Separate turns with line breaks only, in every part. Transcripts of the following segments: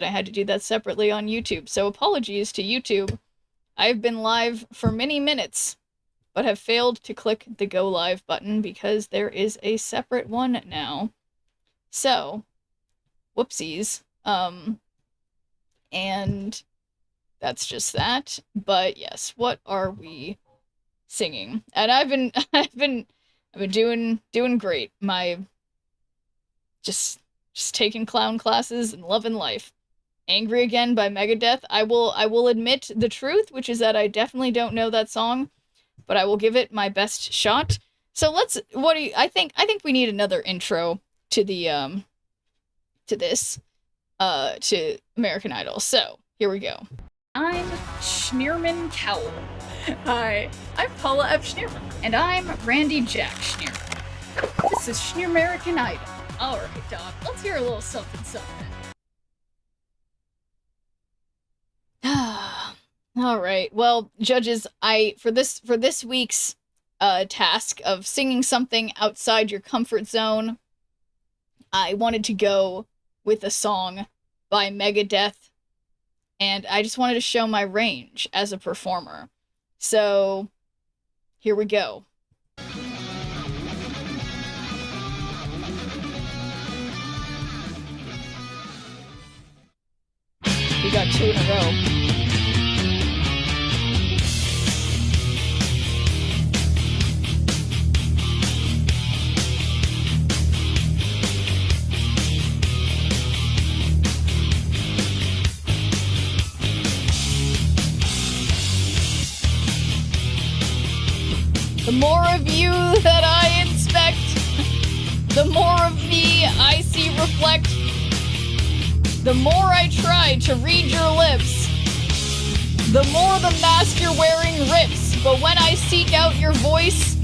I had to do that separately on YouTube. So apologies to YouTube. I've been live for many minutes, but have failed to click the go live button because there is a separate one now. So, whoopsies. And that's just that. But yes, what are we singing? And I've been doing great. Just taking clown classes and loving life. Angry Again by Megadeth. I will admit the truth, which is that I definitely don't know that song, but I will give it my best shot. So I think we need another intro to the to American Idol. So, here we go. I'm Schneerman Cowell.
Hi, I'm Paula F. Schneerman.
And I'm Randy Jack Schneerman. This is Schneer-American Idol. Alright, Doc, let's hear a little something something. Alright, well, judges, for this week's task of singing something outside your comfort zone, I wanted to go with a song by Megadeth, and I just wanted to show my range as a performer. So, here we go. We got 2 in a row. The more of you that I inspect, the more of me I see reflect. The more I try to read your lips, the more the mask you're wearing rips. But when I seek out your voice,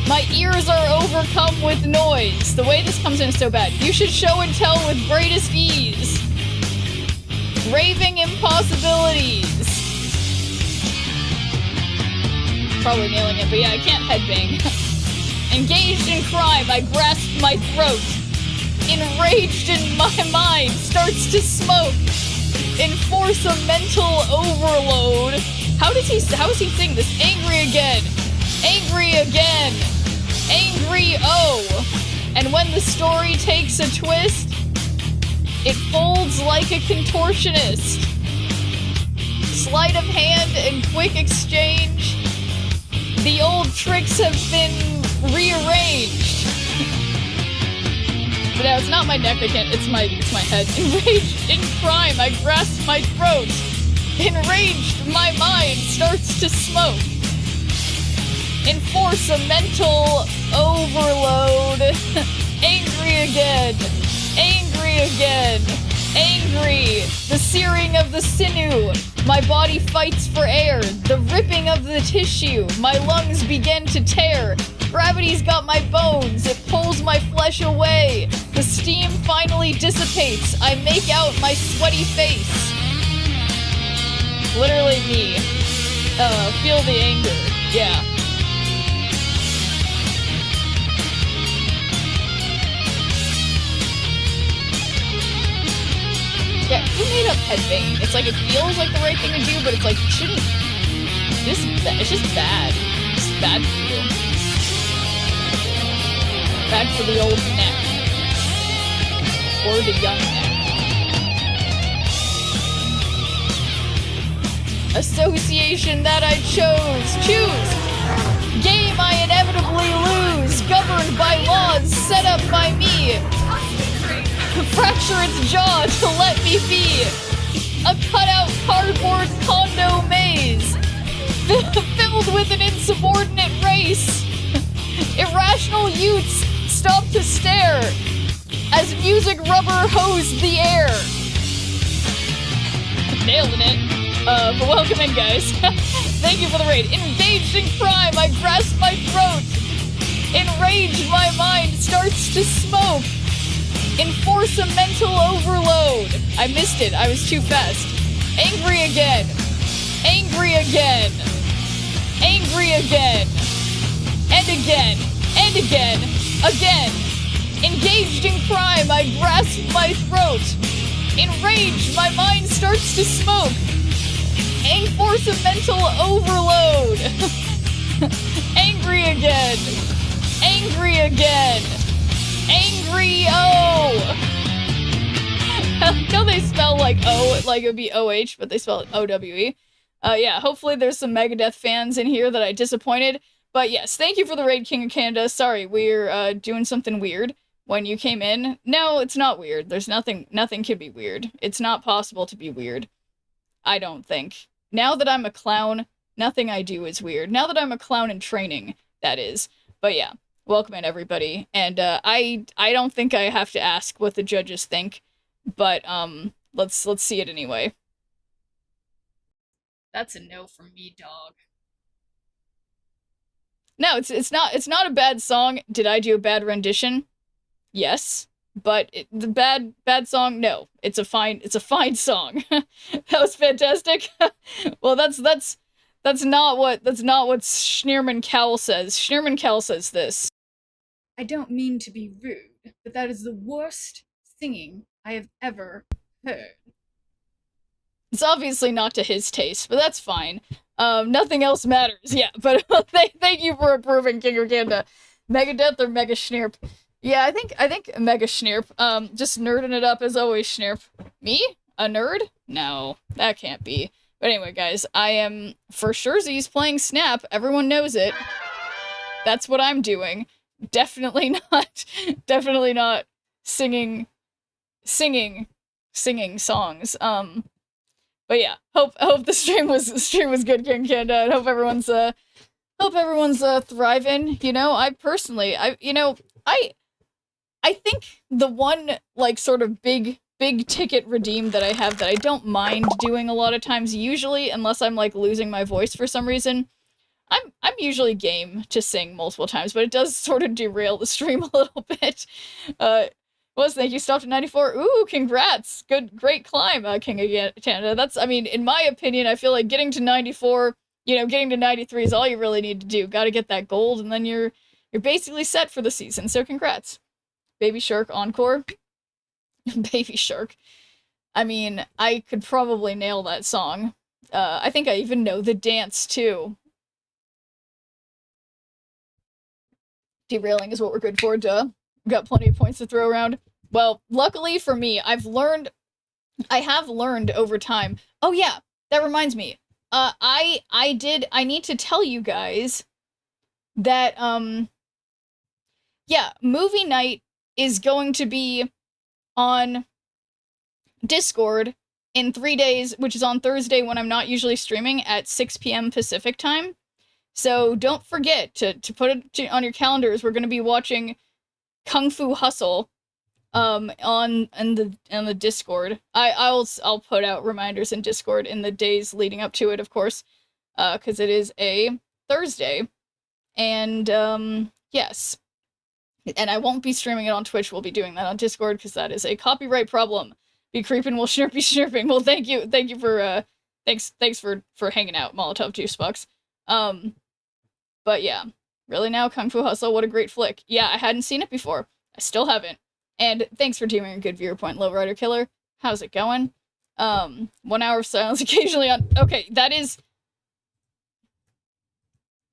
my ears are overcome with noise. The way this comes in is so bad. You should show and tell with greatest ease. Raving impossibilities. Probably nailing it, but yeah, I can't headbang. Engaged in crime, I grasp my throat. Enraged in my mind, starts to smoke. Enforce a mental overload. How is he sing this? Angry again. Angry again. Angry And when the story takes a twist, it folds like a contortionist. Sleight of hand and quick exchange. The old tricks have been rearranged. But now it's not my neck, it's my head. Enraged in crime, I grasp my throat. Enraged, my mind starts to smoke. Enforce a mental overload. Angry again. Angry again. Angry. The searing of the sinew. My body fights for air. The ripping of the tissue. My lungs begin to tear. Gravity's got my bones. It pulls my flesh away. The steam finally dissipates. I make out my sweaty face. Literally me. Feel the anger. Yeah. Yeah, who made up headbanging? It's like, it feels like the right thing to do, but it's like, you shouldn't. It's just bad. It's bad for you. Bad for the old neck. Or the young neck. Association that I chose. Choose. Game I inevitably lose. Governed by laws set up by me. Fracture its jaw to let me be. A cutout cardboard condo maze. Filled with an insubordinate race. Irrational youths stop to stare as music rubber hosed the air. Nailing it. But welcome in, guys. Thank you for the raid. Engaged in crime, I grasp my throat. Enraged, my mind starts to smoke. Enforce a mental overload. I missed it. I was too fast. Angry again. Angry again. Angry again. And again. And again. Again. Engaged in crime, I grasp my throat. Enraged, my mind starts to smoke. Force of mental overload. Angry again. Angry again. Angry O. How they spell like O, like it would be OH, but they spell it OWE. Yeah, hopefully there's some Megadeth fans in here that I disappointed. But yes, thank you for the raid, King of Canada. Sorry, we're doing something weird when you came in. No, it's not weird. There's nothing can be weird. It's not possible to be weird. I don't think. Now that I'm a clown, nothing I do is weird. Now that I'm a clown in training, that is. But yeah, welcome in everybody. And I don't think I have to ask what the judges think, but let's see it anyway. That's a no from me, dog. No, it's not a bad song. Did I do a bad rendition? Yes. But the bad song, no. It's a fine song. That was fantastic. Well, that's not what Schneerman Cowl says. Schneerman Cowl says this. I don't mean to be rude, but that is the worst singing I have ever heard. It's obviously not to his taste, but that's fine. Nothing else matters. Yeah, but thank you for approving, King of Canada. Megadeth or Mega Schneerp? Yeah, I think Mega Schneerp. Just nerding it up as always, Schneerp. Me? A nerd? No, that can't be. But anyway, guys, I am for surezies playing Snap. Everyone knows it. That's what I'm doing. Definitely not singing songs. But yeah, hope the stream was good, King Canada, and hope everyone's thriving. You know, I think the one like sort of big ticket redeem that I have that I don't mind doing a lot of times, usually unless I'm like losing my voice for some reason, I'm usually game to sing multiple times, but it does sort of derail the stream a little bit. Thank you, stopped at 94. Ooh, congrats. Great climb, King of Canada. That's, I mean, in my opinion, I feel like getting to 94, you know, getting to 93 is all you really need to do. Gotta get that gold, and then you're basically set for the season, so congrats. Baby Shark Encore. Baby Shark. I mean, I could probably nail that song. I think I even know the dance, too. Derailing is what we're good for, duh. Got plenty of points to throw around. Well, luckily for me, I have learned over time. Oh yeah, that reminds me. I need to tell you guys that, yeah, movie night is going to be on Discord in 3 days, which is on Thursday when I'm not usually streaming at 6 p.m. Pacific time. So don't forget to put it on your calendars. We're going to be watching Kung Fu Hustle on the Discord. I'll put out reminders in Discord in the days leading up to it, of course, because it is a Thursday. And yes. And I won't be streaming it on Twitch. We'll be doing that on Discord because that is a copyright problem. Be creeping, we'll be snurping. Well, thank you for thanks for hanging out, Molotov Juice Box. But yeah, really now, Kung Fu Hustle, what a great flick. Yeah, I hadn't seen it before. I still haven't. And thanks for doing a good viewer point, Lowrider Killer. How's it going? 1 hour of silence occasionally on... Okay, that is...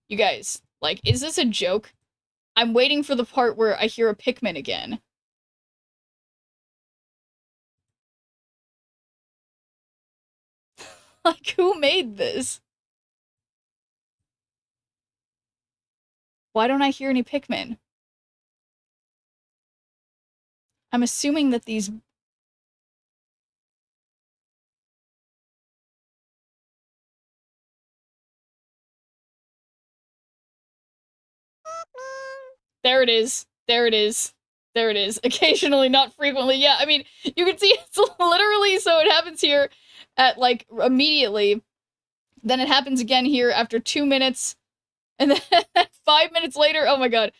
You guys, like, is this a joke? I'm waiting for the part where I hear a Pikmin again. Like, who made this? Why don't I hear any Pikmin? I'm assuming that these... There it is. There it is. There it is. Occasionally, not frequently. Yeah, I mean, you can see it's literally, so it happens here at, like, immediately. Then it happens again here after 2 minutes. And then 5 minutes later, oh my god.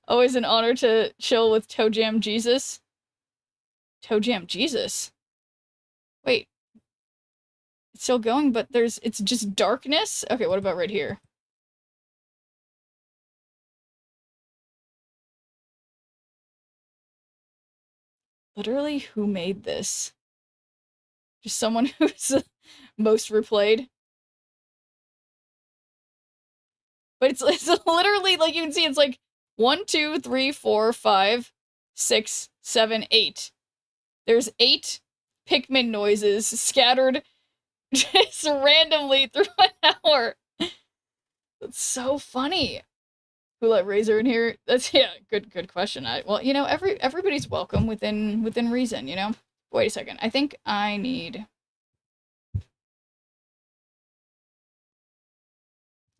Always an honor to chill with Toe Jam Jesus. Toe Jam Jesus? Wait. It's still going, but it's just darkness? Okay, what about right here? Literally, who made this? Just someone who's most replayed. But it's literally, like, you can see, it's like 1, 2, 3, 4, 5, 6, 7, 8. There's 8 Pikmin noises scattered just randomly through an hour. That's so funny. Who let Razor in here? That's, yeah, good question. Well, you know, everybody's welcome within reason, you know? Wait a second. I think I need...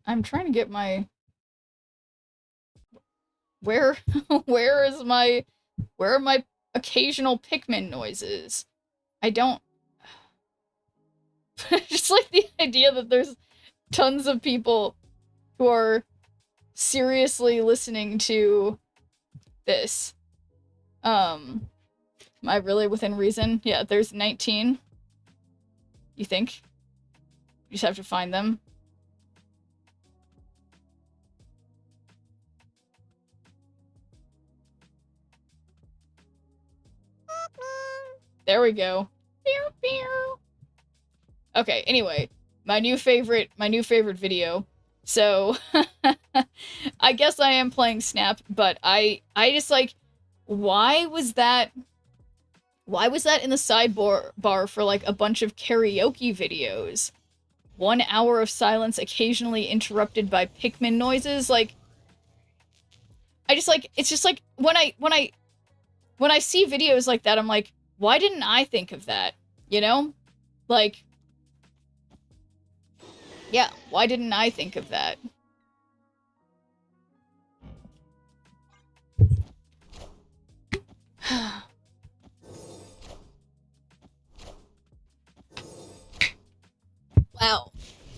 I'm trying to get my... Where are my occasional Pikmin noises? I don't... Just like the idea that there's tons of people who are seriously listening to this. Am I really within reason? Yeah, there's 19. You think? You just have to find them. There we go. Pew, pew. Okay, anyway, my new favorite video. So, I guess I am playing Snap, but I just, like, why was that in the sidebar for, like, a bunch of karaoke videos? 1 hour of silence occasionally interrupted by Pikmin noises, like, I just, like, it's just, like, when I see videos like that, I'm like, why didn't I think of that? You know? Like, yeah, why didn't I think of that? Wow.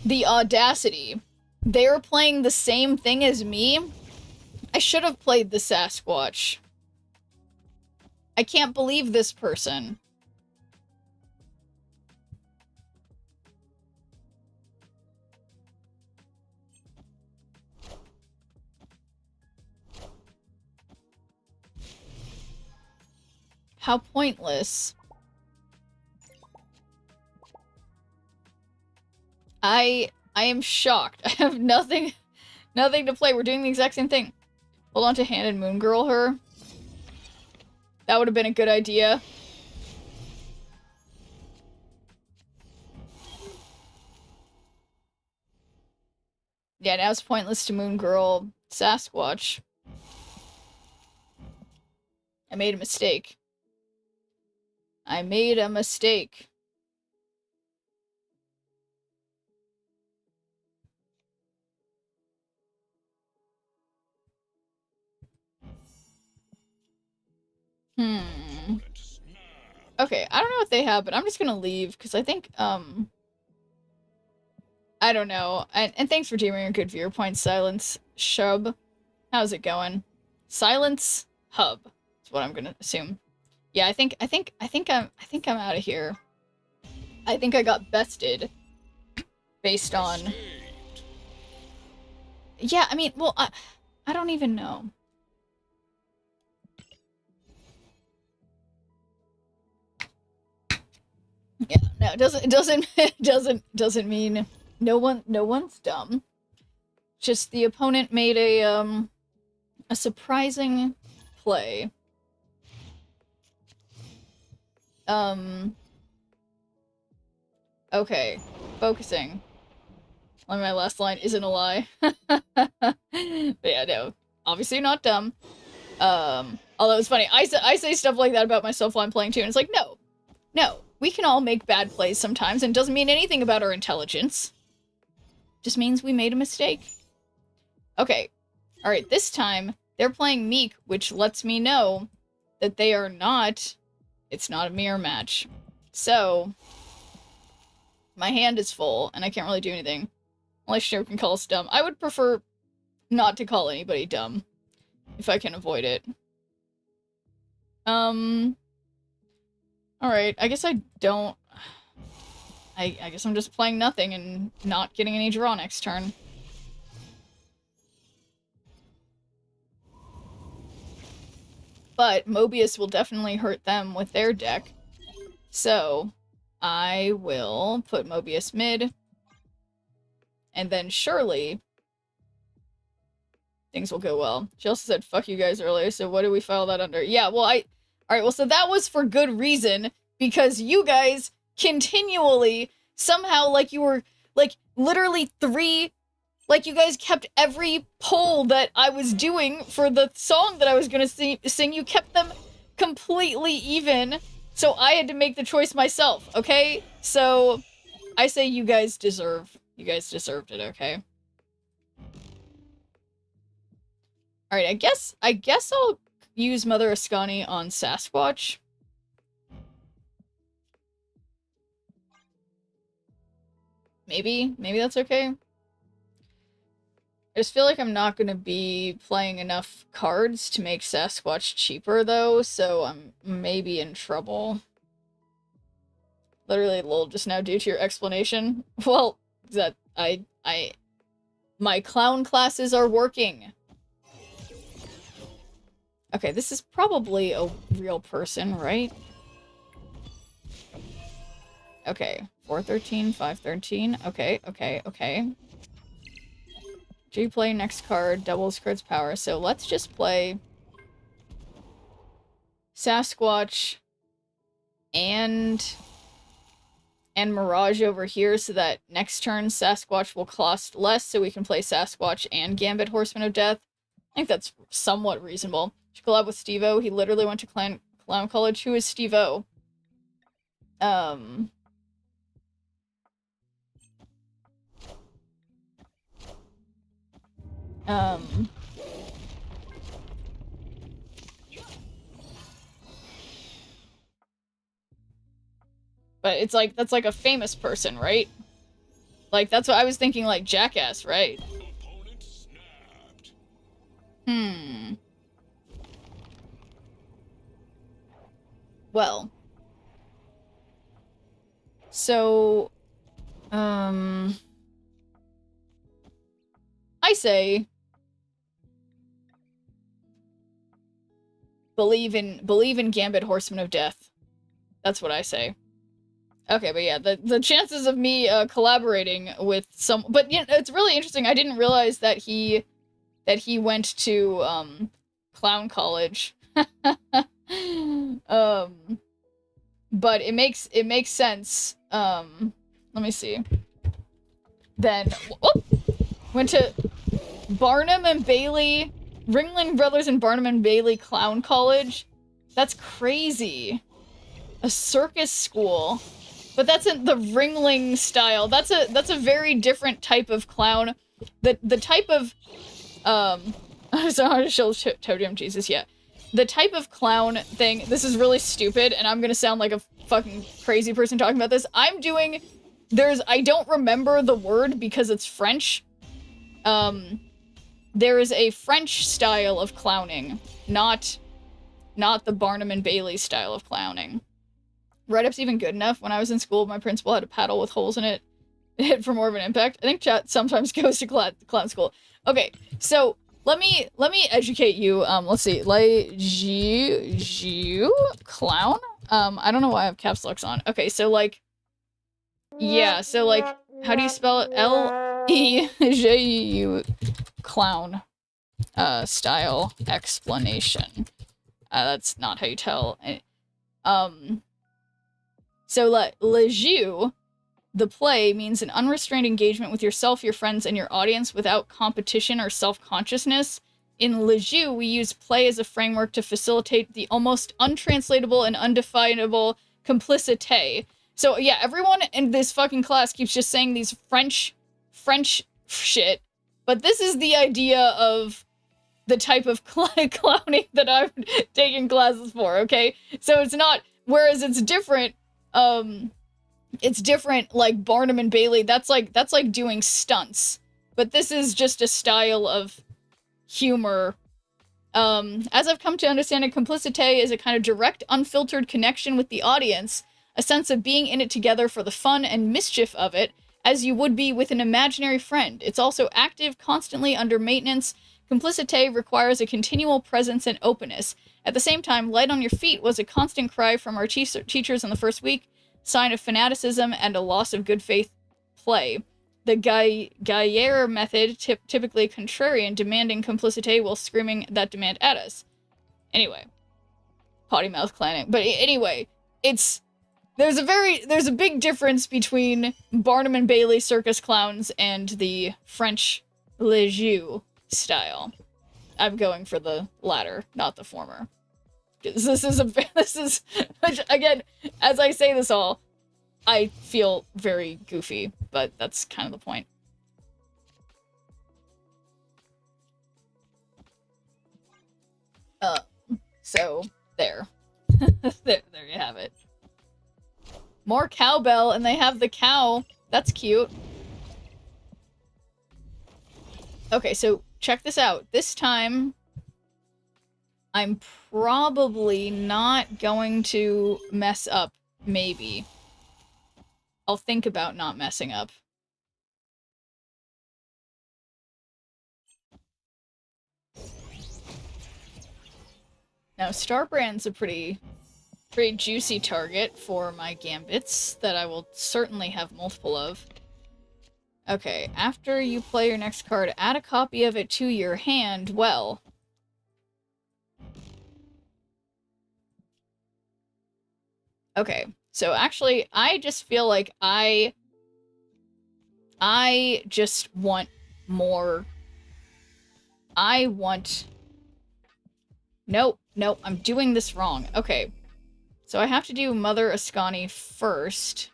The audacity. They're playing the same thing as me? I should have played the Sasquatch. I can't believe this person. How pointless. I am shocked. I have nothing to play. We're doing the exact same thing. Hold on to hand and moon girl her. That would have been a good idea. Yeah, now it's pointless to moon girl Sasquatch. I made a mistake. I made a mistake. Okay, I don't know what they have, but I'm just gonna leave, because I think, I don't know. And thanks for giving a good viewer point, Silence Shub. How's it going? Silence Hub is what I'm gonna assume. Yeah, I think I'm out of here. I think I got bested based on... Yeah, I mean, well, I don't even know. Yeah, no, it doesn't mean no one's dumb. Just the opponent made a surprising play. Okay, focusing. My last line isn't a lie. But yeah, no, obviously not dumb. Although it's funny, I say stuff like that about myself while I'm playing too, and it's like, no, we can all make bad plays sometimes, and it doesn't mean anything about our intelligence. Just means we made a mistake. Okay, alright, this time, they're playing Meek, which lets me know that they are not... It's not a mirror match. So, my hand is full, and I can't really do anything. Unless Shiro can call us dumb. I would prefer not to call anybody dumb, if I can avoid it. Alright, I guess I don't... I guess I'm just playing nothing and not getting any draw next turn. But Mobius will definitely hurt them with their deck. So, I will put Mobius mid. And then surely things will go well. She also said, fuck you guys earlier, so what do we file that under? Yeah, well, alright, well, so that was for good reason, because you guys continually, somehow, like, you were, like, literally like, you guys kept every poll that I was doing for the song that I was gonna sing, you kept them completely even, so I had to make the choice myself, okay? So, I say you guys deserved it, okay? Alright, I guess I'll use Mother Ascani on Sasquatch. Maybe that's okay. I just feel like I'm not gonna be playing enough cards to make Sasquatch cheaper, though, so I'm maybe in trouble. Literally, lol, just now due to your explanation. Well, that my clown classes are working. Okay, this is probably a real person, right? Okay, 413, 513. Okay. G-play next card, doubles card's power. So let's just play Sasquatch and Mirage over here so that next turn Sasquatch will cost less so we can play Sasquatch and Gambit Horseman of Death. I think that's somewhat reasonable. Should collab with Steve-O. He literally went to Clown College. Who is Steve-O? But it's like, that's like a famous person, right? Like, that's what I was thinking, like, Jackass, right? Well. So, I say believe in Gambit Horseman of Death. That's what I say. Okay, but yeah, the chances of me collaborating with some, but yeah, it's really interesting. I didn't realize that he went to Clown College. But it makes sense. Let me see. Then went to Barnum and Bailey, Ringling Brothers and Barnum and Bailey Clown College. That's crazy. A circus school. But that's in the Ringling style. That's a very different type of clown. The type of so hard to show Totem Jesus, yeah. The type of clown thing, this is really stupid, and I'm gonna sound like a fucking crazy person talking about this. I don't remember the word because it's French. There is a French style of clowning, not the Barnum and Bailey style of clowning. Write-up's even good enough. When I was in school, my principal had a paddle with holes in it. It hit for more of an impact. I think chat sometimes goes to clown school. Okay, so let me educate you. Let's see. Clown? I don't know why I have caps locks on. Okay, so like, yeah, so like, how do you spell it? L-E-J-U clown style explanation. That's not how you tell. So le jeu, the play, means an unrestrained engagement with yourself, your friends, and your audience without competition or self-consciousness. In le jeu, we use play as a framework to facilitate the almost untranslatable and undefinable complicité. So yeah, everyone in this fucking class keeps just saying these French shit, but this is the idea of the type of clowning that I'm taking classes for, okay? So it's not, whereas it's different like Barnum and Bailey, that's like doing stunts. But this is just a style of humor. As I've come to understand it, complicité is a kind of direct, unfiltered connection with the audience, a sense of being in it together for the fun and mischief of it, as you would be with an imaginary friend. It's also active, constantly under maintenance. Complicité requires a continual presence and openness. At the same time, light on your feet was a constant cry from our teachers in the first week. sign of fanaticism and a loss of good faith play. The Gaillard method, typically contrarian, demanding complicité while screaming that demand at us. Anyway. Potty mouth clanning. But anyway, there's a big difference between Barnum and Bailey circus clowns and the French Le Jeu style. I'm going for the latter, not the former. This is, again, as I say this all, I feel very goofy, but that's kind of the point. So, there. there you have it. More cowbell, and they have the cow. That's cute. Okay, so check this out. This time, I'm probably not going to mess up, maybe. I'll think about not messing up. Now, Starbrand's a pretty juicy target for my gambits that I will certainly have multiple of. Okay, after you play your next card, add a copy of it to your hand. Well, okay, so actually, I just feel like I just want more. I want... Nope, I'm doing this wrong. Okay, so I have to do Mother Ascani first.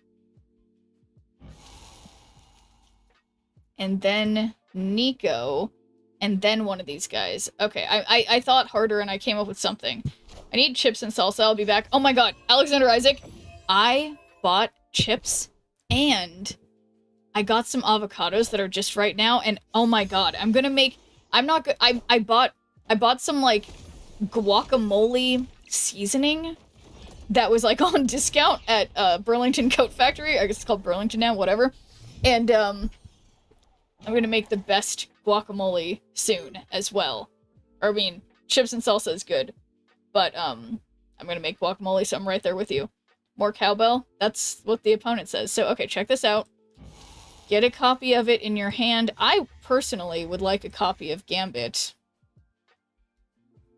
And then Nico, and then one of these guys. Okay, I thought harder and I came up with something. I need chips and salsa, I'll be back. Oh my god, Alexander Isaac, I bought chips and I got some avocados that are just right now, and oh my god, I'm gonna make... I bought some, like, guacamole seasoning that was, like, on discount at Burlington Coat Factory. I guess it's called Burlington now, whatever. And, I'm gonna make the best guacamole soon as well. Or, I mean, chips and salsa is good. But, I'm gonna make guacamole, so I'm right there with you. More cowbell? That's what the opponent says. So, okay, check this out. Get a copy of it in your hand. I personally would like a copy of Gambit,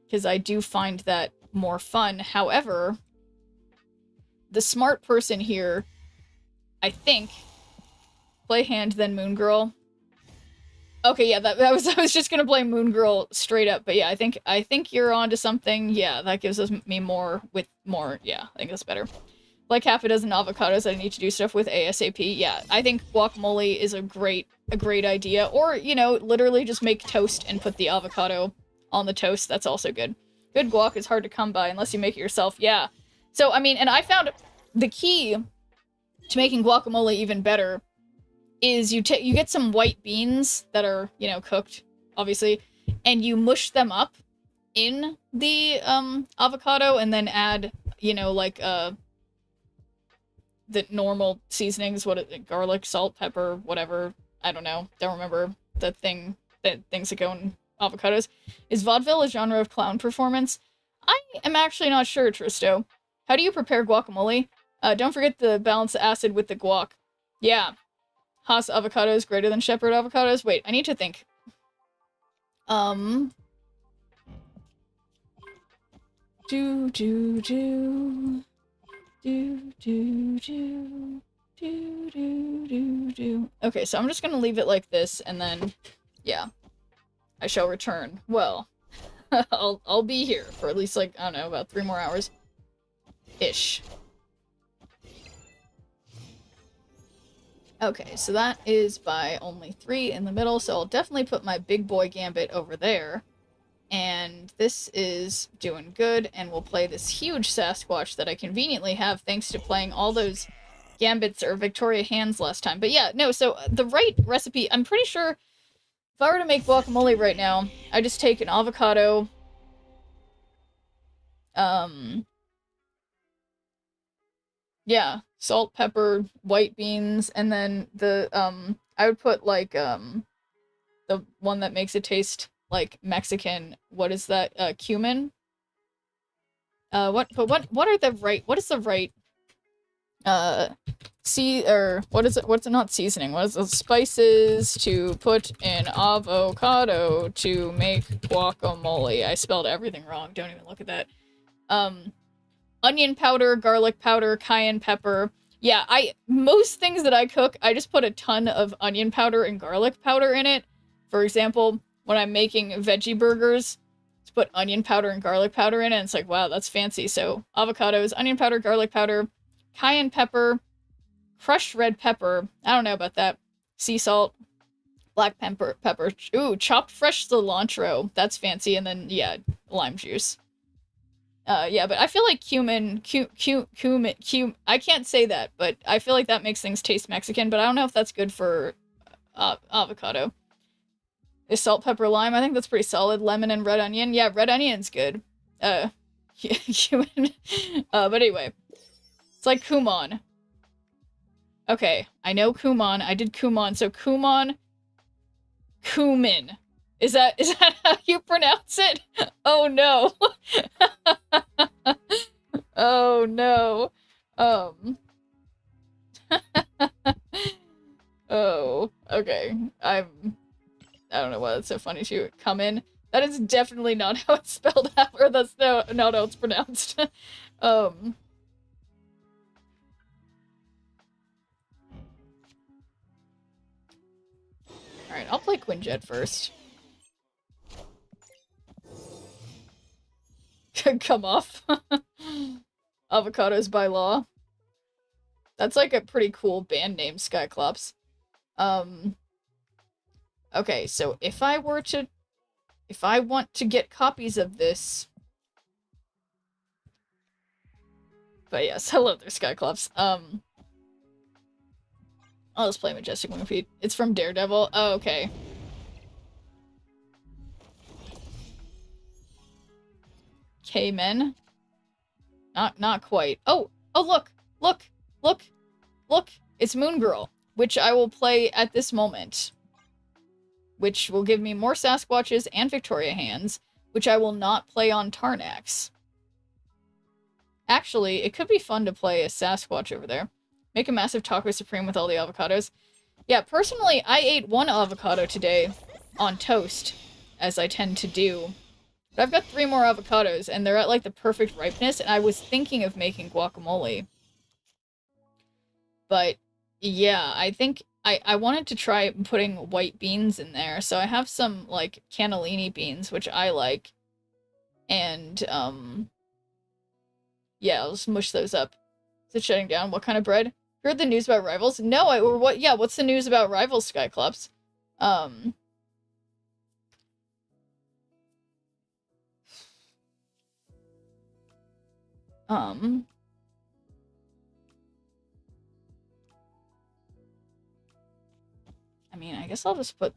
because I do find that more fun. However, the smart person here, I think, play hand, then Moon Girl. Okay, yeah, I was just gonna play Moon Girl straight up, but yeah, I think you're onto something. Yeah, that gives me more with more. Yeah, I think that's better. Like half a dozen avocados that I need to do stuff with ASAP. Yeah, I think guacamole is a great idea. Or, you know, literally just make toast and put the avocado on the toast. That's also good. Good guac is hard to come by unless you make it yourself. Yeah. So, I mean, and I found the key to making guacamole even better is you get some white beans that are, you know, cooked, obviously, and you mush them up in the avocado and then add, you know, like the normal seasonings, garlic, salt, pepper, whatever. I don't know. Don't remember the things that go in avocados. Is vaudeville a genre of clown performance? I am actually not sure, Tristo. How do you prepare guacamole? Don't forget to balance the acid with the guac. Yeah. Haas avocados greater than Shepherd avocados? Wait, I need to think. Okay, so I'm just gonna leave it like this, and then, yeah. I shall return. Well, I'll be here for at least, like, I don't know, about 3 more hours. Ish. Okay, so that is by only 3 in the middle, so I'll definitely put my big boy gambit over there. And this is doing good, and we'll play this huge Sasquatch that I conveniently have thanks to playing all those gambits or Victoria hands last time. But yeah, no, so the right recipe, I'm pretty sure if I were to make guacamole right now, I just take an avocado, yeah, salt, pepper, white beans, and then the, I would put, like, the one that makes it taste like Mexican, what is that, cumin? What is the right what is it? What's it not seasoning? What is the spices to put in avocado to make guacamole? I spelled everything wrong. Don't even look at that. Onion powder, garlic powder, cayenne pepper. Yeah, most things that I cook, I just put a ton of onion powder and garlic powder in it. For example, when I'm making veggie burgers, just put onion powder and garlic powder in it, and it's like, wow, that's fancy. So, avocados, onion powder, garlic powder, cayenne pepper, crushed red pepper, I don't know about that, sea salt, black pepper, ooh, chopped fresh cilantro, that's fancy, and then, yeah, lime juice. Yeah, but I feel like cumin, I can't say that, but I feel like that makes things taste Mexican, but I don't know if that's good for avocado. Is salt, pepper, lime? I think that's pretty solid. Lemon and red onion? Yeah, red onion's good. Cumin. But anyway. It's like Kumon. Okay, I know Kumon. I did Kumon, so Kumon. Cumin. Is that how you pronounce it? Oh no. Oh no. Oh, okay. I don't know why that's so funny to you. Come in. That is definitely not how it's spelled out, or that's not how it's pronounced. Alright, I'll play Quinjet first. Come off. Avocados by law. That's like a pretty cool band name, Skyclops. Okay, so if I want to get copies of this... But yes, hello there, Skyclops. I'll just play Majestic Wingfeet. It's from Daredevil. Oh, okay. K-Men? Not quite. Oh, look! It's Moon Girl, which I will play at this moment. Which will give me more Sasquatches and Victoria hands, which I will not play on Tarnax. Actually, it could be fun to play a Sasquatch over there. Make a massive taco supreme with all the avocados. Yeah, personally, I ate one avocado today on toast, as I tend to do. But I've got 3 more avocados, and they're at, like, the perfect ripeness, and I was thinking of making guacamole. But, yeah, I think I wanted to try putting white beans in there, so I have some, like, cannellini beans, which I like. And, yeah, I'll just mush those up. Is it shutting down? What kind of bread? Heard the news about Rivals? No, what's the news about Rivals, Skyclops? I mean, I guess I'll just put...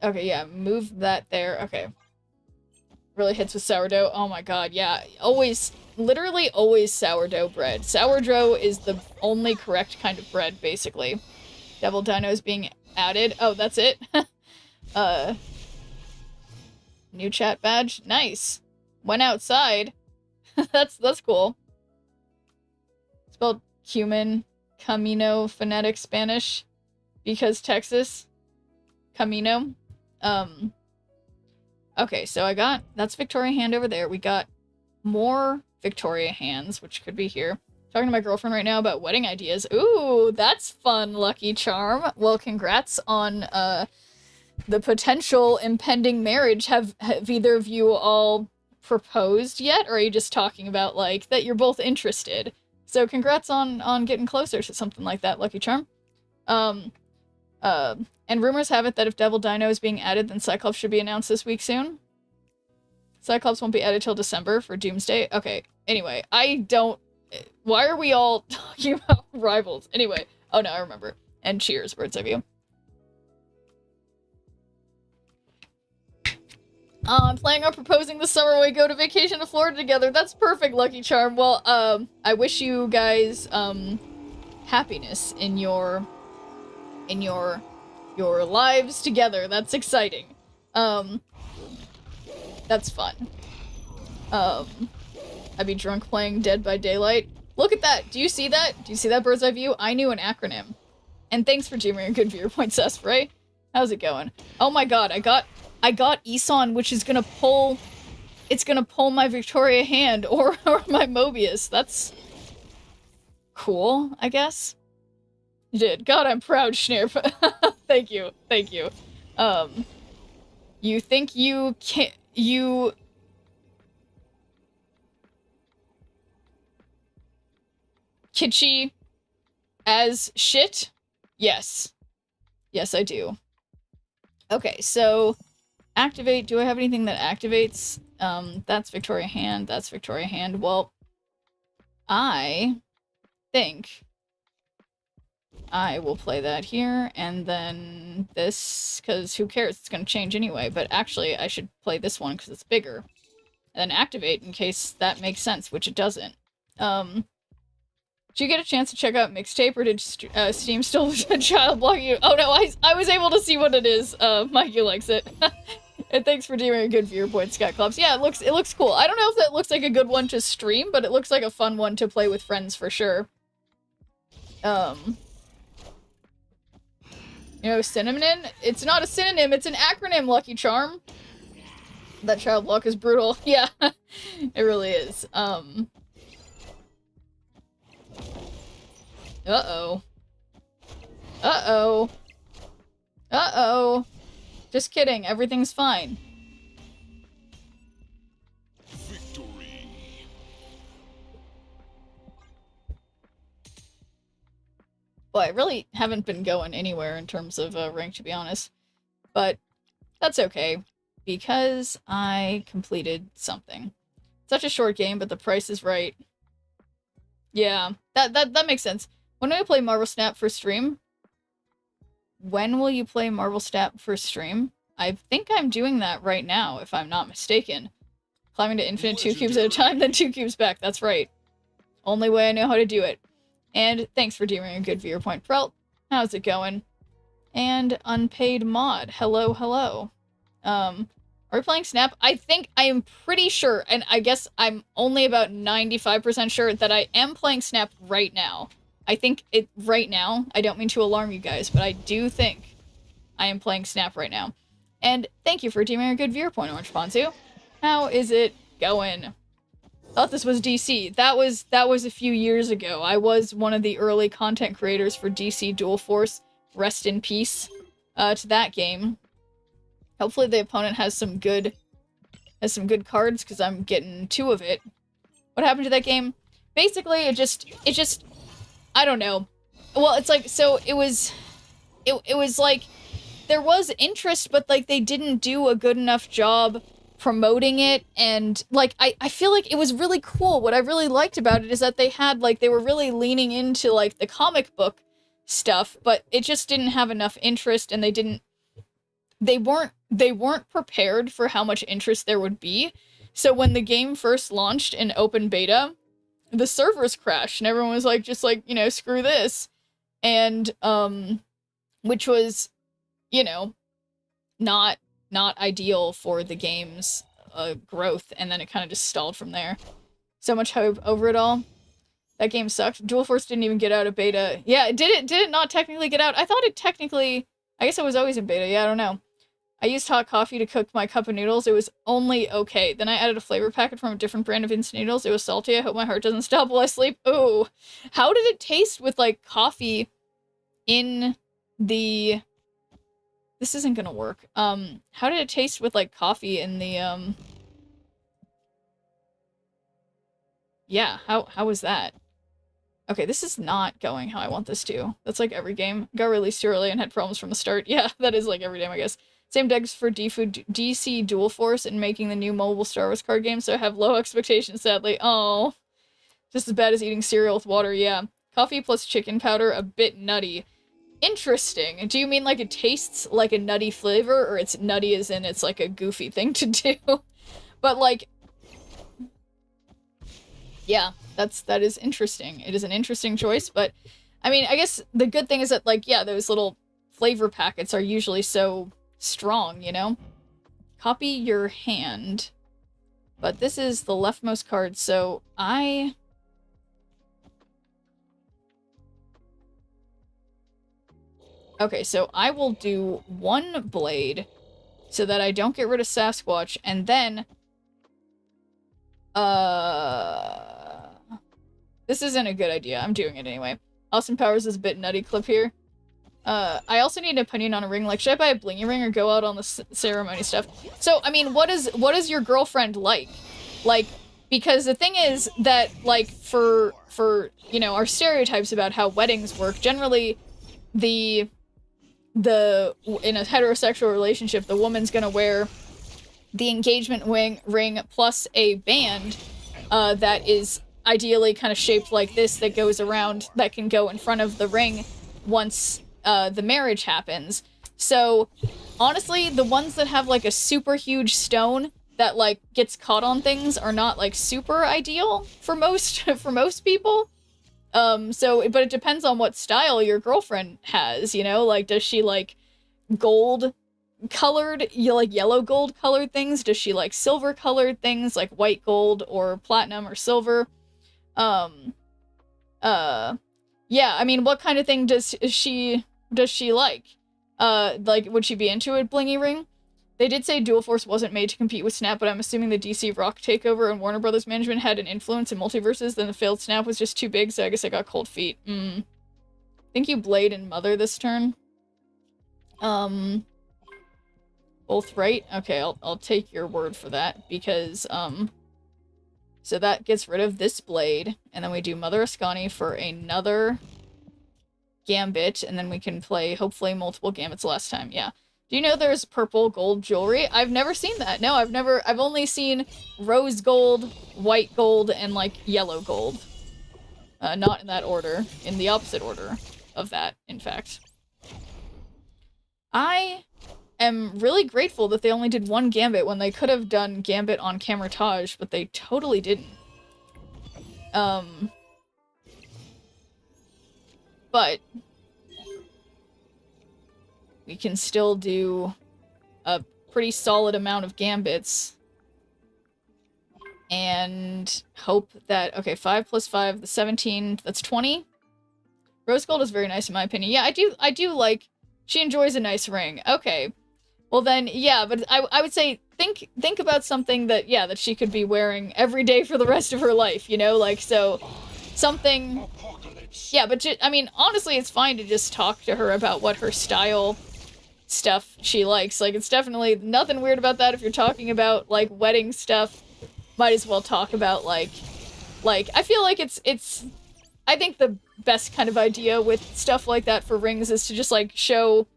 Okay, yeah, move that there. Okay. Really hits with sourdough. Oh my god, yeah. Always, literally always sourdough bread. Sourdough is the only correct kind of bread, basically. Devil Dinos being added. Oh, that's it? New chat badge. Nice. Went outside. That's cool. Spelled cumin, camino, phonetic Spanish. Because Texas. Camino. Okay, so that's Victoria hand over there. We got more Victoria hands, which could be here. Talking to my girlfriend right now about wedding ideas. Ooh, that's fun, Lucky Charm. Well, congrats on, the potential impending marriage. Have either of you all proposed yet? Or are you just talking about, like, that you're both interested? So congrats on getting closer to something like that, Lucky Charm. And rumors have it that if Devil Dino is being added, then Cyclops should be announced this week soon. Cyclops won't be added till December for Doomsday. Okay, anyway, why are we all talking about Rivals? Anyway, oh no, I remember. And cheers, Birds of You. I'm planning on proposing this summer when we go to vacation to Florida together. That's perfect, Lucky Charm. Well, I wish you guys, happiness in your lives together. That's exciting. That's fun. I I'd be drunk playing Dead by Daylight. Look at that! Do you see that? Do you see that bird's eye view? I knew an acronym. And thanks for giving me a good viewer point, Cess, right? How's it going? Oh my god, I got Isan, which is gonna pull... It's gonna pull my Victoria hand or my Mobius. That's... cool, I guess? You did. God, I'm proud, Schnirp. Thank you. Thank you. You think you can... You... Kitschy as shit? Yes. Yes, I do. Okay, so... Activate. Do I have anything that activates? That's Victoria Hand. That's Victoria Hand. Well, I think I will play that here, and then this, because who cares? It's going to change anyway, but actually I should play this one because it's bigger. And then activate in case that makes sense, which it doesn't. Did you get a chance to check out Mixtape, or did Steam still child block you? Oh no, I was able to see what it is. Mikey likes it. And thanks for doing a good viewer point, Scott Clubs. Yeah, it looks cool. I don't know if that looks like a good one to stream, but it looks like a fun one to play with friends for sure. You know, synonym? It's not a synonym, it's an acronym, Lucky Charm. That child block is brutal. Yeah, it really is. Uh-oh. Uh-oh. Uh-oh. Just kidding, everything's fine. Victory. Well, I really haven't been going anywhere in terms of rank, to be honest. But that's okay, because I completed something. Such a short game, but the price is right. Yeah, that makes sense. When do I play Marvel Snap for stream? When will you play Marvel Snap for stream? I think I'm doing that right now, if I'm not mistaken. Climbing to infinite 2 cubes at a time, then 2 cubes back. That's right. Only way I know how to do it. And thanks for doing a good viewer point, Prelt. How's it going? And Unpaid Mod. Hello, hello. Are we playing Snap? I am pretty sure, and I guess I'm only about 95% sure that I am playing Snap right now. I think it right now. I don't mean to alarm you guys, but I do think I am playing Snap right now. And thank you for doing a good viewer point, Orange Ponzu. How is it going? Thought this was DC. That was a few years ago. I was one of the early content creators for DC Dual Force. Rest in peace to that game. Hopefully the opponent has some good cards, because I'm getting 2 of it. What happened to that game? Basically, it just I don't know. Well, it's like, so it was like there was interest, but like they didn't do a good enough job promoting it, and like I feel like it was really cool. What I really liked about it is that they were really leaning into like the comic book stuff, but it just didn't have enough interest, and they weren't prepared for how much interest there would be. So when the game first launched in open beta, the servers crashed and everyone was like, just like, you know, screw this. And, which was, you know, not ideal for the game's growth. And then it kind of just stalled from there. So much hope over it all. That game sucked. Dual Force didn't even get out of beta. Yeah, did it not technically get out? I thought it technically, I guess it was always in beta. Yeah, I don't know. I used hot coffee to cook my cup of noodles. It was only okay. Then I added a flavor packet from a different brand of instant noodles. It was salty. I hope my heart doesn't stop while I sleep. Ooh. How did it taste with, like, coffee in the... This isn't gonna work. How did it taste with, like, coffee in the, Yeah, how was that? Okay, this is not going how I want this to. That's like every game. Got released too early and had problems from the start. Yeah, that is like every game, I guess. Same decks for DC Dual Force and making the new mobile Star Wars card game, so I have low expectations, sadly. Oh, just as bad as eating cereal with water, yeah. Coffee plus chicken powder, a bit nutty. Interesting. Do you mean like it tastes like a nutty flavor, or it's nutty as in it's like a goofy thing to do? But like, yeah, that is interesting. It is an interesting choice, but I mean, I guess the good thing is that, like, yeah, those little flavor packets are usually so strong, you know? Copy your hand. But this is the leftmost card, so I... Okay, so I will do one blade so that I don't get rid of Sasquatch, and then... This isn't a good idea. I'm doing it anyway. Austin Powers is a bit nutty clip here. I also need an opinion on a ring. Like, should I buy a blingy ring or go out on the ceremony stuff? So, I mean, what is your girlfriend like? Like, because the thing is that, like, for you know, our stereotypes about how weddings work, generally, in a heterosexual relationship, the woman's gonna wear the engagement ring plus a band, that is ideally kind of shaped like this, that goes around, that can go in front of the ring once the marriage happens. So honestly, the ones that have like a super huge stone that like gets caught on things are not like super ideal for most for most people. So but it depends on what style your girlfriend has, you know, like does she like gold colored, like yellow gold colored things? Does she like silver colored things, like white gold or platinum or silver? Yeah, I mean, what kind of thing does she like? Like, would she be into a blingy ring? They did say Dual Force wasn't made to compete with Snap, but I'm assuming the DC Rock takeover and Warner Brothers management had an influence in multiverses, then the failed Snap was just too big, so I guess I got cold feet. Think you Blade and Mother this turn? Both right? Okay, I'll take your word for that, because, so that gets rid of this blade, and then we do Mother Ascani for another Gambit, and then we can play, hopefully, multiple Gambits last time, yeah. Do you know there's purple gold jewelry? I've never seen that. No, I've only seen rose gold, white gold, and, like, yellow gold. Not in that order. In the opposite order of that, in fact. I am really grateful that they only did one Gambit when they could have done Gambit on Camertage, but they totally didn't. But we can still do a pretty solid amount of Gambits and hope that, okay, 5 plus 5, the 17, that's 20. Rose gold is very nice in my opinion. Yeah, I do like, she enjoys a nice ring. Okay. Well then, yeah, but I would say think about something that, yeah, that she could be wearing every day for the rest of her life, you know? Like, so, something... Yeah, but, I mean, honestly, it's fine to just talk to her about what her style stuff she likes. Like, it's definitely nothing weird about that if you're talking about, like, wedding stuff. Might as well talk about, like, I feel like it's... I think the best kind of idea with stuff like that for rings is to just, like, show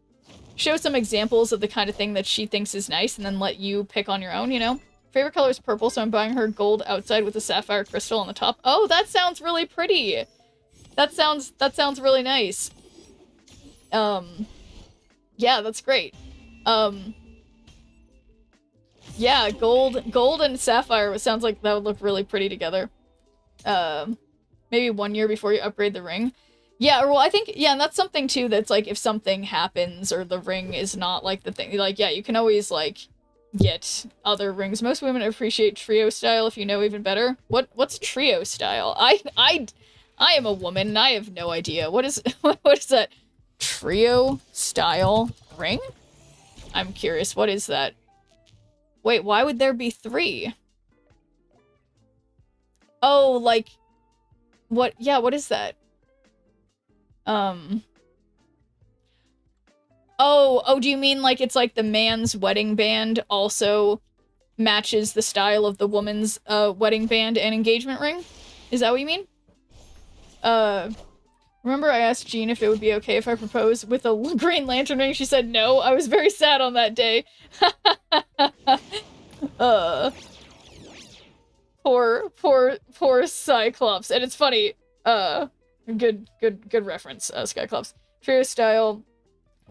some examples of the kind of thing that she thinks is nice, and then let you pick on your own, you know? Favorite color is purple, so I'm buying her gold outside with a sapphire crystal on the top. Oh, that sounds really pretty! That sounds really nice. Yeah, that's great. Yeah, gold and sapphire sounds like that would look really pretty together. Maybe 1 year before you upgrade the ring. Yeah, well, I think, yeah, and that's something, too, that's, like, if something happens or the ring is not, like, the thing, like, yeah, you can always, like, get other rings. Most women appreciate trio style, if you know even better. What's trio style? I am a woman, and I have no idea. What is that? Trio style ring? I'm curious, what is that? Wait, why would there be 3? Oh, like, what, yeah, what is that? Oh, do you mean like it's like the man's wedding band also matches the style of the woman's wedding band and engagement ring? Is that what you mean? Remember I asked Jean if it would be okay if I proposed with a Green Lantern ring? She said no. I was very sad on that day. Poor Cyclops. And it's funny, good reference, Skyclops. Trio style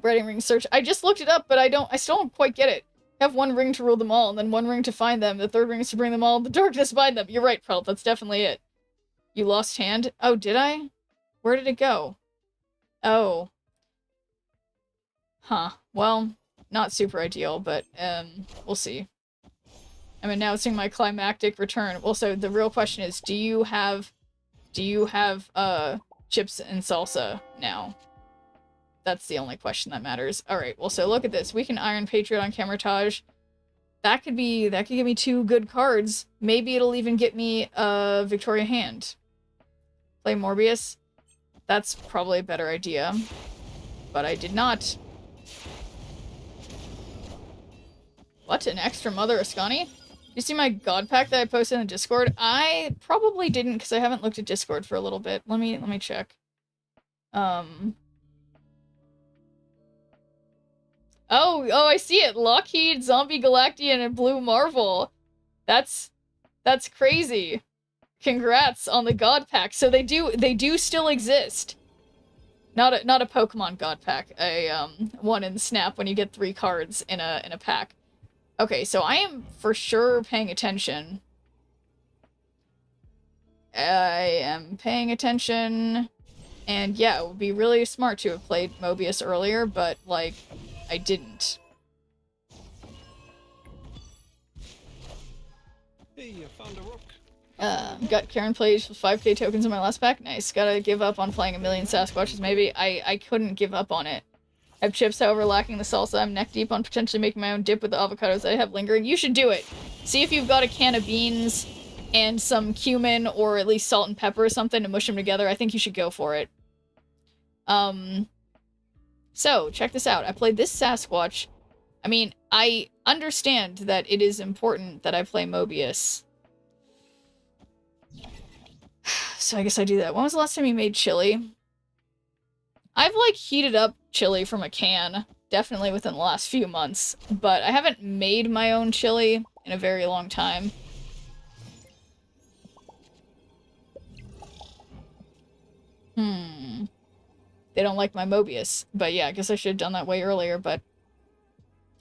wedding ring search. I just looked it up, but I still don't quite get it. Have one ring to rule them all, and then one ring to find them. The third ring is to bring them all in the darkness bind them. You're right, Prel, that's definitely it. You lost hand? Oh, did I? Where did it go? Oh. Huh. Well, not super ideal, but, we'll see. I'm announcing my climactic return. Also, the real question is, do you have chips and salsa now? That's the only question that matters. Alright, well, so look at this. We can Iron Patriot on Camertage. That could give me 2 good cards. Maybe it'll even get me a Victoria Hand. Play Morbius. That's probably a better idea. But I did not. What? An extra Mother Ascani? You see my God pack that I posted in the Discord? I probably didn't because I haven't looked at Discord for a little bit. Let me check. Oh, I see it. Lockheed, Zombie Galactian, and Blue Marvel. That's crazy. Congrats on the God pack. So they do still exist. Not a Pokemon God pack. A one in Snap when you get 3 cards in a pack. Okay, so I am for sure paying attention. I am paying attention. And yeah, it would be really smart to have played Mobius earlier, but like I didn't.
Hey, I found a rook.
Got Karen plays with 5k tokens in my last pack. Nice. Gotta give up on playing a million Sasquatches, maybe. I couldn't give up on it. I have chips, however, lacking the salsa. I'm neck deep on potentially making my own dip with the avocados that I have lingering. You should do it. See if you've got a can of beans and some cumin or at least salt and pepper or something to mush them together. I think you should go for it. So, check this out. I played this Sasquatch. I mean, I understand that it is important that I play Mobius. So I guess I do that. When was the last time you made chili? I've, like, heated up chili from a can. Definitely within the last few months. But I haven't made my own chili in a very long time. They don't like my Mobius. But yeah, I guess I should have done that way earlier, but...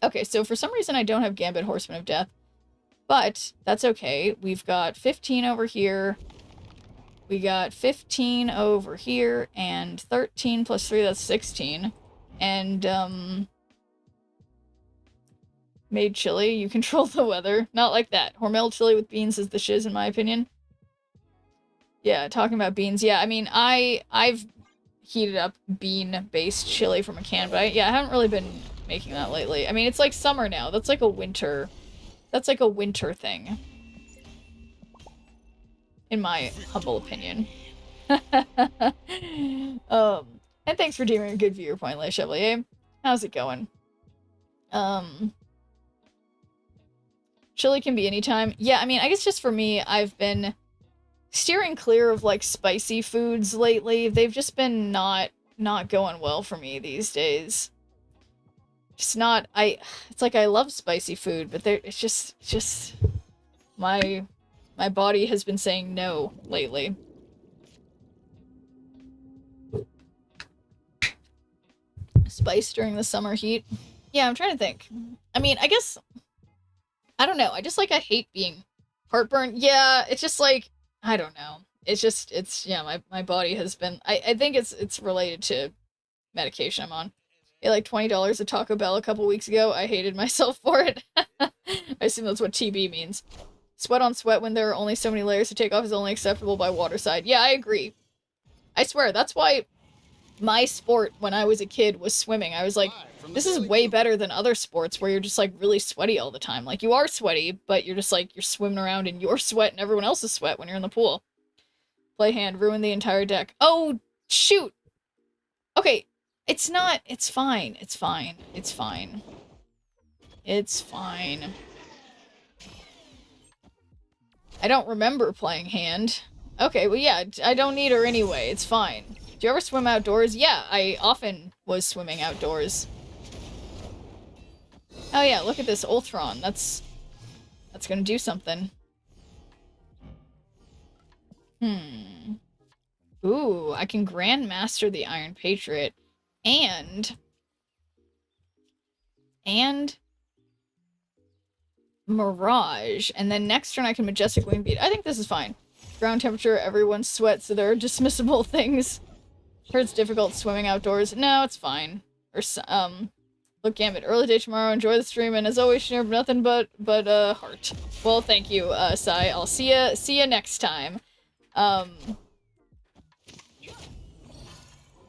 Okay, so for some reason I don't have Gambit Horseman of Death. But that's okay. We've got 15 over here. We got 15 over here, and 13 plus 3, that's 16. And, made chili. You control the weather. Not like that. Hormel chili with beans is the shiz, in my opinion. Yeah, talking about beans. Yeah, I mean, I've heated up bean-based chili from a can, but I haven't really been making that lately. I mean, it's like summer now. That's like a winter thing. In my humble opinion. And thanks for doing a good viewer point, Le Chevalier. How's it going? Chili can be anytime. Yeah, I mean, I guess just for me, I've been steering clear of, like, spicy foods lately. They've just been not going well for me these days. Just not, it's like I love spicy food, but it's just, my body has been saying no lately. Spice during the summer heat? Yeah, I'm trying to think. I mean, I guess, I don't know. I hate being heartburn. Yeah, it's just like, I don't know. Yeah, my body has been, I think it's related to medication I'm on. I like $20 at Taco Bell a couple weeks ago. I hated myself for it. I assume that's what TB means. Sweat on sweat when there are only so many layers to take off is only acceptable by waterside. Yeah, I agree. I swear, that's why my sport when I was a kid was swimming. I was like, this is way better than other sports where you're just like really sweaty all the time. Like, you are sweaty, but you're just like, you're swimming around in your sweat and everyone else's sweat when you're in the pool. Play hand, ruin the entire deck. Oh, shoot! Okay, it's fine. It's fine. It's fine. It's fine. I don't remember playing hand. Okay, well yeah, I don't need her anyway. It's fine. Do you ever swim outdoors? Yeah, I often was swimming outdoors. Oh yeah, look at this Ultron. That's gonna do something. Ooh, I can Grandmaster the Iron Patriot. And Mirage. And then next turn I can Majestic Wing Beat. I think this is fine. Ground temperature, everyone sweats, so there are dismissible things. Sure, it's difficult swimming outdoors. No, it's fine. Or, Look, Gambit, early day tomorrow. Enjoy the stream, and as always, Shinner, nothing but heart. Well, thank you, Sai. I'll see ya next time.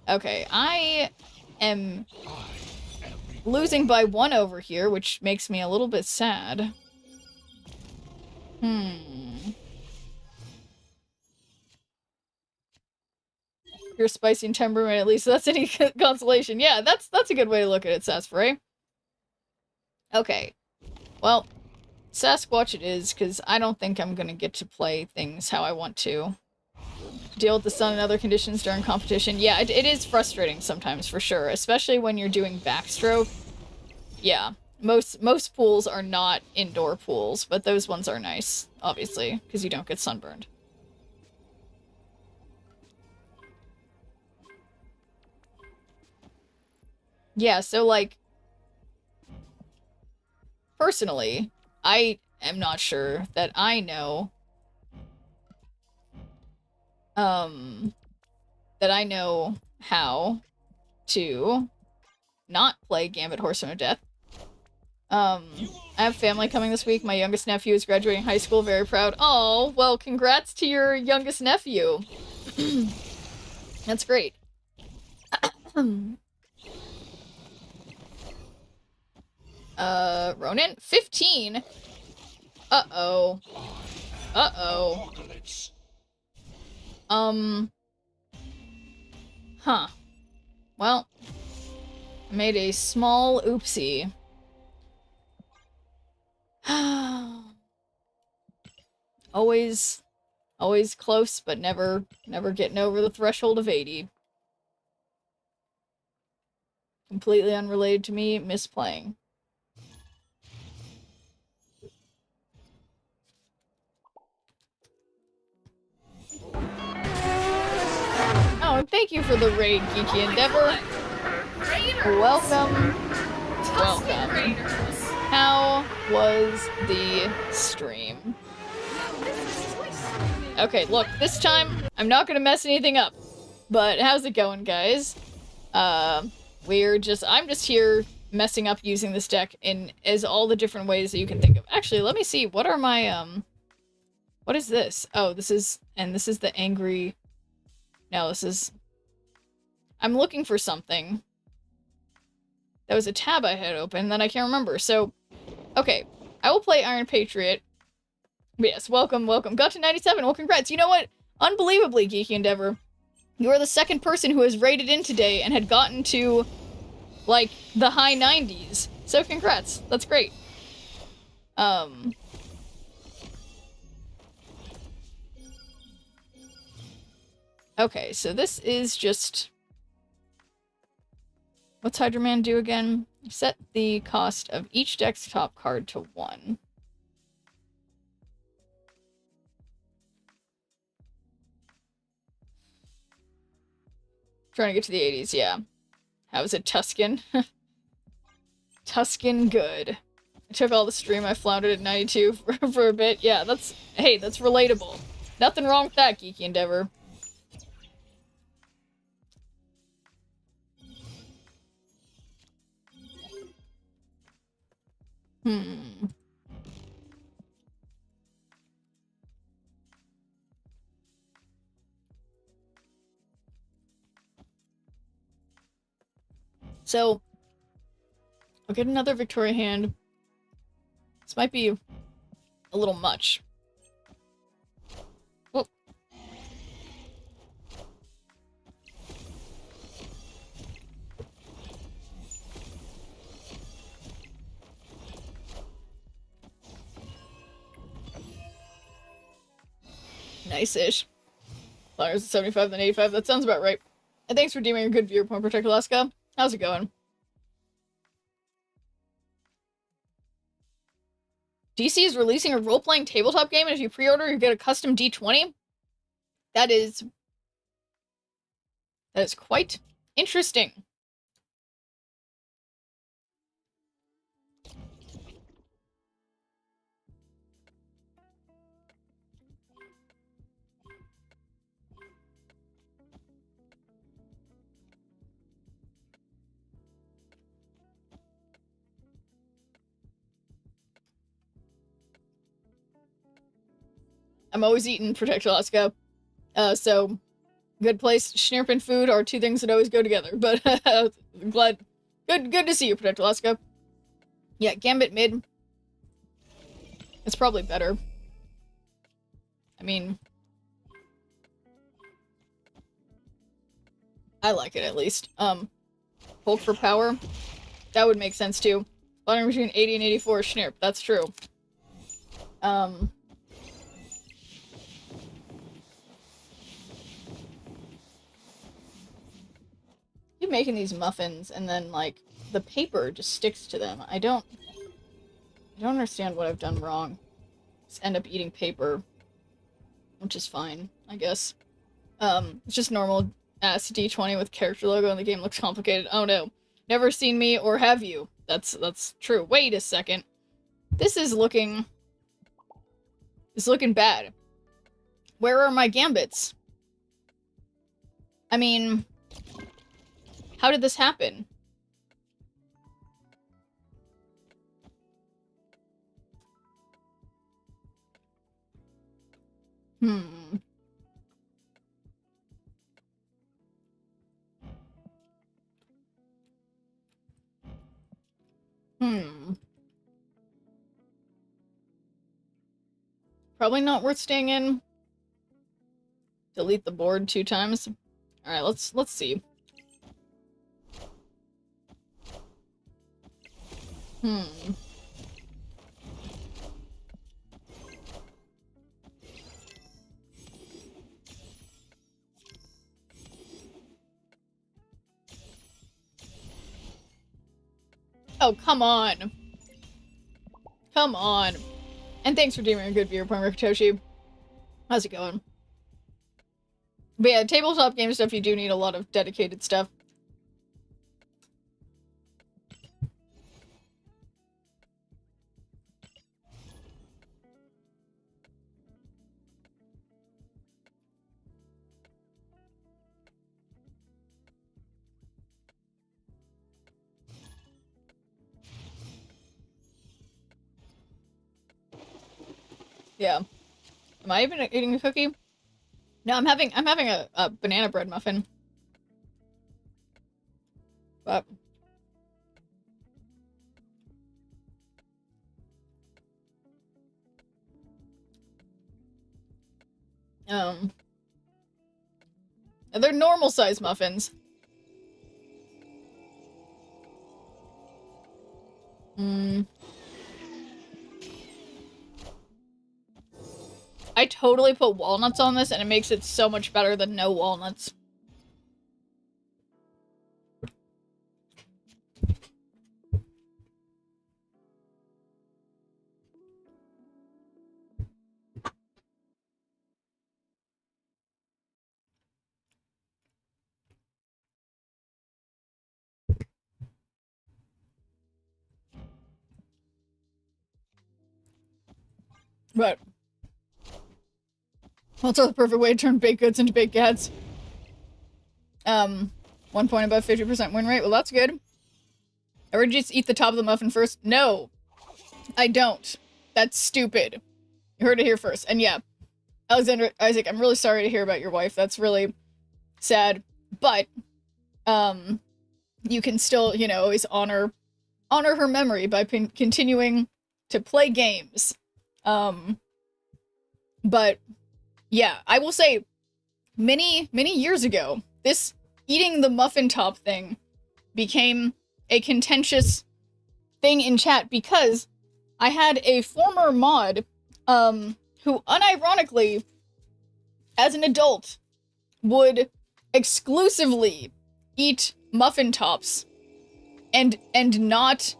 Okay, I am losing by 1 over here, which makes me a little bit sad. You're spicy and temperament, at least that's any consolation. Yeah, that's a good way to look at it, Sasfray. Okay. Well, Sasquatch it is, because I don't think I'm gonna get to play things how I want to. Deal with the sun and other conditions during competition. Yeah, it is frustrating sometimes, for sure. Especially when you're doing backstroke. Yeah. Most pools are not indoor pools, but those ones are nice, obviously, because you don't get sunburned. Yeah, so, like, personally, I am not sure that I know, how to not play Gambit Horseman of Death. I have family coming this week. My youngest nephew is graduating high school. Very proud. Oh, well, congrats to your youngest nephew. That's great. Ronin? 15? Uh-oh. Uh-oh. Huh. Well, I made a small oopsie. Always close, but never getting over the threshold of 80. Completely unrelated to me misplaying. Oh, and thank you for the raid, Geeky Endeavor. Welcome. Welcome. How was the stream? Okay, look, this time, I'm not gonna mess anything up. But how's it going, guys? I'm just here messing up using this deck in as all the different ways that you can think of. Actually, let me see, what are my, what is this? Oh, this is the angry... No, this is... I'm looking for something. That was a tab I had open that I can't remember, so... Okay, I will play Iron Patriot. But yes, welcome. Got to 97, well congrats. You know what? Unbelievably, Geeky Endeavor, you are the second person who has raided in today and had gotten to, like, the high 90s. So congrats, that's great. Okay, so this is just... What's Hydro Man do again? Set the cost of each desktop card to 1. Trying to get to the 80s, yeah. How's it, Tuscan? Tuscan good. I took all the stream, I floundered at 92 for a bit. Yeah, that's relatable. Nothing wrong with that, Geeky Endeavor. So, I'll get another Victoria hand. This might be a little much. Oh. Nice-ish. Flowers at 75, then 85. That sounds about right. And thanks for deeming a good viewer, Point Protect Alaska. How's it going? DC is releasing a role-playing tabletop game, and if you pre-order, you get a custom D20. That is quite interesting. I'm always eating Protect Alaska. So good place. Schnirp and food are two things that always go together. But glad, good to see you, Protect Alaska. Yeah, Gambit mid. It's probably better. I mean, I like it at least. Hulk for power. That would make sense too. Bottom between 80 and 84 Schnirp. That's true. Keep making these muffins and then like the paper just sticks to them. I don't understand what I've done wrong. Just end up eating paper, which is fine, I guess. It's just normal ass D20 with character logo and the game looks complicated. Oh no. Never seen me, or have you? That's true. Wait a second. This is looking... It's looking bad. Where are my gambits? I mean... How did this happen? Probably not worth staying in. Delete the board 2 times. Alright, let's see. Oh, come on. Come on. And thanks for doing a good viewer point, Rikotoshi. How's it going? But yeah, tabletop game stuff, you do need a lot of dedicated stuff. Yeah. Am I even eating a cookie? No, I'm having a banana bread muffin. But they're normal size muffins. I totally put walnuts on this, and it makes it so much better than no walnuts. But what's the perfect way to turn baked goods into baked gads? 1 point above 50% win rate. Well, that's good. I would just eat the top of the muffin first. No, I don't. That's stupid. You heard it here first. And yeah, Alexander Isaac, I'm really sorry to hear about your wife. That's really sad. But you can still, you know, always honor her memory by continuing to play games. But yeah, I will say many years ago, this eating the muffin top thing became a contentious thing in chat because I had a former mod who unironically, as an adult, would exclusively eat muffin tops and not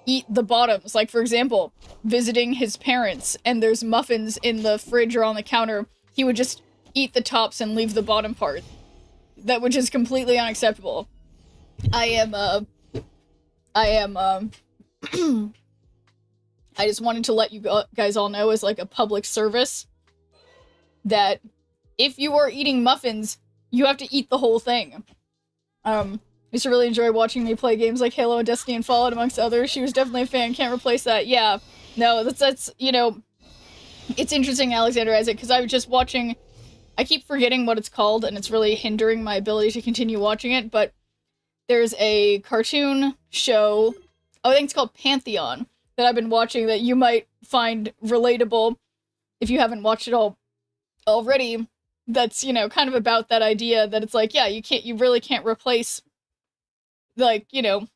eat the bottoms. Like, for example, visiting his parents and there's muffins in the fridge or on the counter, he would just eat the tops and leave the bottom part. That, which is completely unacceptable. I just wanted to let you guys all know as like a public service that if you are eating muffins, you have to eat the whole thing. I used to really enjoy watching me play games like Halo and Destiny and Fallout amongst others. She was definitely a fan. Can't replace that. Yeah. No, that's, you know, It's interesting, Alexander Isaac, because I was just watching... I keep forgetting what it's called, and it's really hindering my ability to continue watching it, but there's a cartoon show, I think it's called Pantheon, that I've been watching that you might find relatable if you haven't watched it all already. That's, you know, kind of about that idea that it's like, yeah, you really can't replace, like, you know,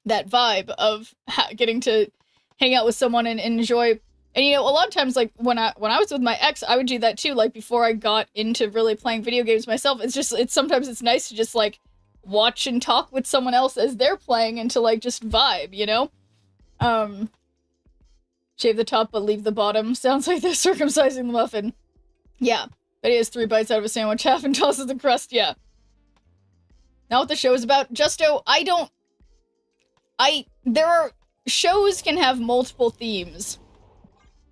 that vibe of getting to hang out with someone and enjoy. And, you know, a lot of times, like, when I was with my ex, I would do that too, like, before I got into really playing video games myself. Sometimes it's nice to just, like, watch and talk with someone else as they're playing and to, like, just vibe, you know? Shave the top but leave the bottom. Sounds like they're circumcising the muffin. Yeah, but he has 3 bites out of a sandwich, half and tosses the crust, yeah. Not what the show is about. Justo, shows can have multiple themes.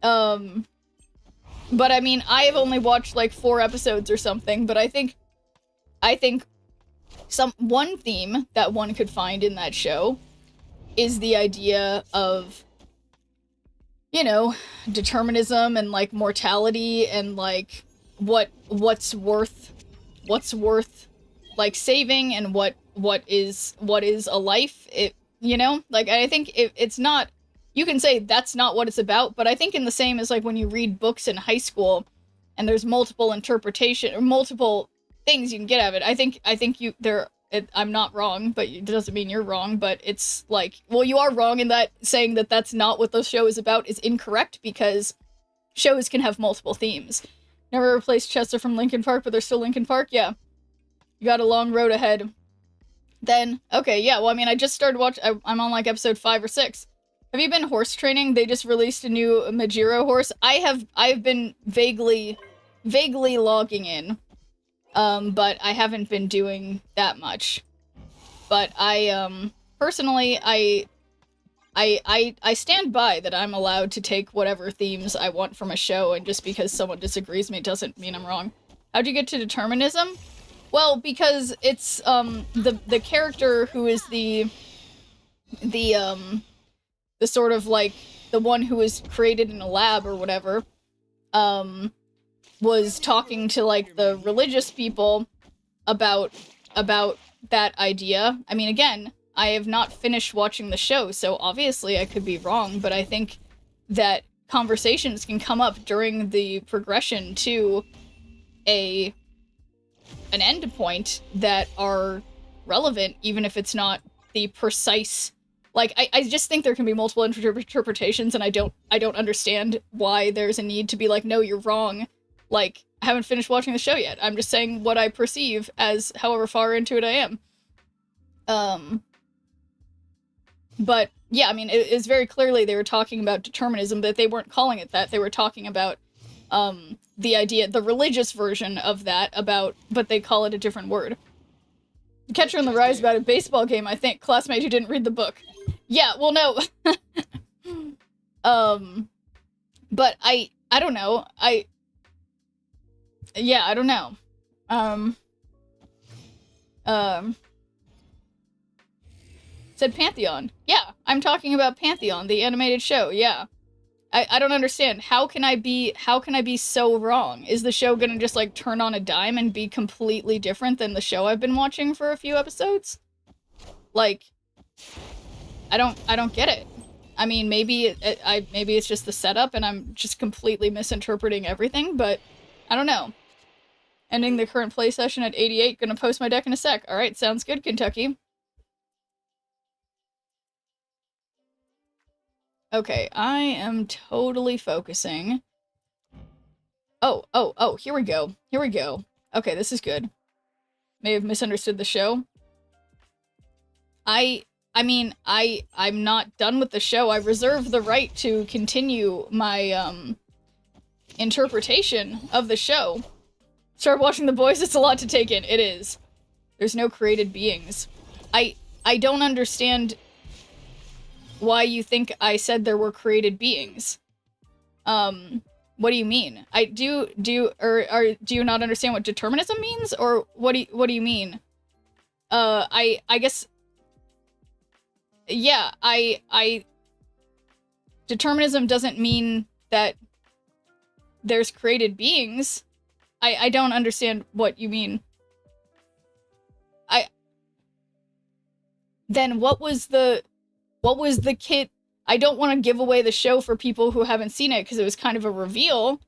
But I mean, I have only watched like 4 episodes or something, but I think one theme that one could find in that show is the idea of, you know, determinism and like mortality and like what's worth like saving and what is a life. It, you know, like, I think it's not, you can say that's not what it's about, but I think in the same as like when you read books in high school and there's multiple interpretation or multiple things you can get out of it. I think I'm not wrong, but it doesn't mean you're wrong, but it's like, well, you are wrong in that saying that that's not what the show is about is incorrect, because shows can have multiple themes. Never replaced Chester from Linkin Park, but they're still Linkin Park? Yeah. You got a long road ahead. Then, okay, yeah, well, I mean, I just started watching, I'm on like episode 5 or 6. Have you been horse training? They just released a new Majiro horse. I've been vaguely logging in. But I haven't been doing that much. But personally, I stand by that I'm allowed to take whatever themes I want from a show, and just because someone disagrees with me doesn't mean I'm wrong. How'd you get to determinism? Well, because it's, the character who is the sort of, like, the one who was created in a lab or whatever, was talking to, like, the religious people about that idea. I mean, again, I have not finished watching the show, so obviously I could be wrong, but I think that conversations can come up during the progression to an end point that are relevant, even if it's not the precise... Like, I just think there can be multiple interpretations, and I don't understand why there's a need to be like, no, you're wrong. Like, I haven't finished watching the show yet. I'm just saying what I perceive as however far into it I am. But, yeah, I mean, it's very clearly they were talking about determinism, but they weren't calling it that. They were talking about, the idea, the religious version of that, but they call it a different word. Catcher in the Rye is about a baseball game, I think. Classmate who didn't read the book. Yeah, well, no. But I don't know. I don't know. Said Pantheon. Yeah, I'm talking about Pantheon, the animated show, yeah. I don't understand. How can I be so wrong? Is the show gonna just, like, turn on a dime and be completely different than the show I've been watching for a few episodes? Like, I don't get it. I mean, maybe maybe it's just the setup and I'm just completely misinterpreting everything, but I don't know. Ending the current play session at 88, gonna post my deck in a sec. Alright, sounds good, Kentucky. Okay, I am totally focusing. Oh, here we go. Here we go. Okay, this is good. May have misunderstood the show. I mean, I'm not done with the show. I reserve the right to continue my, interpretation of the show. Start watching The Boys, it's a lot to take in. It is. There's no created beings. I don't understand why you think I said there were created beings. What do you mean? Do you not understand what determinism means? Or what do you mean? I guess, yeah, determinism doesn't mean that there's created beings. I don't understand what you mean. Then what was the kid? I don't want to give away the show for people who haven't seen it because it was kind of a reveal,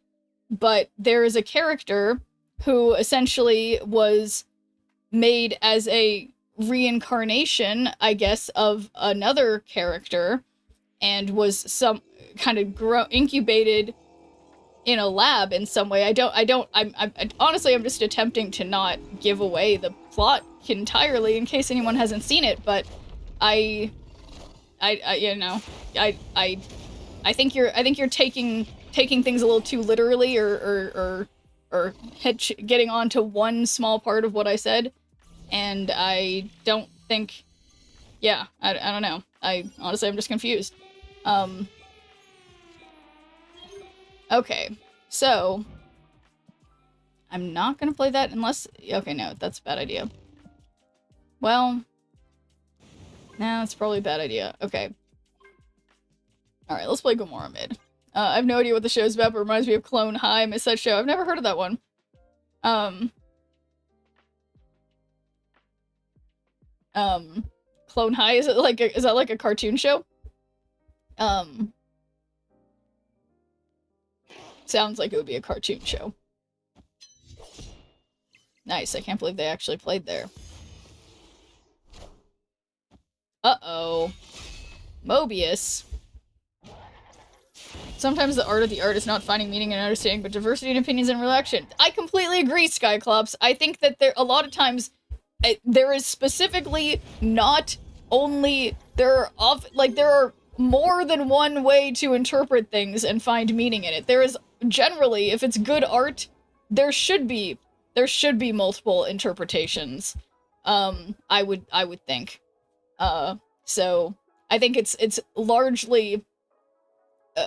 but there is a character who essentially was made as a reincarnation, I guess, of another character, and was some kind of incubated in a lab in some way. I'm honestly, I'm just attempting to not give away the plot entirely in case anyone hasn't seen it, but I think you're taking things a little too literally, or getting onto one small part of what I said, and I don't think, I don't know. Honestly, I'm just confused. Okay, so I'm not gonna play that unless, okay, no, that's a bad idea. Well, no, it's probably a bad idea. Okay. Alright, let's play Gomorrah mid. I have no idea what the show's about, but it reminds me of Clone High. I miss that show. I've never heard of that one. Clone High, is that like a cartoon show? Sounds like it would be a cartoon show. Nice, I can't believe they actually played there. Uh-oh. Mobius. Sometimes the art of the art is not finding meaning and understanding, but diversity in opinions and reaction. I completely agree, Skyclops. I think that a lot of times, there is specifically not only, there are more than one way to interpret things and find meaning in it. There is generally, if it's good art, there should be multiple interpretations. I would think. So I think it's largely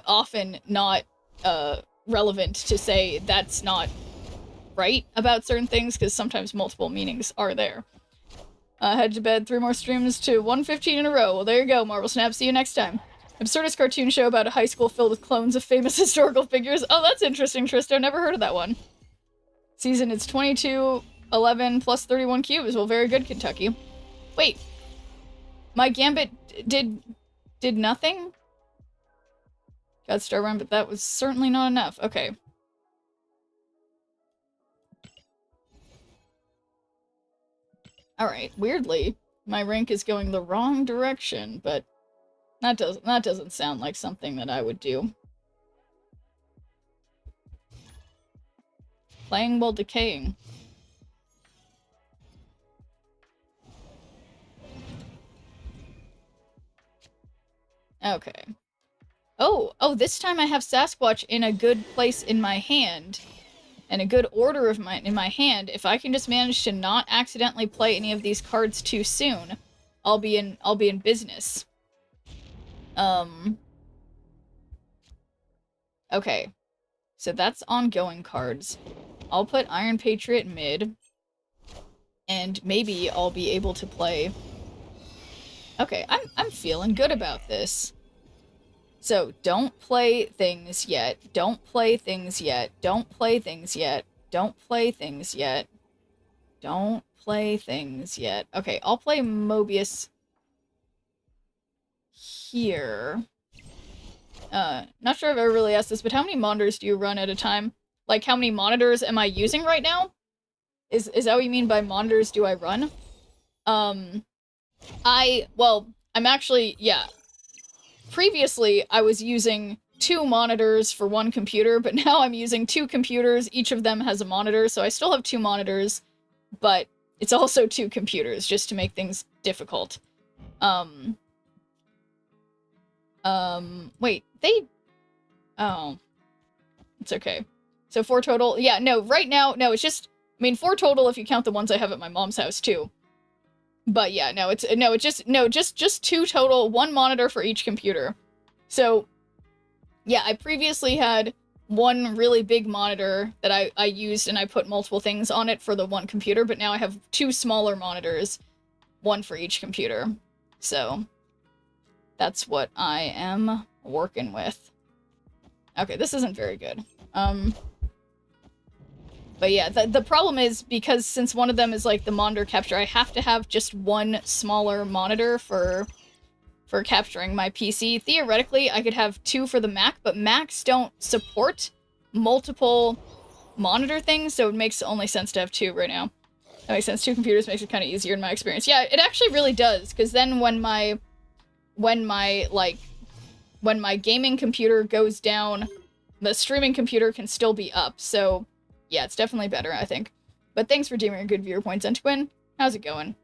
often not relevant to say that's not right about certain things, because sometimes multiple meanings are there. Head to bed, 3 more streams to 115 in a row. Well, there you go, Marvel Snap. See you next time. Absurdist cartoon show about a high school filled with clones of famous historical figures. Oh, that's interesting, Tristo. Never heard of that one. Season, it's 2211 plus 31 cubes. Well, very good, Kentucky. Wait. My Gambit did nothing? Got Star Run, but that was certainly not enough. Okay. Alright, weirdly, my rank is going the wrong direction, but that doesn't sound like something that I would do. Playing while decaying. Okay. Oh, this time I have Sasquatch in a good place in my hand. And a good order in my hand. If I can just manage to not accidentally play any of these cards too soon, I'll be in business. Okay. So that's ongoing cards. I'll put Iron Patriot mid. And maybe I'll be able to play. Okay, I'm feeling good about this. So, don't play things yet. Don't play things yet. Don't play things yet. Don't play things yet. Don't play things yet. Okay, I'll play Mobius here. Not sure if I've ever really asked this, but how many monitors do you run at a time? Like, how many monitors am I using right now? Is that what you mean by monitors do I run? I'm actually, yeah. Previously, I was using 2 monitors for 1 computer, but now I'm using 2 computers. Each of them has a monitor, so I still have 2 monitors, but it's also 2 computers, just to make things difficult. Wait, oh. It's okay. So 4 total? Yeah, no, right now, no, it's just, 4 total if you count the ones I have at my mom's house, too. But yeah, just 2 total, 1 monitor for each computer. So, yeah, I previously had 1 really big monitor that I used, and I put multiple things on it for the 1 computer, but now I have 2 smaller monitors, 1 for each computer. So, that's what I am working with. Okay, this isn't very good. But yeah, the problem is because since one of them is like the monitor capture, I have to have just one smaller monitor for capturing my PC. Theoretically, I could have two for the Mac, but Macs don't support multiple monitor things, so it makes only sense to have two right now. That makes sense. Two computers makes it kind of easier in my experience. Yeah, it actually really does, because then when my gaming computer goes down, the streaming computer can still be up, so yeah, it's definitely better, I think. But thanks for deeming a good viewer point, Zentwin. How's it going?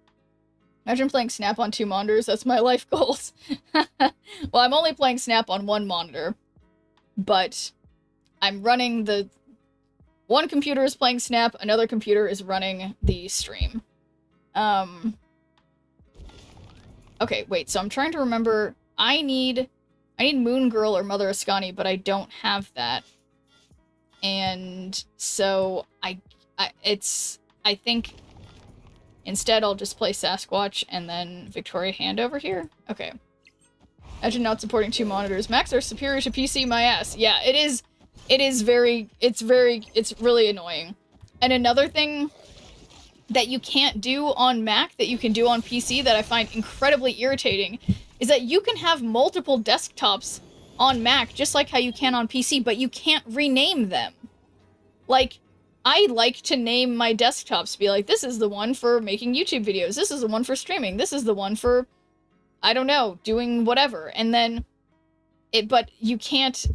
Imagine playing Snap on 2 monitors, that's my life goals. Well, I'm only playing Snap on 1 monitor, but I'm running the... One computer is playing Snap, another computer is running the stream. Okay, wait, so I'm trying to remember... I need Moon Girl or Mother Ascani, but I don't have that. And so I think instead I'll just play Sasquatch and then Victoria Hand over here. Okay. Imagine not supporting 2 monitors. Macs are superior to PC, my ass. Yeah, it's really annoying. And another thing that you can't do on Mac that you can do on PC that I find incredibly irritating is that you can have multiple desktops on Mac just like how you can on PC, but you can't rename them. Like, I like to name my desktops, be like, this is the one for making YouTube videos, this is the one for streaming, this is the one for, I don't know, doing whatever, and then, but you can't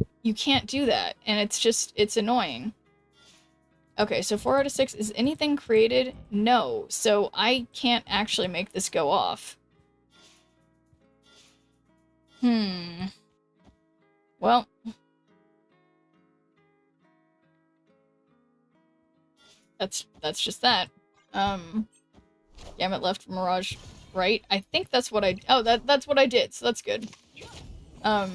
do that, and it's annoying. Okay, so 4 out of 6, is anything created? No, so I can't actually make this go off. Well... That's just that. Gamut left, Mirage right. I think that's what I... Oh, that's what I did, so that's good. A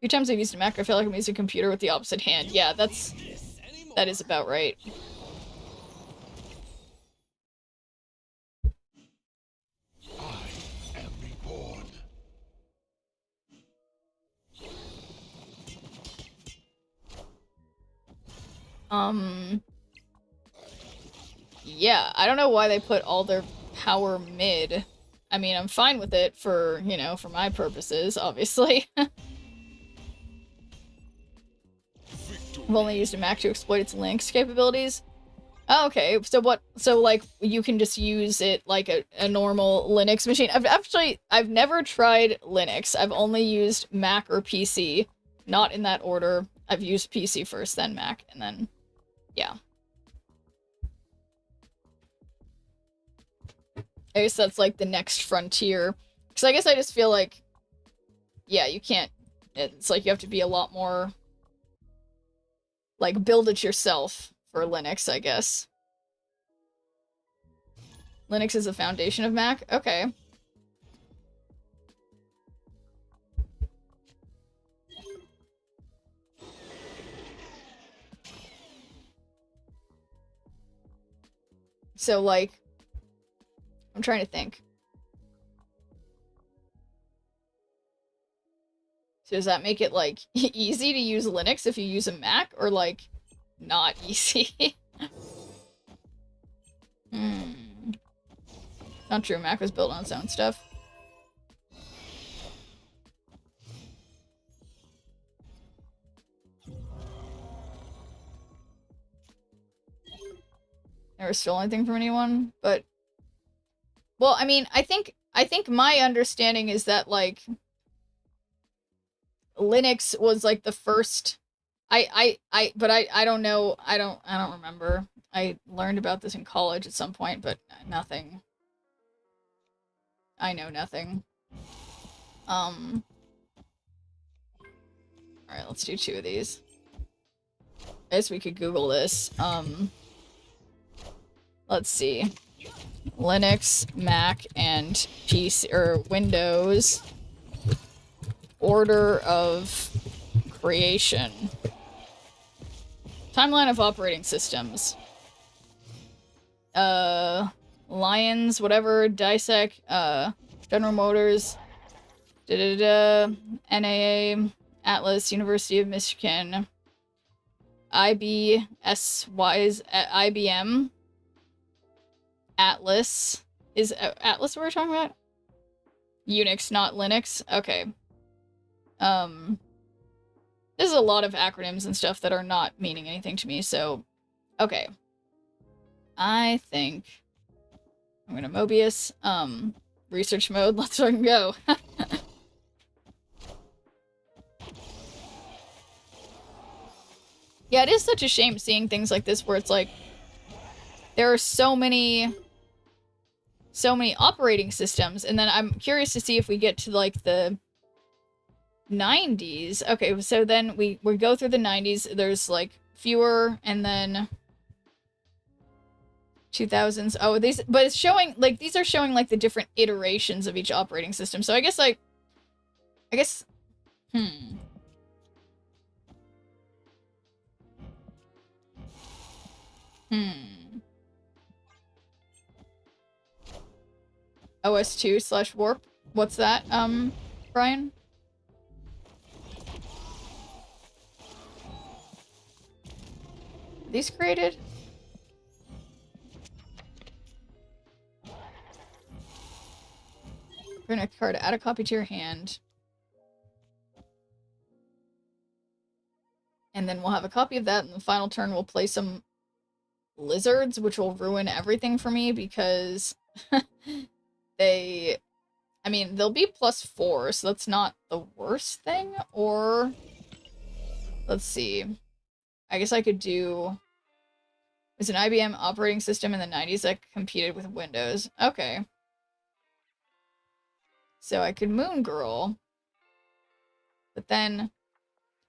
few times I've used a Mac, I feel like I'm using a computer with the opposite hand. Yeah, that is about right. Yeah, I don't know why they put all their power mid. I mean, I'm fine with it for, you know, for my purposes, obviously. I've only used a Mac to exploit its Linux capabilities. Oh, okay, so like, you can just use it like a normal Linux machine. I've never tried Linux. I've only used Mac or PC. Not in that order. I've used PC first, then Mac, and then, yeah. I guess that's like the next frontier. Because I guess I just feel like, yeah, you can't, it's like you have to be a lot more, like, build it yourself for Linux, I guess. Linux is the foundation of Mac? Okay. So, like, I'm trying to think. So does that make it, like, easy to use Linux if you use a Mac, or, like, not easy? Not true, Mac was built on its own stuff. Never stole anything from anyone, but... Well, I mean, I think my understanding is that, like, Linux was, like, the first... but I don't know, I don't remember. I learned about this in college at some point, but nothing. I know nothing. Alright, let's do 2 of these. I guess we could Google this. Let's see. Linux, Mac, and PC, or Windows. Order of creation. Timeline of operating systems. Lions, whatever, Dissect, General Motors, NAA, Atlas, University of Michigan, IBM, Atlas. Is Atlas what we're talking about? Unix, not Linux? Okay. There's a lot of acronyms and stuff that are not meaning anything to me, so... Okay. I think... I'm gonna Mobius. Research mode, let's fucking go. Yeah, it is such a shame seeing things like this where it's like... There are so many operating systems, and then I'm curious to see if we get to, like, the 90s. Okay, so then we go through the 90s, there's, like, fewer, and then... 2000s. Oh, these, but it's showing, like, these are showing, like, the different iterations of each operating system, so I guess, like... OS2/warp. What's that, Brian? Are these created? We're gonna card, add a copy to your hand. And then we'll have a copy of that, and the final turn we'll play some lizards, which will ruin everything for me because they... I mean, they'll be +4, so that's not the worst thing, or... Let's see. I guess I could do... It's an IBM operating system in the 90s that competed with Windows. Okay. So I could Moon Girl. But then...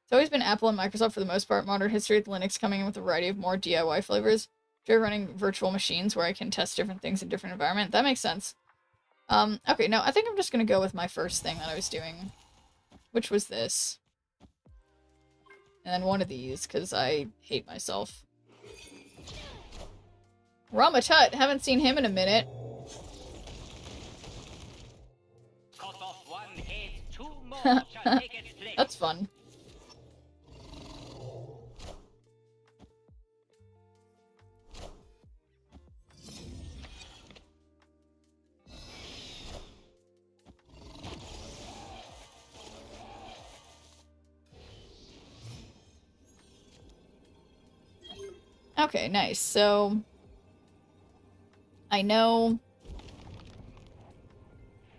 It's always been Apple and Microsoft for the most part. Modern history with Linux coming in with a variety of more DIY flavors. Enjoy running virtual machines where I can test different things in different environments. That makes sense. Okay, no, I think I'm just gonna go with my first thing that I was doing. Which was this. And then one of these, because I hate myself. Ramatut! Haven't seen him in a minute.
Cut off one head, 2 more shall take its place.
That's fun. Okay, nice. So, I know...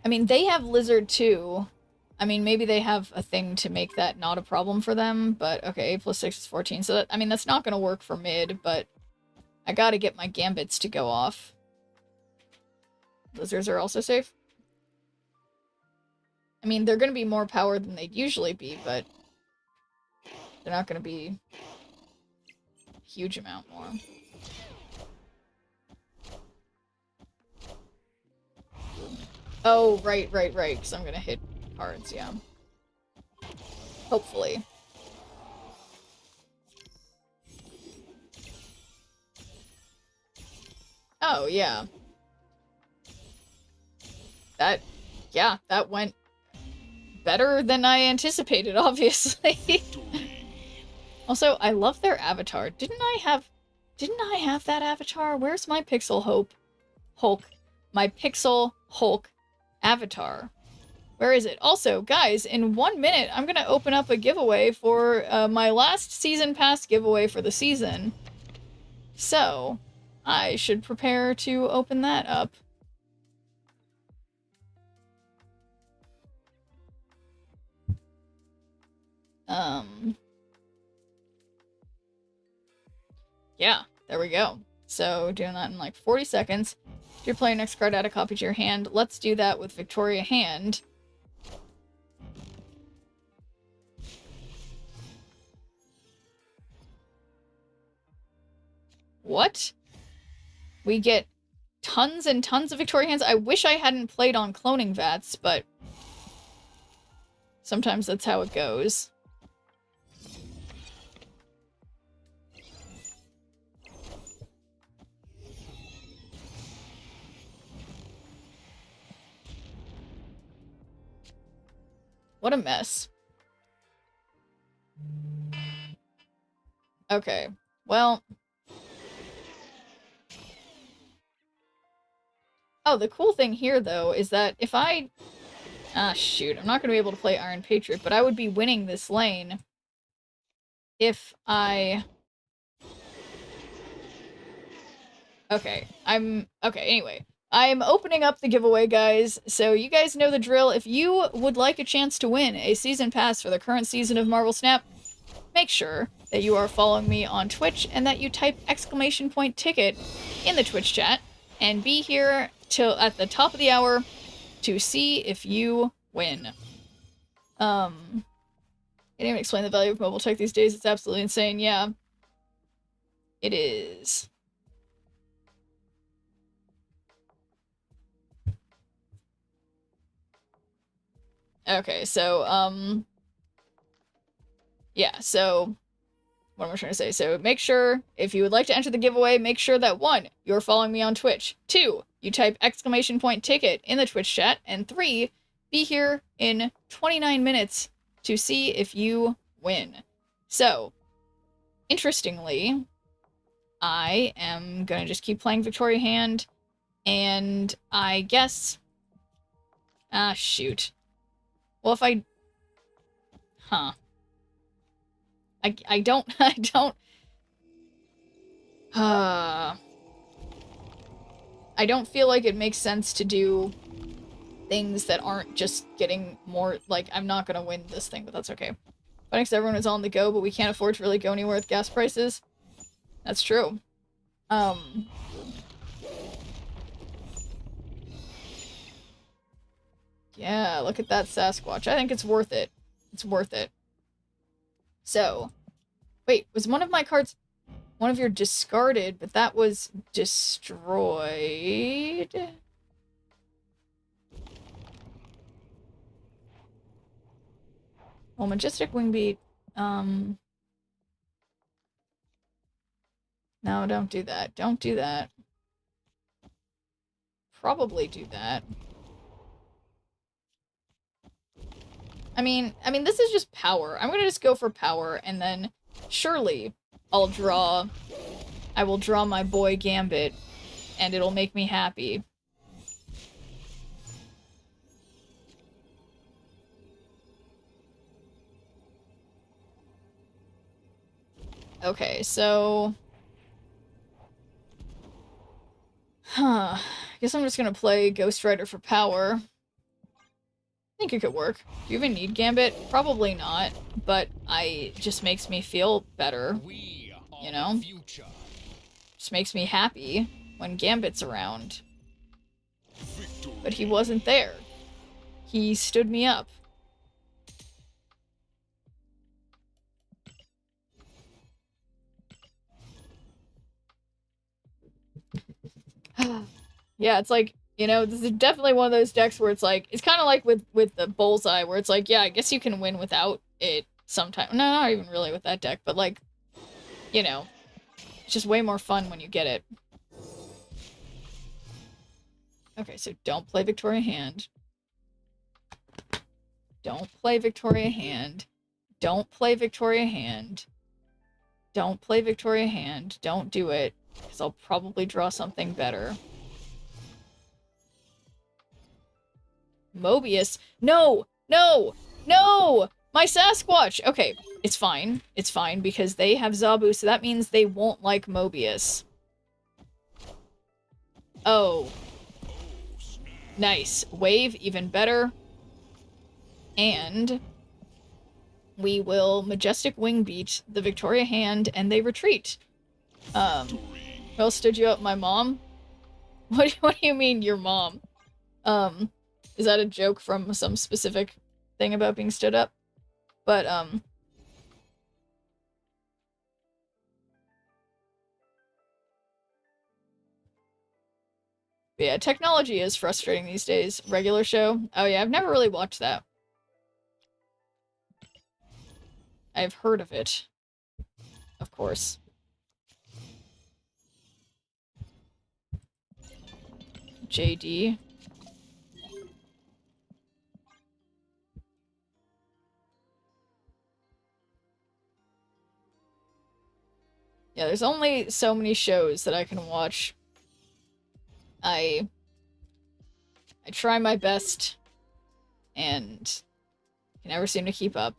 I mean, they have Lizard too. I mean, maybe they have a thing to make that not a problem for them, but okay, 8 + 6 is 14. So, that, I mean, that's not going to work for mid, but I gotta get my gambits to go off. Lizards are also safe. I mean, they're going to be more powered than they'd usually be, but they're not going to be a huge amount more. Oh, right, because I'm going to hit cards, yeah. Hopefully. Oh, yeah. Yeah, that went better than I anticipated, obviously. Also, I love their avatar. Didn't I have that avatar? Where's my Pixel Hulk? My Pixel Hulk avatar. Where is it? Also, guys, in 1 minute, I'm gonna open up a giveaway for my last season pass giveaway for the season. So, I should prepare to open that up. Yeah, there we go. So, doing that in like 40 seconds. If you're playing next card, add a copy to your hand. Let's do that with Victoria Hand. What? We get tons and tons of Victoria Hands. I wish I hadn't played on cloning vats, but sometimes that's how it goes. What a mess. Okay. Well. Oh, the cool thing here, though, is that if I... Ah, shoot. I'm not going to be able to play Iron Patriot, but I would be winning this lane if I... Okay. Okay, anyway. I'm opening up the giveaway, guys, so you guys know the drill. If you would like a chance to win a season pass for the current season of Marvel Snap, make sure that you are following me on Twitch and that you type !ticket in the Twitch chat and be here till at the top of the hour to see if you win. I didn't even explain the value of mobile tech these days. It's absolutely insane. Yeah, it is. Okay, so, yeah, so, what am I trying to say? So, make sure, if you would like to enter the giveaway, make sure that 1, you're following me on Twitch, 2, you type !ticket in the Twitch chat, and 3, be here in 29 minutes to see if you win. So, interestingly, I am gonna just keep playing Victoria Hand, and I guess... Ah, shoot. Well, if I... Huh. I don't... I don't feel like it makes sense to do things that aren't just getting more... Like, I'm not gonna win this thing, but that's okay. Funny because everyone is on the go, but we can't afford to really go anywhere with gas prices. That's true. Yeah, look at that Sasquatch. I think it's worth it. It's worth it. So, wait, was one of my cards one of your discarded, but that was destroyed? Well, Majestic Wingbeat, no, don't do that. Don't do that. Probably do that. I mean, this is just power. I'm gonna just go for power, and then surely I will draw my boy Gambit, and it'll make me happy. Okay, so... Huh. Guess I'm just gonna play Ghost Rider for power. I think it could work. Do you even need Gambit? Probably not, but it just makes me feel better, you know? Just makes me happy when Gambit's around. But he wasn't there. He stood me up. Yeah, it's like, you know, this is definitely one of those decks where it's like, it's kind of like with the Bullseye, where it's like, yeah, I guess you can win without it sometimes. No, not even really with that deck, but like, you know, it's just way more fun when you get it. Okay, so don't play Victoria Hand. Don't play Victoria Hand. Don't play Victoria Hand. Don't play Victoria Hand. Don't do it, because I'll probably draw something better. Mobius. No! No! No! My Sasquatch! Okay, it's fine. It's fine, because they have Zabu, so that means they won't like Mobius. Oh. Nice. Wave, even better. And we will Majestic Wingbeat the Victoria Hand, and they retreat. Who else stood you up? My mom? What do you mean, your mom? Is that a joke from some specific thing about being stood up? But, yeah, technology is frustrating these days. Regular show? Oh yeah, I've never really watched that. I've heard of it. Of course. JD. Yeah, there's only so many shows that I can watch. I try my best, and can never seem to keep up.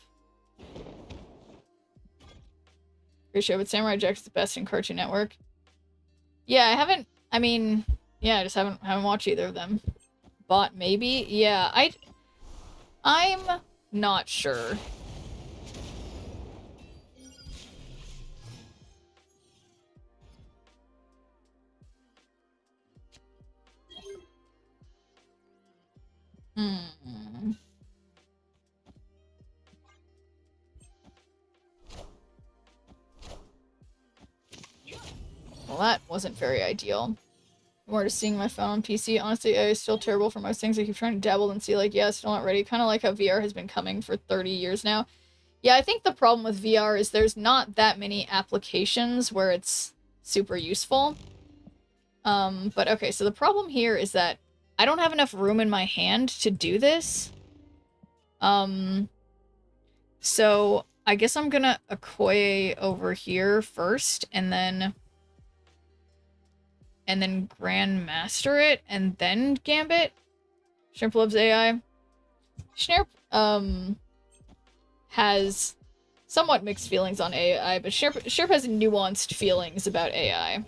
Great show, but Samurai Jack is the best in Cartoon Network. Yeah, I haven't. I mean, yeah, I just haven't watched either of them. Bot maybe. Yeah, I'm not sure. Hmm. Well, that wasn't very ideal. More to seeing my phone on PC. Honestly, AI is still terrible for most things. I keep trying to dabble and see, like, yeah, still not ready. Kind of like how VR has been coming for 30 years now. Yeah, I think the problem with VR is there's not that many applications where it's super useful. But okay, so the problem here is that I don't have enough room in my hand to do this. So I guess I'm gonna Okoye over here first, and then Grandmaster it, and then Gambit. Schnurp loves AI. Schnurp, has somewhat mixed feelings on AI, but Schnurp has nuanced feelings about AI.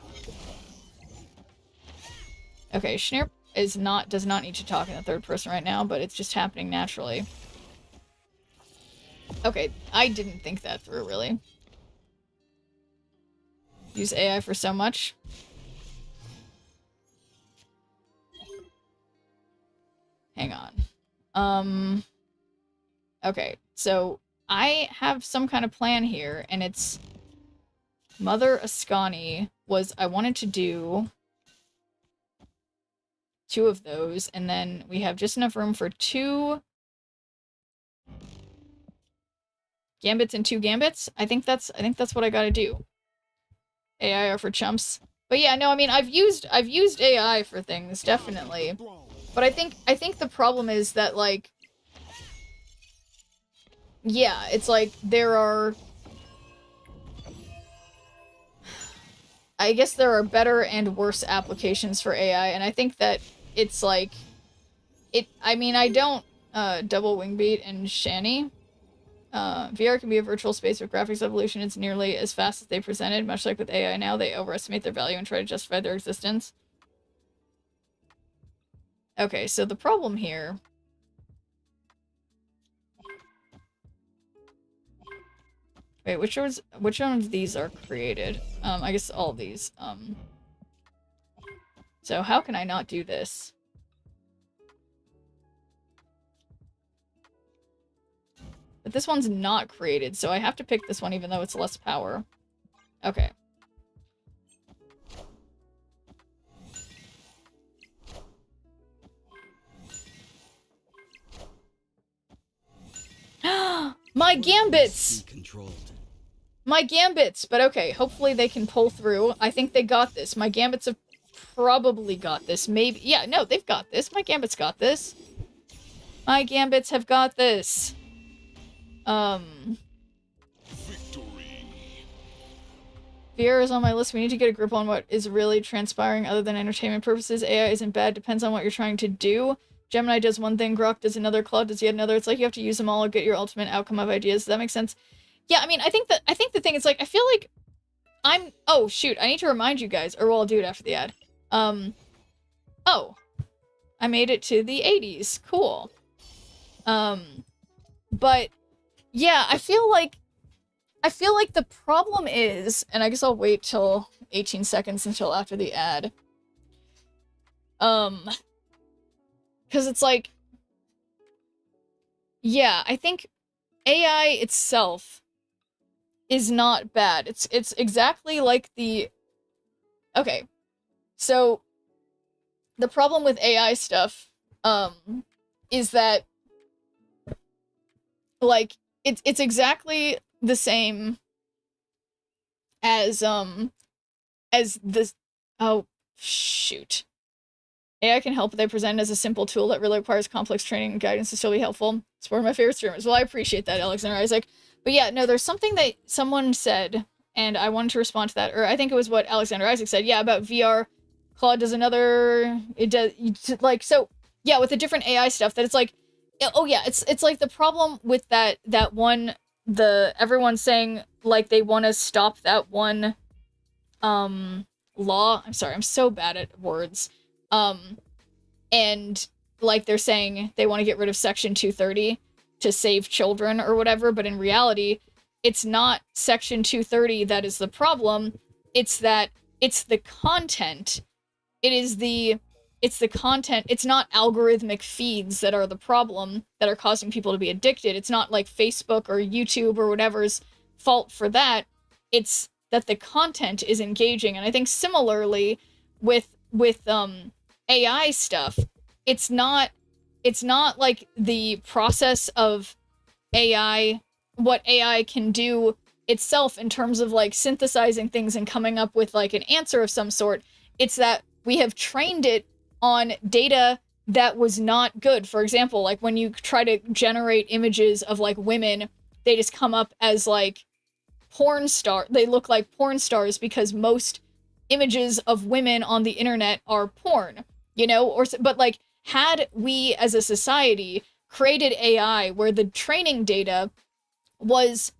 Okay, Schnurp does not need to talk in the third person right now, but it's just happening naturally. Okay, I didn't think that through, really. Use AI for so much. Hang on. Okay, so I have some kind of plan here, and it's Mother Ascani I wanted to do 2 of those, and then we have just enough room for 2 Gambits and 2 Gambits. I think that's what I gotta do. AI are for chumps. But yeah, no, I mean, I've used AI for things, definitely. But I think the problem is that, like, yeah, it's like there are, I guess there are better and worse applications for AI, and I think that it's like, I mean, I don't double Wingbeat and Shani. VR can be a virtual space with graphics evolution. It's nearly as fast as they presented, much like with AI now, they overestimate their value and try to justify their existence. Okay, so the problem here... Wait, which ones of these are created? I guess all of these. So how can I not do this? But this one's not created, so I have to pick this one even though it's less power. Okay. My Gambits! My Gambits! But okay, hopefully they can pull through. I think they got this. My Gambits have probably got this. Maybe. Yeah, no, they've got this. My Gambits got this. My Gambits have got this.
Victory.
VR is on my list. We need to get a grip on what is really transpiring other than entertainment purposes. AI isn't bad. Depends on what you're trying to do. Gemini does one thing, Grok does another, Claude does yet another. It's like you have to use them all to get your ultimate outcome of ideas. Does that make sense? Yeah, I mean, I think the thing is, like, I feel like oh, shoot, I need to remind you guys, or well, I'll do it after the ad. Oh, I made it to the 80s. Cool. But, yeah, I feel like the problem is, and I guess I'll wait till 18 seconds until after the ad. Because it's like, yeah, I think AI itself is not bad. It's exactly like the... Okay, so the problem with AI stuff, is that, like, it's exactly the same as this... Oh, shoot. AI can help, but they present it as a simple tool that really requires complex training and guidance to still be helpful. It's one of my favorite streamers. Well, I appreciate that, Alexander Isaac. But yeah, no, there's something that someone said, and I wanted to respond to that, or I think it was what Alexander Isaac said, yeah, about VR. Claude does another, it does, like, so, yeah, with the different AI stuff, that it's like, oh yeah, it's like the problem with that one, everyone's saying, like, they want to stop that one, law. I'm sorry, I'm so bad at words. And, like, they're saying they want to get rid of Section 230 to save children or whatever, but in reality, it's not Section 230 that is the problem. It's that it's the content. It's the content. It's not algorithmic feeds that are the problem, that are causing people to be addicted. It's not like Facebook or YouTube or whatever's fault for that. It's that the content is engaging. And I think similarly with AI stuff, it's not like the process of AI, what AI can do itself in terms of like synthesizing things and coming up with like an answer of some sort. It's that we have trained it on data that was not good. For example, like when you try to generate images of like women, they just come up as like they look like porn stars because most images of women on the internet are porn, you know? But like, had we as a society created AI where the training data was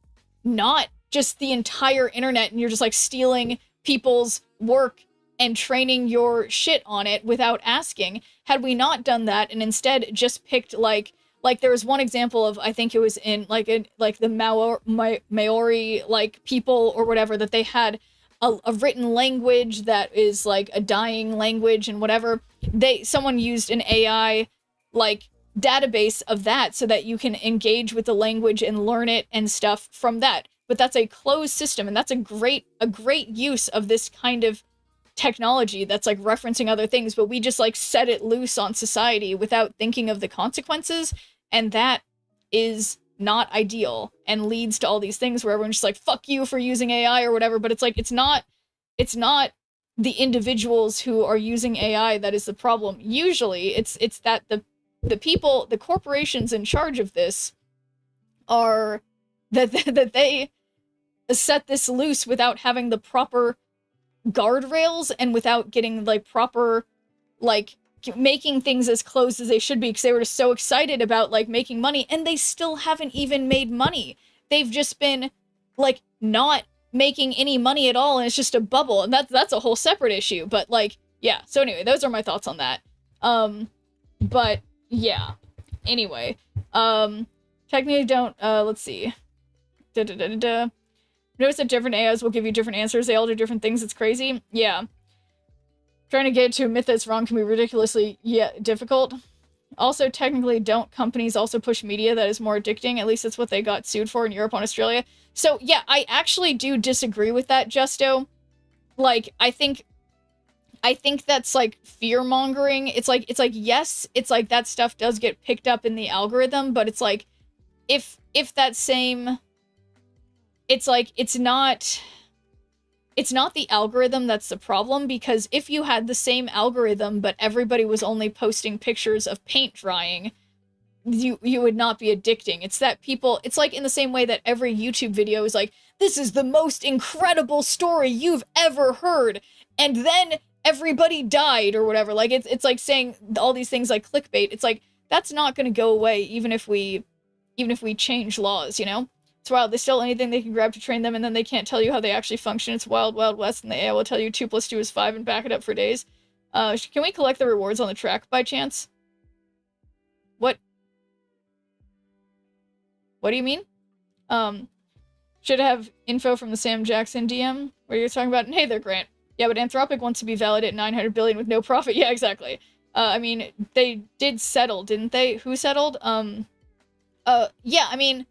not just the entire internet and you're just like stealing people's work and training your shit on it without asking, had we not done that and instead just picked like there was one example of, I think it was in the Maori like people or whatever, that they had a written language that is like a dying language and whatever. Someone used an AI like database of that so that you can engage with the language and learn it and stuff from that. But that's a closed system, and that's a great use of this kind of technology that's like referencing other things, but we just like set it loose on society without thinking of the consequences, and that is not ideal and leads to all these things where everyone's just like, fuck you for using AI or whatever. But it's like, it's not the individuals who are using AI that is the problem. Usually it's that the people, the corporations in charge of this are that they set this loose without having the proper guardrails and without getting like proper, like, making things as closed as they should be, because they were just so excited about like making money, and they still haven't even made money. They've just been like not making any money at all, and it's just a bubble, and that's a whole separate issue. But like, yeah, so anyway, those are my thoughts on that. But yeah, anyway, technically don't, let's see, notice that different AIs will give you different answers. They all do different things. It's crazy. Yeah. Trying to get to a myth that's wrong can be ridiculously difficult. Also, technically, don't companies also push media that is more addicting? At least that's what they got sued for in Europe and Australia. So, yeah, I actually do disagree with that, Justo. Like, I think that's, like, fear-mongering. It's like, yes, it's like that stuff does get picked up in the algorithm, but it's like, if that same... It's like, it's not the algorithm that's the problem, because if you had the same algorithm, but everybody was only posting pictures of paint drying, you would not be addicting. It's that people, it's like in the same way that every YouTube video is like, this is the most incredible story you've ever heard, and then everybody died or whatever. Like, it's like saying all these things like clickbait. It's like, that's not going to go away even if we change laws, you know? It's wild. They steal anything they can grab to train them, and then they can't tell you how they actually function. It's wild, wild west, and the AI will tell you 2 + 2 is 5 and back it up for days. Can we collect the rewards on the track by chance? What do you mean? Should have info from the Sam Jackson DM where you're talking about, hey there, Grant. Yeah, but Anthropic wants to be valid at 900 billion with no profit. Yeah, exactly. I mean, they did settle, didn't they? Who settled? Yeah, I mean...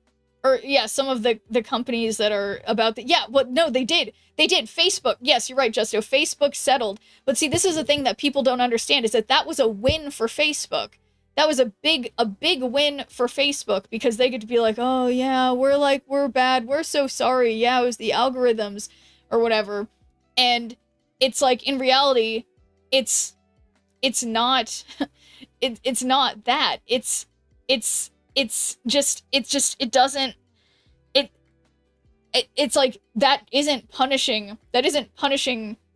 Or, yeah, some of the companies that are about the... Yeah, well, no, they did. They did. Facebook. Yes, you're right, Justo. Facebook settled. But see, this is the thing that people don't understand, is that was a win for Facebook. That was a big win for Facebook, because they get to be like, oh, yeah, we're bad. We're so sorry. Yeah, it was the algorithms or whatever. And it's like, in reality, it's not... it's not that. It it's like, that isn't punishing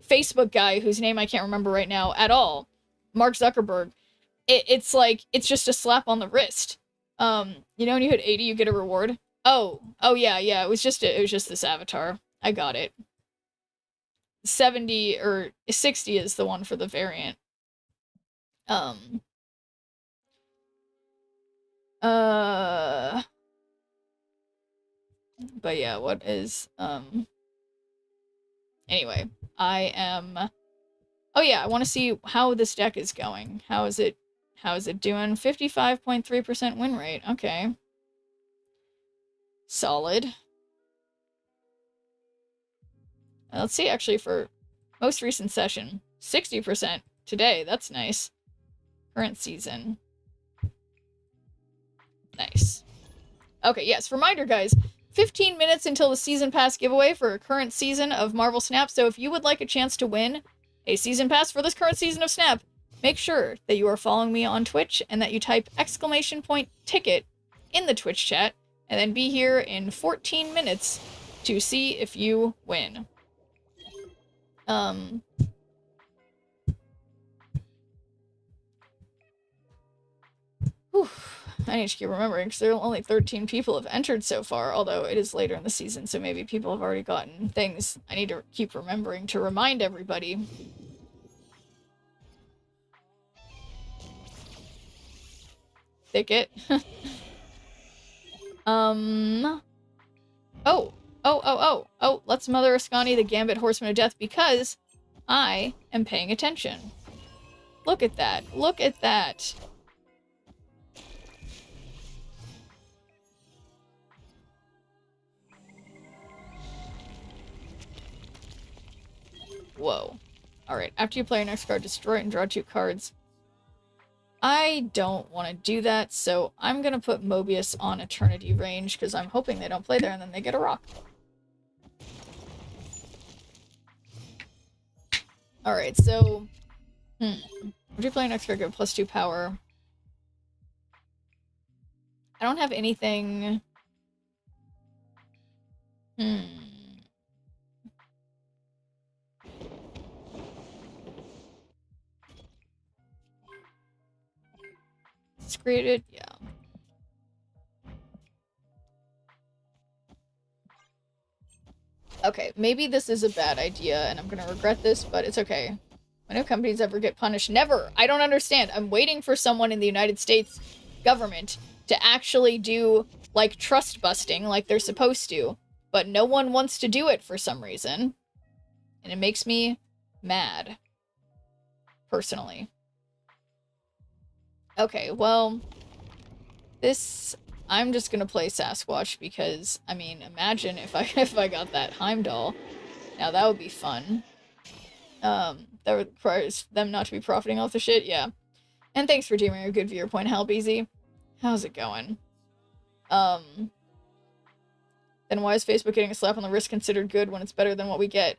Facebook guy, whose name I can't remember right now at all, Mark Zuckerberg. It's like, it's just a slap on the wrist. You know, when you hit 80, you get a reward. Oh, yeah, it was just this avatar. I got it. 70 or 60 is the one for the variant. But yeah, what is, anyway, I am, oh yeah, I want to see how this deck is going. How is it doing? 55.3% win rate, okay. Solid. Let's see, actually, for most recent session, 60% today, that's nice. Current season. Nice. Okay, yes, reminder, guys, 15 minutes until the Season Pass giveaway for a current season of Marvel Snap, so if you would like a chance to win a Season Pass for this current season of Snap, make sure that you are following me on Twitch and that you type !ticket in the Twitch chat, and then be here in 14 minutes to see if you win. Whew. I need to keep remembering, because there are only 13 people have entered so far, although it is later in the season, so maybe people have already gotten things. I need to keep remembering to remind everybody. Thicket. Oh, let's Mother Ascani the Gambit Horseman of Death, because I am paying attention. Look at that. Look at that. Whoa. Alright, after you play your next card, destroy it and draw 2 cards. I don't want to do that, so I'm gonna put Mobius on Eternity range, because I'm hoping they don't play there and then they get a rock. Alright, so... Would you play your next card, give +2 power? I don't have anything... It's created? Yeah. Okay, maybe this is a bad idea, and I'm gonna regret this, but it's okay. When do companies ever get punished? Never! I don't understand. I'm waiting for someone in the United States government to actually do, like, trust busting like they're supposed to, but no one wants to do it for some reason. And it makes me mad. Personally. Okay, well, this, I'm just gonna play Sasquatch because, I mean, imagine if I got that Heimdall. Now that would be fun. That requires them not to be profiting off the shit, yeah. And thanks for doing a good viewer point, Halbeezy. How's it going? Then why is Facebook getting a slap on the wrist considered good when it's better than what we get?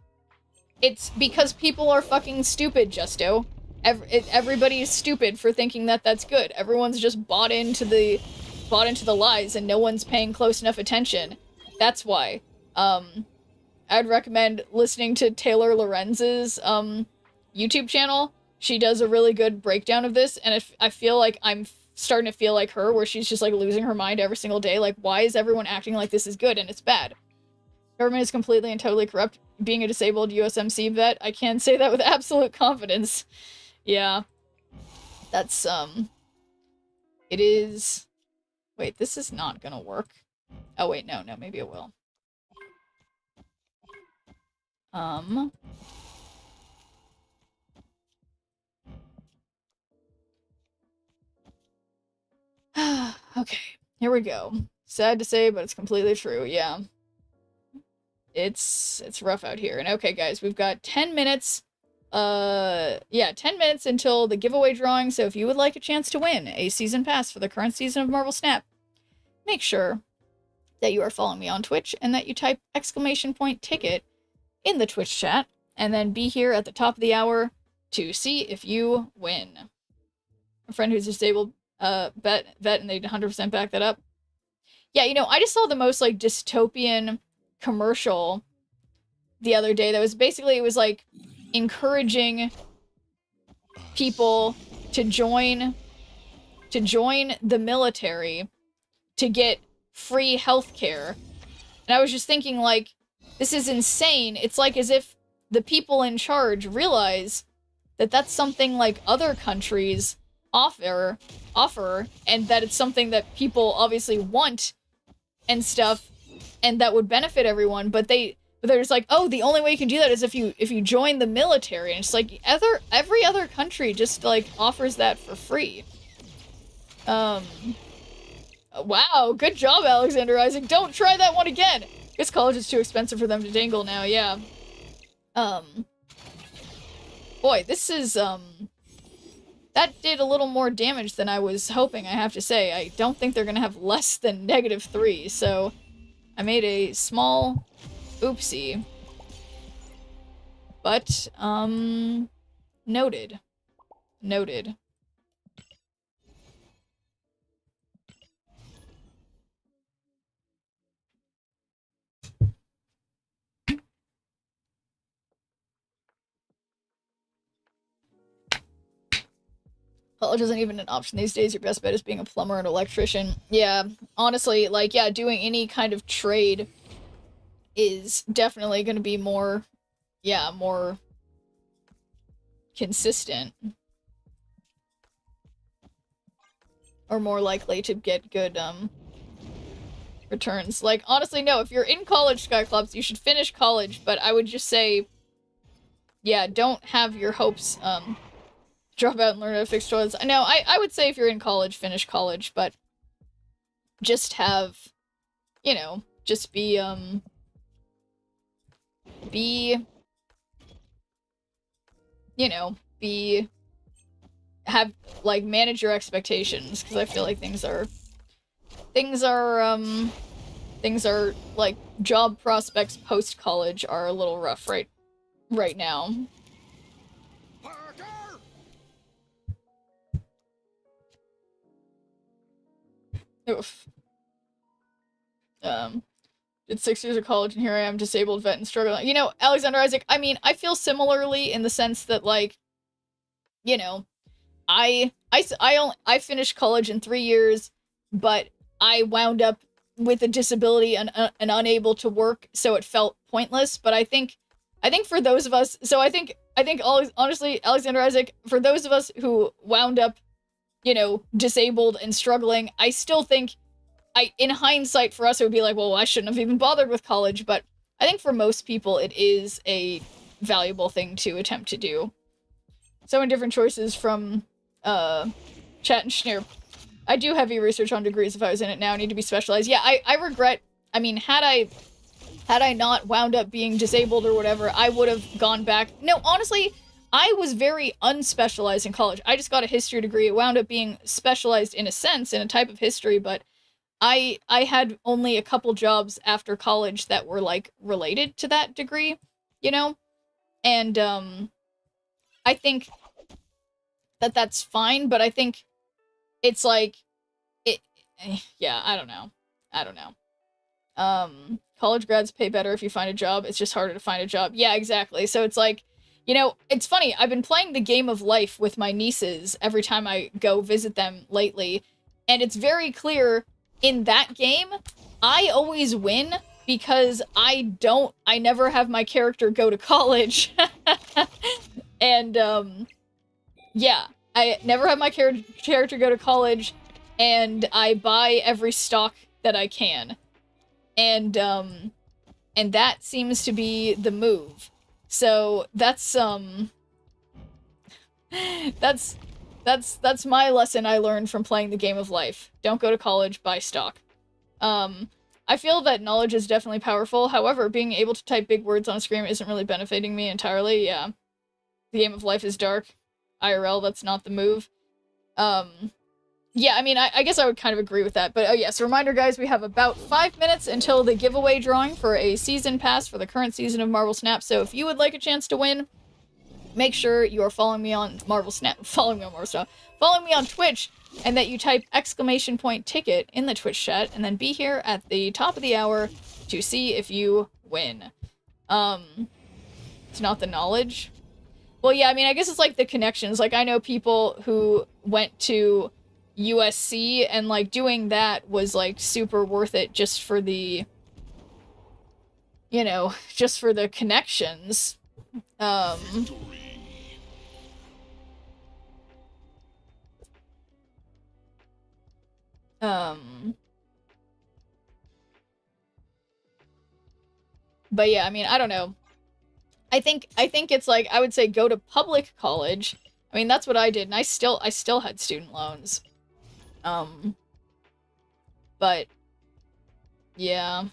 It's because people are fucking stupid, Justo. Everybody is stupid for thinking that that's good. Everyone's just bought into the lies, and no one's paying close enough attention. That's why. I'd recommend listening to Taylor Lorenz's YouTube channel. She does a really good breakdown of this, and I feel like I'm starting to feel like her, where she's just like losing her mind every single day. Like, why is everyone acting like this is good and it's bad? Government is completely and totally corrupt. Being a disabled USMC vet, I can say that with absolute confidence. Yeah. That's, it is... Wait, this is not gonna work. Oh, wait, no, maybe it will. Okay, here we go. Sad to say, but it's completely true, yeah. It's rough out here. And okay, guys, we've got 10 minutes. 10 minutes until the giveaway drawing, so if you would like a chance to win a season pass for the current season of Marvel Snap, make sure that you are following me on Twitch and that you type !ticket in the Twitch chat, and then be here at the top of the hour to see if you win. A friend who's disabled, vet, and they 100% back that up. Yeah, you know, I just saw the most, like, dystopian commercial the other day that was basically, it was like encouraging people to join the military to get free healthcare. And I was just thinking, like, this is insane. It's like as if the people in charge realize that that's something like other countries offer, and that it's something that people obviously want and stuff, and that would benefit everyone, but they're just like, oh, the only way you can do that is if you join the military. And it's like every other country just like offers that for free. Wow, good job, Alexander Isaac. Don't try that one again. Guess college is too expensive for them to dangle now, yeah. Boy, this is, that did a little more damage than I was hoping, I have to say. I don't think they're gonna have less than -3, so I made a small oopsie. But, noted. Noted. College isn't even an option these days. Your best bet is being a plumber and electrician. Yeah, honestly, like, yeah, doing any kind of trade is definitely going to be more, yeah, more consistent. Or more likely to get good, returns. Like, honestly, no, if you're in college, Skyclops, you should finish college, but I would just say, yeah, don't have your hopes, drop out and learn how to fix toilets. No, I would say if you're in college, finish college, but just have, you know, just be, you know, like, manage your expectations, because I feel like things are, like, job prospects post-college are a little rough right now. Oof. Did 6 years of college, and here I am, disabled vet and struggling. You know, Alexander Isaac, I mean, I feel similarly in the sense that, like, you know, I finished college in 3 years, but I wound up with a disability and unable to work, so it felt pointless. But I think for those of us, so I think honestly, Alexander Isaac, for those of us who wound up, you know, disabled and struggling, I still think, in hindsight, for us, it would be like, well, I shouldn't have even bothered with college, but I think for most people, it is a valuable thing to attempt to do. So many different choices from, Chat and Schneer. I do heavy research on degrees. If I was in it now, I need to be specialized. Yeah, I regret, I mean, had I not wound up being disabled or whatever, I would have gone back. No, honestly, I was very unspecialized in college. I just got a history degree. It wound up being specialized in a sense, in a type of history, but I had only a couple jobs after college that were, like, related to that degree, you know? And, I think that that's fine, but I think it's like, yeah, I don't know. College grads pay better if you find a job. It's just harder to find a job. Yeah, exactly. So it's like, you know, it's funny. I've been playing the game of life with my nieces every time I go visit them lately, and it's very clear in that game, I always win because I never have my character go to college. And, yeah, I never have my character go to college, and I buy every stock that I can. And that seems to be the move. So that's my lesson I learned from playing the game of life. Don't go to college, buy stock. I feel that knowledge is definitely powerful. However, being able to type big words on a screen isn't really benefiting me entirely. Yeah. The game of life is dark. IRL, that's not the move. Yeah, I mean, I guess I would kind of agree with that. But, oh yes, reminder, guys, we have about 5 minutes until the giveaway drawing for a season pass for the current season of Marvel Snap. So if you would like a chance to win, make sure you are following me on Marvel Snap, following me on Twitch, and that you type !ticket in the Twitch chat, and then be here at the top of the hour to see if you win. It's not the knowledge. Well, yeah, I mean, I guess it's like the connections. Like, I know people who went to USC, and like doing that was like super worth it just for the, you know, just for the connections.
Victory.
But yeah, I mean, I don't know. I think it's like, I would say go to public college. I mean, that's what I did, and I still had student loans. But yeah.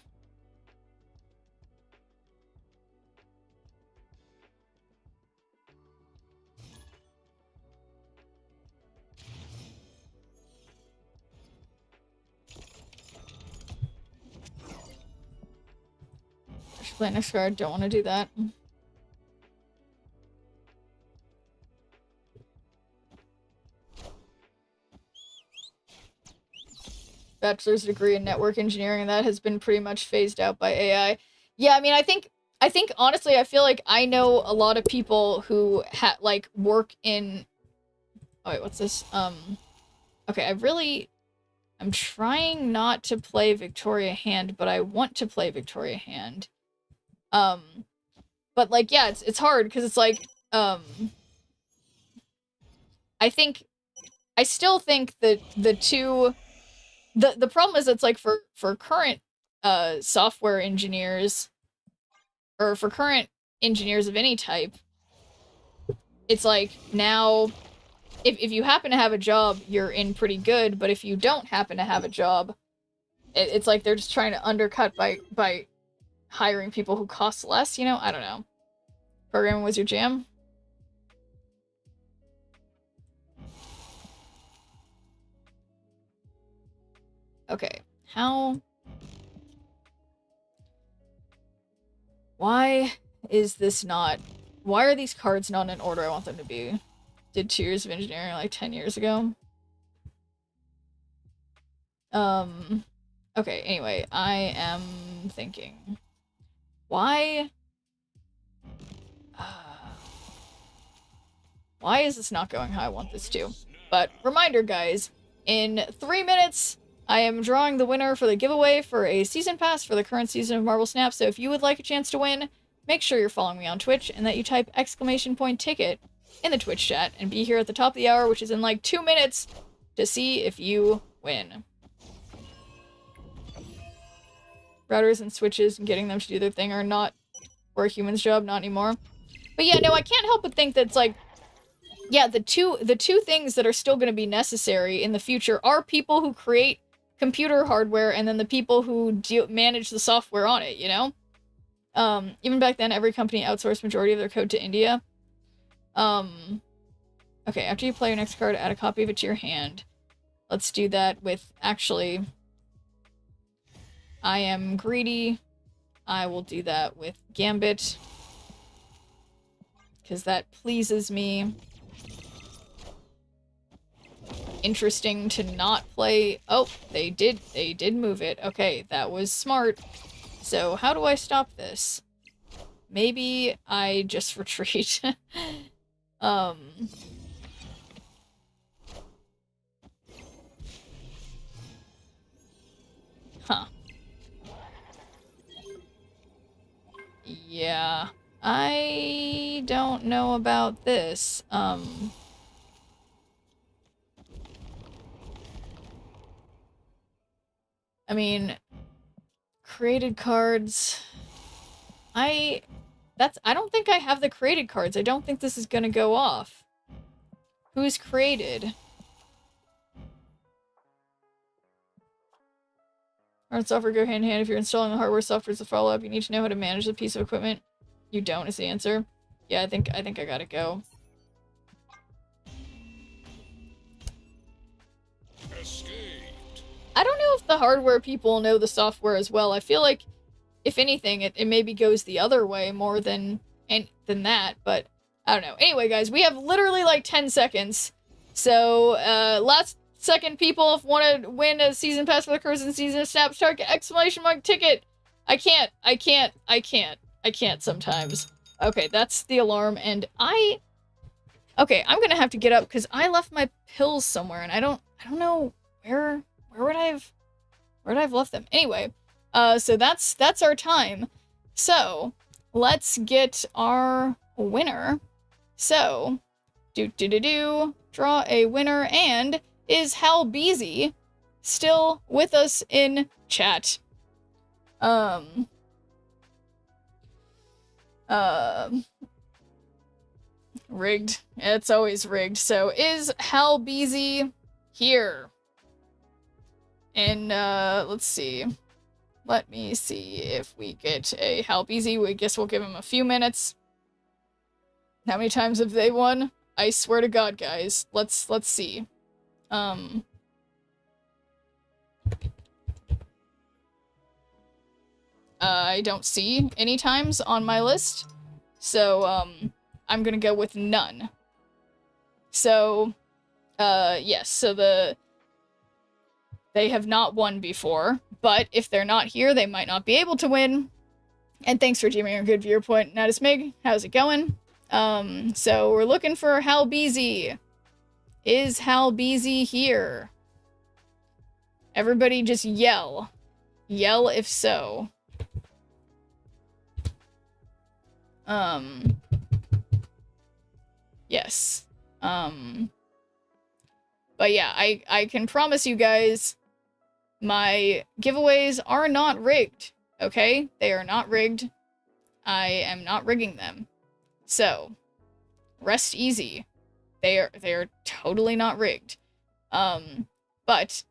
I should play next card. Don't want to do that. Bachelor's degree in network engineering, that has been pretty much phased out by AI. Yeah, I mean, I think honestly, I feel like I know a lot of people who like work in. Oh wait, what's this? Okay, I'm trying not to play Victoria Hand, but I want to play Victoria Hand. But like, yeah, it's hard because it's like, I still think that the problem is it's like for current software engineers, or for current engineers of any type, it's like now if you happen to have a job, you're in pretty good, but if you don't happen to have a job, it's like they're just trying to undercut by hiring people who cost less, you know? I don't know. Programming was your jam? Okay, why is this not... Why are these cards not in order I want them to be? Did 2 years of engineering like 10 years ago. Okay, anyway, I am thinking. Why is this not going how I want this to? But reminder, guys, in 3 minutes, I am drawing the winner for the giveaway for a season pass for the current season of Marvel Snap, so if you would like a chance to win, make sure you're following me on Twitch and that you type !ticket in the Twitch chat and be here at the top of the hour, which is in like 2 minutes, to see if you win. Routers and switches and getting them to do their thing are not for a human's job, not anymore. But yeah, no, I can't help but think that's like, yeah, the two things that are still going to be necessary in the future are people who create computer hardware and then the people who manage the software on it, you know? Even back then, every company outsourced majority of their code to India. Okay, after you play your next card, add a copy of it to your hand. Let's do that with, actually, I am greedy. I will do that with Gambit, because that pleases me. Interesting to not play... Oh, they did move it. Okay, that was smart. So how do I stop this? Maybe I just retreat. Huh. Yeah. I don't know about this. I mean, created cards. I don't think I have the created cards. I don't think this is gonna go off. Who's created? Hard software go hand in hand. If you're installing the hardware, software is the follow-up. You need to know how to manage the piece of equipment. You don't is the answer. Yeah, I think I gotta go.
Escaped.
I don't know if the hardware people know the software as well. I feel like, if anything, it maybe goes the other way more than that, but I don't know. Anyway, guys, we have literally like 10 seconds. So, last second people, if want to win a season pass for the Curse season of Snap, start !ticket I can't sometimes. Okay, that's the alarm, and okay, I'm gonna have to get up because I left my pills somewhere, and I don't know where would I've left them. Anyway, so that's our time. So let's get our winner. So draw a winner, and is Hal Beezy still with us in chat? Rigged. It's always rigged. So is Hal Beezy here? And let's see. Let me see if we get a Hal Beezy. We guess we'll give him a few minutes. How many times have they won? I swear to God, guys. Let's see. I don't see any times on my list. So, I'm gonna go with none. So, yes, so they have not won before, but if they're not here, they might not be able to win. And thanks for giving a good viewpoint, Natismig. How's it going? So we're looking for Hal Beezy. Is Hal Beezy here? Everybody just yell. Yell if so. Yes. But yeah, I can promise you guys, my giveaways are not rigged, okay? They are not rigged. I am not rigging them. So, rest easy. They are totally not rigged. But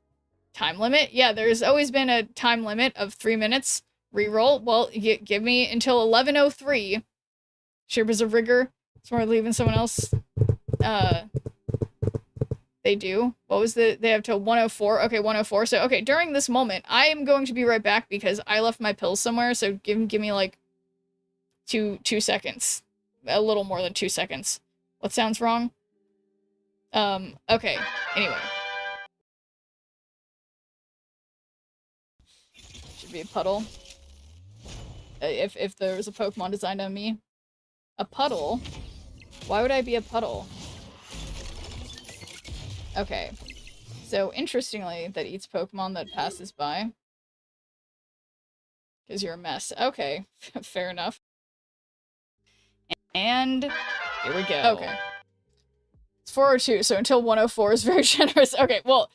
time limit? Yeah, there's always been a time limit of 3 minutes. Reroll? Well, give me until 11:03. Sherpa's a rigger. It's more leaving someone else. They do. What was they have till 1:04? Okay, 1:04. So, okay, during this moment, I am going to be right back because I left my pills somewhere, so give me like two seconds. A little more than 2 seconds. What sounds wrong? Okay. Anyway. Should be a puddle. If there was a Pokemon designed on me. A puddle? Why would I be a puddle? Okay. So, interestingly, that eats Pokemon that passes by. Because you're a mess. Okay. Fair enough. And here we go. Okay. It's 4:02, so until 1:04 is very generous. Okay, well,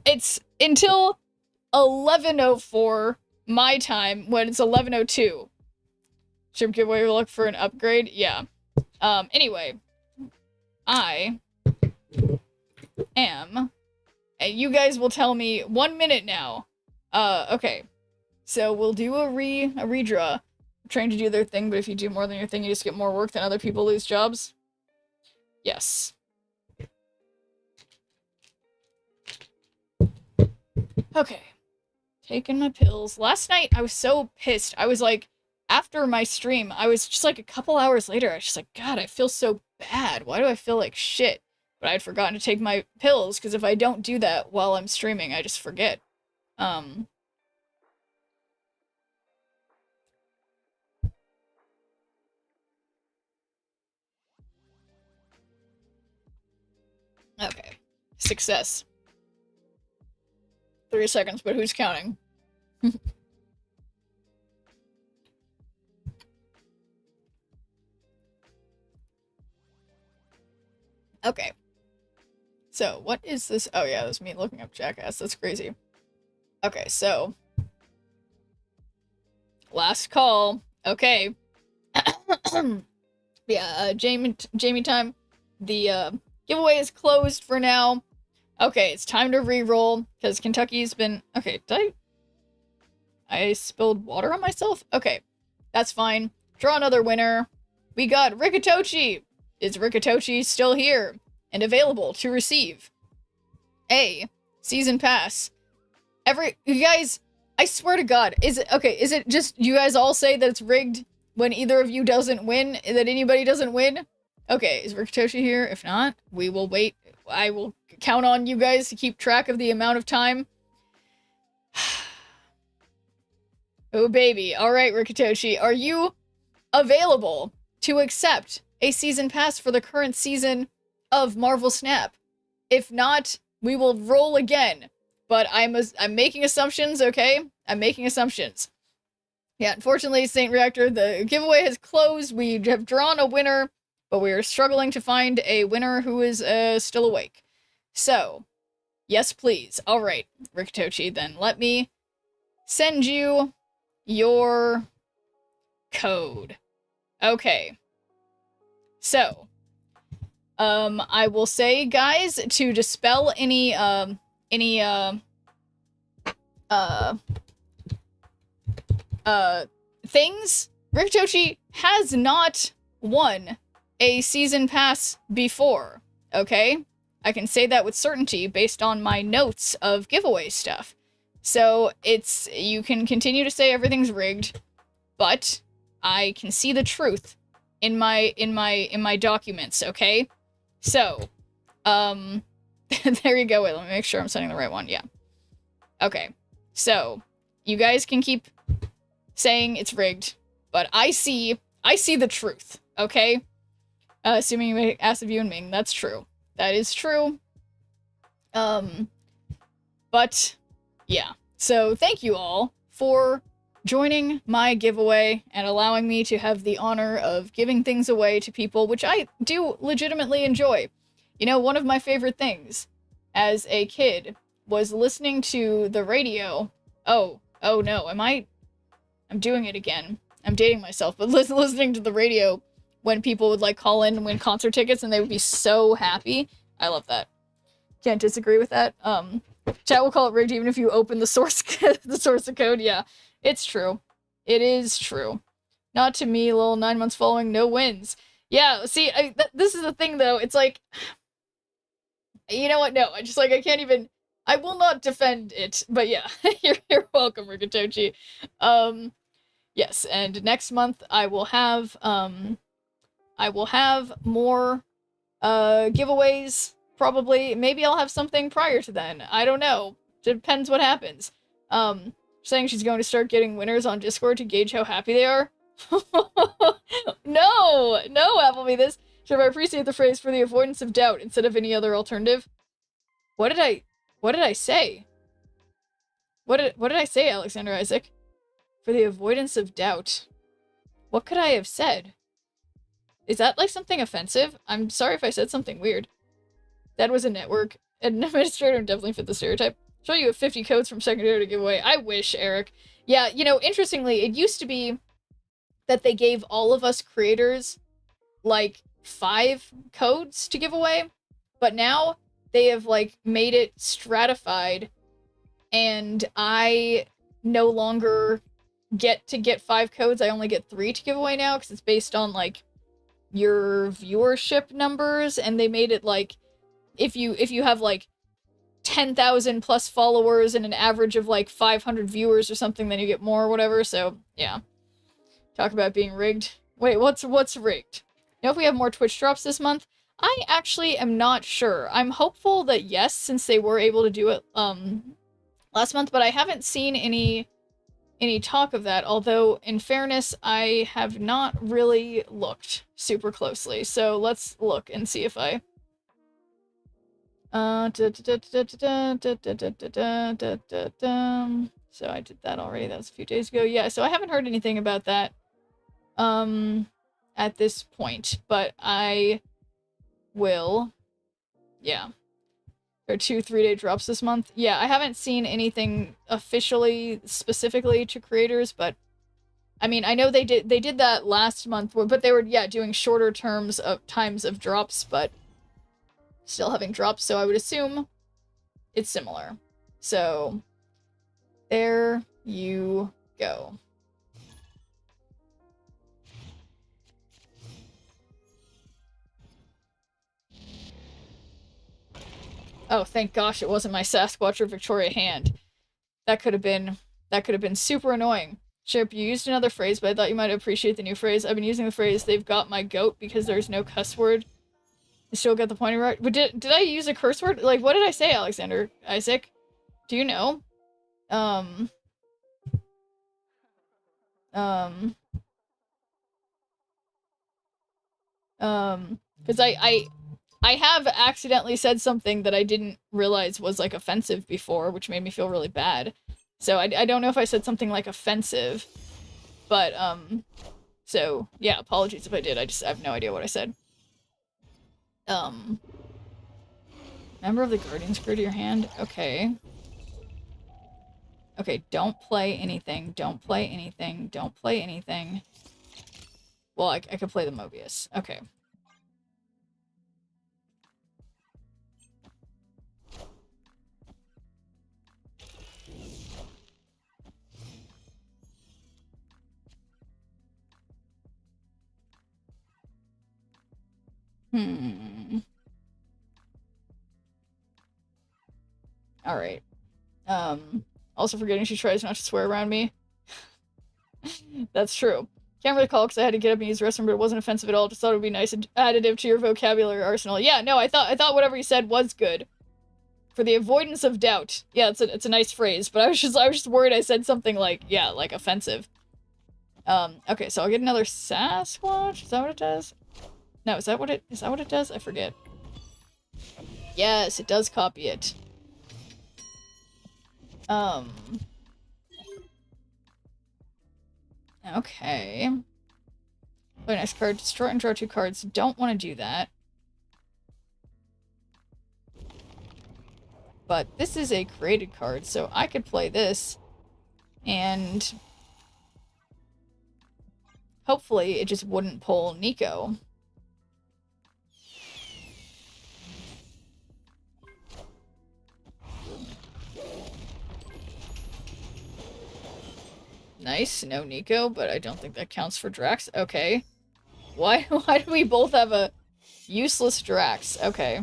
it's until 11:04 my time when it's 11:02. Should giveaway look for an upgrade? Yeah. Anyway. I am, and you guys will tell me 1 minute now. Okay. So we'll do a redraw. I'm trying to do their thing, but if you do more than your thing, you just get more work than other people lose jobs. Yes. Okay. Taking my pills. Last night, I was so pissed. I was like, after my stream, I was just like a couple hours later, I was just like, God, I feel so bad. Why do I feel like shit? But I had forgotten to take my pills, because if I don't do that while I'm streaming, I just forget. Okay. Success. 3 seconds, but who's counting? Okay. So, what is this? Oh yeah, that's me looking up Jackass. That's crazy. Okay, so. Last call. Okay. Yeah, Jamie time. The, giveaway is closed for now. Okay, it's time to re-roll, because Kentucky's been... Okay, did I spilled water on myself? Okay, that's fine. Draw another winner. We got Rikitochi! Is Rikitochi still here and available to receive a season pass? You guys, I swear to God, is it just you guys all say that it's rigged when either of you doesn't win, that anybody doesn't win? Okay, is Rikitoshi here? If not, we will wait. I will count on you guys to keep track of the amount of time. Oh, baby. All right, Rikitoshi, are you available to accept a season pass for the current season of Marvel Snap? If not, we will roll again. But I'm making assumptions, okay? I'm making assumptions. Yeah, unfortunately, Saint Reactor, the giveaway has closed. We have drawn a winner, but we are struggling to find a winner who is still awake. So, yes, please. All right, Rikitoshi, then let me send you your code. Okay. So, I will say, guys, to dispel any things, Rikitoshi has not won a season pass before, okay? I can say that with certainty based on my notes of giveaway stuff. So you can continue to say everything's rigged, but I can see the truth in my documents, okay? So, there you go. Wait, let me make sure I'm sending the right one. Yeah. Okay. So, you guys can keep saying it's rigged, but I see the truth, okay? Assuming you asked of you and Ming, that's true. That is true. But, yeah. So, thank you all for joining my giveaway and allowing me to have the honor of giving things away to people, which I do legitimately enjoy. You know, one of my favorite things as a kid was listening to the radio. Oh no, I'm doing it again. I'm dating myself, but listening to the radio when people would like call in and win concert tickets and they would be so happy. I love that. Can't disagree with that. Chat will call it rigged even if you open the source the source of code. Yeah, it's true. It is true. Not to me, lol, 9 months following, no wins. Yeah, see, this is the thing though, it's like, you know what, no, I can't even, I will not defend it, but yeah, you're welcome, Rikitoshi. Yes, and next month I will have more, giveaways, probably. Maybe I'll have something prior to then. I don't know. Depends what happens. Saying she's going to start getting winners on Discord to gauge how happy they are. No, Appleby, this. Should I appreciate the phrase for the avoidance of doubt instead of any other alternative? What did I say? What did I say, Alexander Isaac? For the avoidance of doubt. What could I have said? Is that like something offensive? I'm sorry if I said something weird. That was a network. An administrator definitely fit the stereotype. Show you 50 codes from secondary to give away. I wish, Eric. Yeah, you know, interestingly, it used to be that they gave all of us creators like 5 codes to give away, but now they have like made it stratified, and I no longer get 5 codes. I only get 3 to give away now because it's based on like your viewership numbers, and they made it like if you have like 10,000 plus followers and an average of like 500 viewers or something, then you get more or whatever. So yeah, talk about being rigged. Wait, what's rigged? You know, if we have more Twitch drops this month, I actually am not sure. I'm hopeful that yes, since they were able to do it last month, but I haven't seen any talk of that, although in fairness I have not really looked super closely. So let's look and see if I so I did that already. That was a few days ago. Yeah, so I haven't heard anything about that at this point, but I will. Yeah. There are 2 3-day drops this month. Yeah, I haven't seen anything officially specifically to creators, but I mean, I know they did that last month, but they were doing shorter times of drops, but still having drops, so I would assume it's similar. So there you go. Oh, thank gosh it wasn't my Sasquatch or Victoria hand. That could have been super annoying. Chip, you used another phrase, but I thought you might appreciate the new phrase. I've been using the phrase, they've got my goat, because there's no cuss word. You still got the point right. But did I use a curse word? Like, what did I say, Alexander Isaac? Do you know? Because I have accidentally said something that I didn't realize was, like, offensive before, which made me feel really bad. So I don't know if I said something, like, offensive, but, so, yeah, apologies if I did. I have no idea what I said. Member of the Guardians grew to your hand? Okay. Okay, don't play anything. Don't play anything. Don't play anything. Well, I could play the Mobius. Okay. Alright. Also forgetting she tries not to swear around me. That's true. Can't really call because I had to get up and use the restroom, but it wasn't offensive at all. Just thought it would be nice additive to your vocabulary arsenal. Yeah, no, I thought whatever you said was good. For the avoidance of doubt. Yeah, it's a nice phrase, but I was just worried I said something like, yeah, like offensive. Okay, so I'll get another Sasquatch? Is that what it does? No, is that what it does? I forget. Yes, it does copy it. Okay. Play next card. Destroy and draw 2 cards. Don't want to do that. But this is a created card, so I could play this. And hopefully it just wouldn't pull Nico. Nice, no Nico, but I don't think that counts for Drax. Okay. Why do we both have a useless Drax? Okay.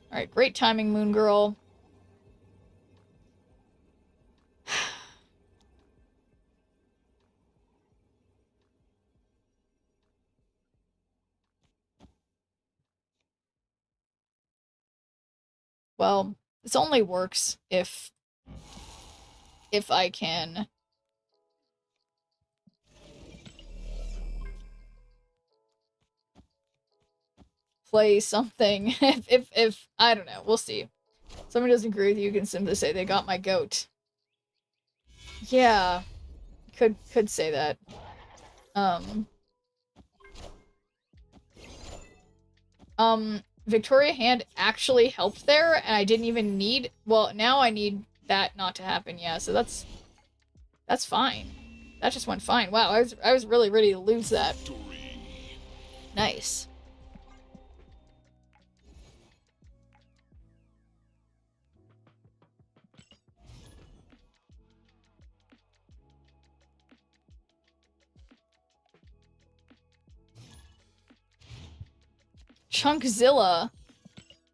Alright, great timing, Moon Girl. Well, this only works if I can play something. if I don't know, we'll see. If somebody doesn't agree with you, you can simply say they got my goat. Yeah, could say that. Victoria Hand actually helped there, and I didn't even need... Well, now I need that not to happen, yeah, so that's fine. That just went fine. Wow, I was really ready to lose that. Nice. Chunkzilla.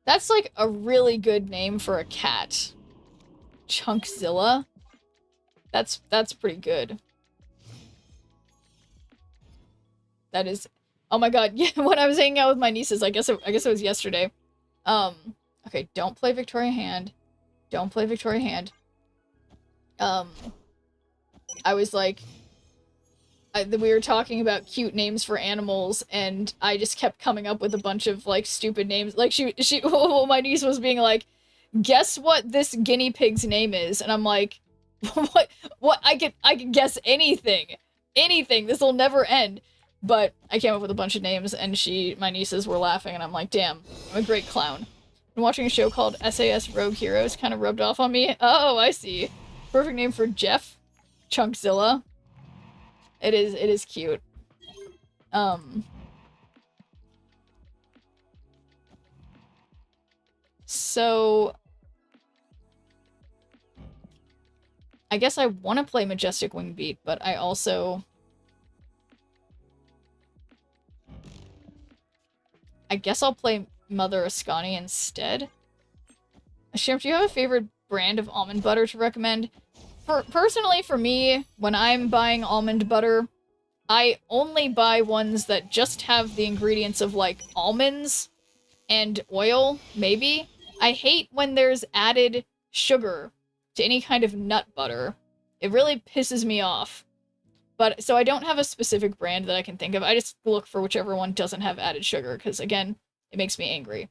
That's like a really good name for a cat. Chunkzilla. That's pretty good. That is... Oh my god, yeah, when I was hanging out with my nieces, I guess it was yesterday. Okay, don't play Victoria Hand. Don't play Victoria Hand. I was like... we were talking about cute names for animals, and I just kept coming up with a bunch of, like, stupid names. Like, my niece was being like, guess what this guinea pig's name is? And I'm like, what? I could guess anything. Anything. This'll never end. But I came up with a bunch of names, and my nieces were laughing, and I'm like, damn, I'm a great clown. I'm watching a show called SAS Rogue Heroes, kind of rubbed off on me. Oh, I see. Perfect name for Jeff. Chunkzilla. It is cute. So I guess I want to play Majestic Wingbeat, but I also... I guess I'll play Mother Ascani instead. Shimp, do you have a favorite brand of almond butter to recommend? Personally, for me, when I'm buying almond butter, I only buy ones that just have the ingredients of, like, almonds and oil, maybe. I hate when there's added sugar to any kind of nut butter. It really pisses me off. But, so I don't have a specific brand that I can think of. I just look for whichever one doesn't have added sugar, because again, it makes me angry.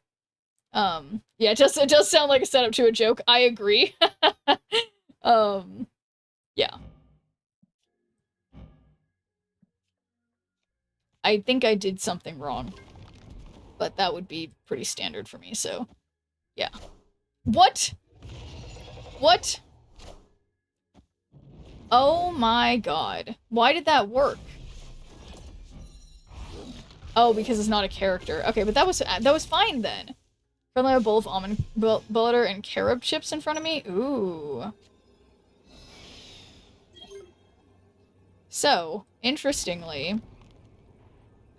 Yeah, it does sound like a setup to a joke. I agree. Yeah. I think I did something wrong. But that would be pretty standard for me, so yeah. What? What? Oh my god. Why did that work? Oh, because it's not a character. Okay, but that was fine then. Friendly a bowl of almond butter and carob chips in front of me? Ooh. So, interestingly,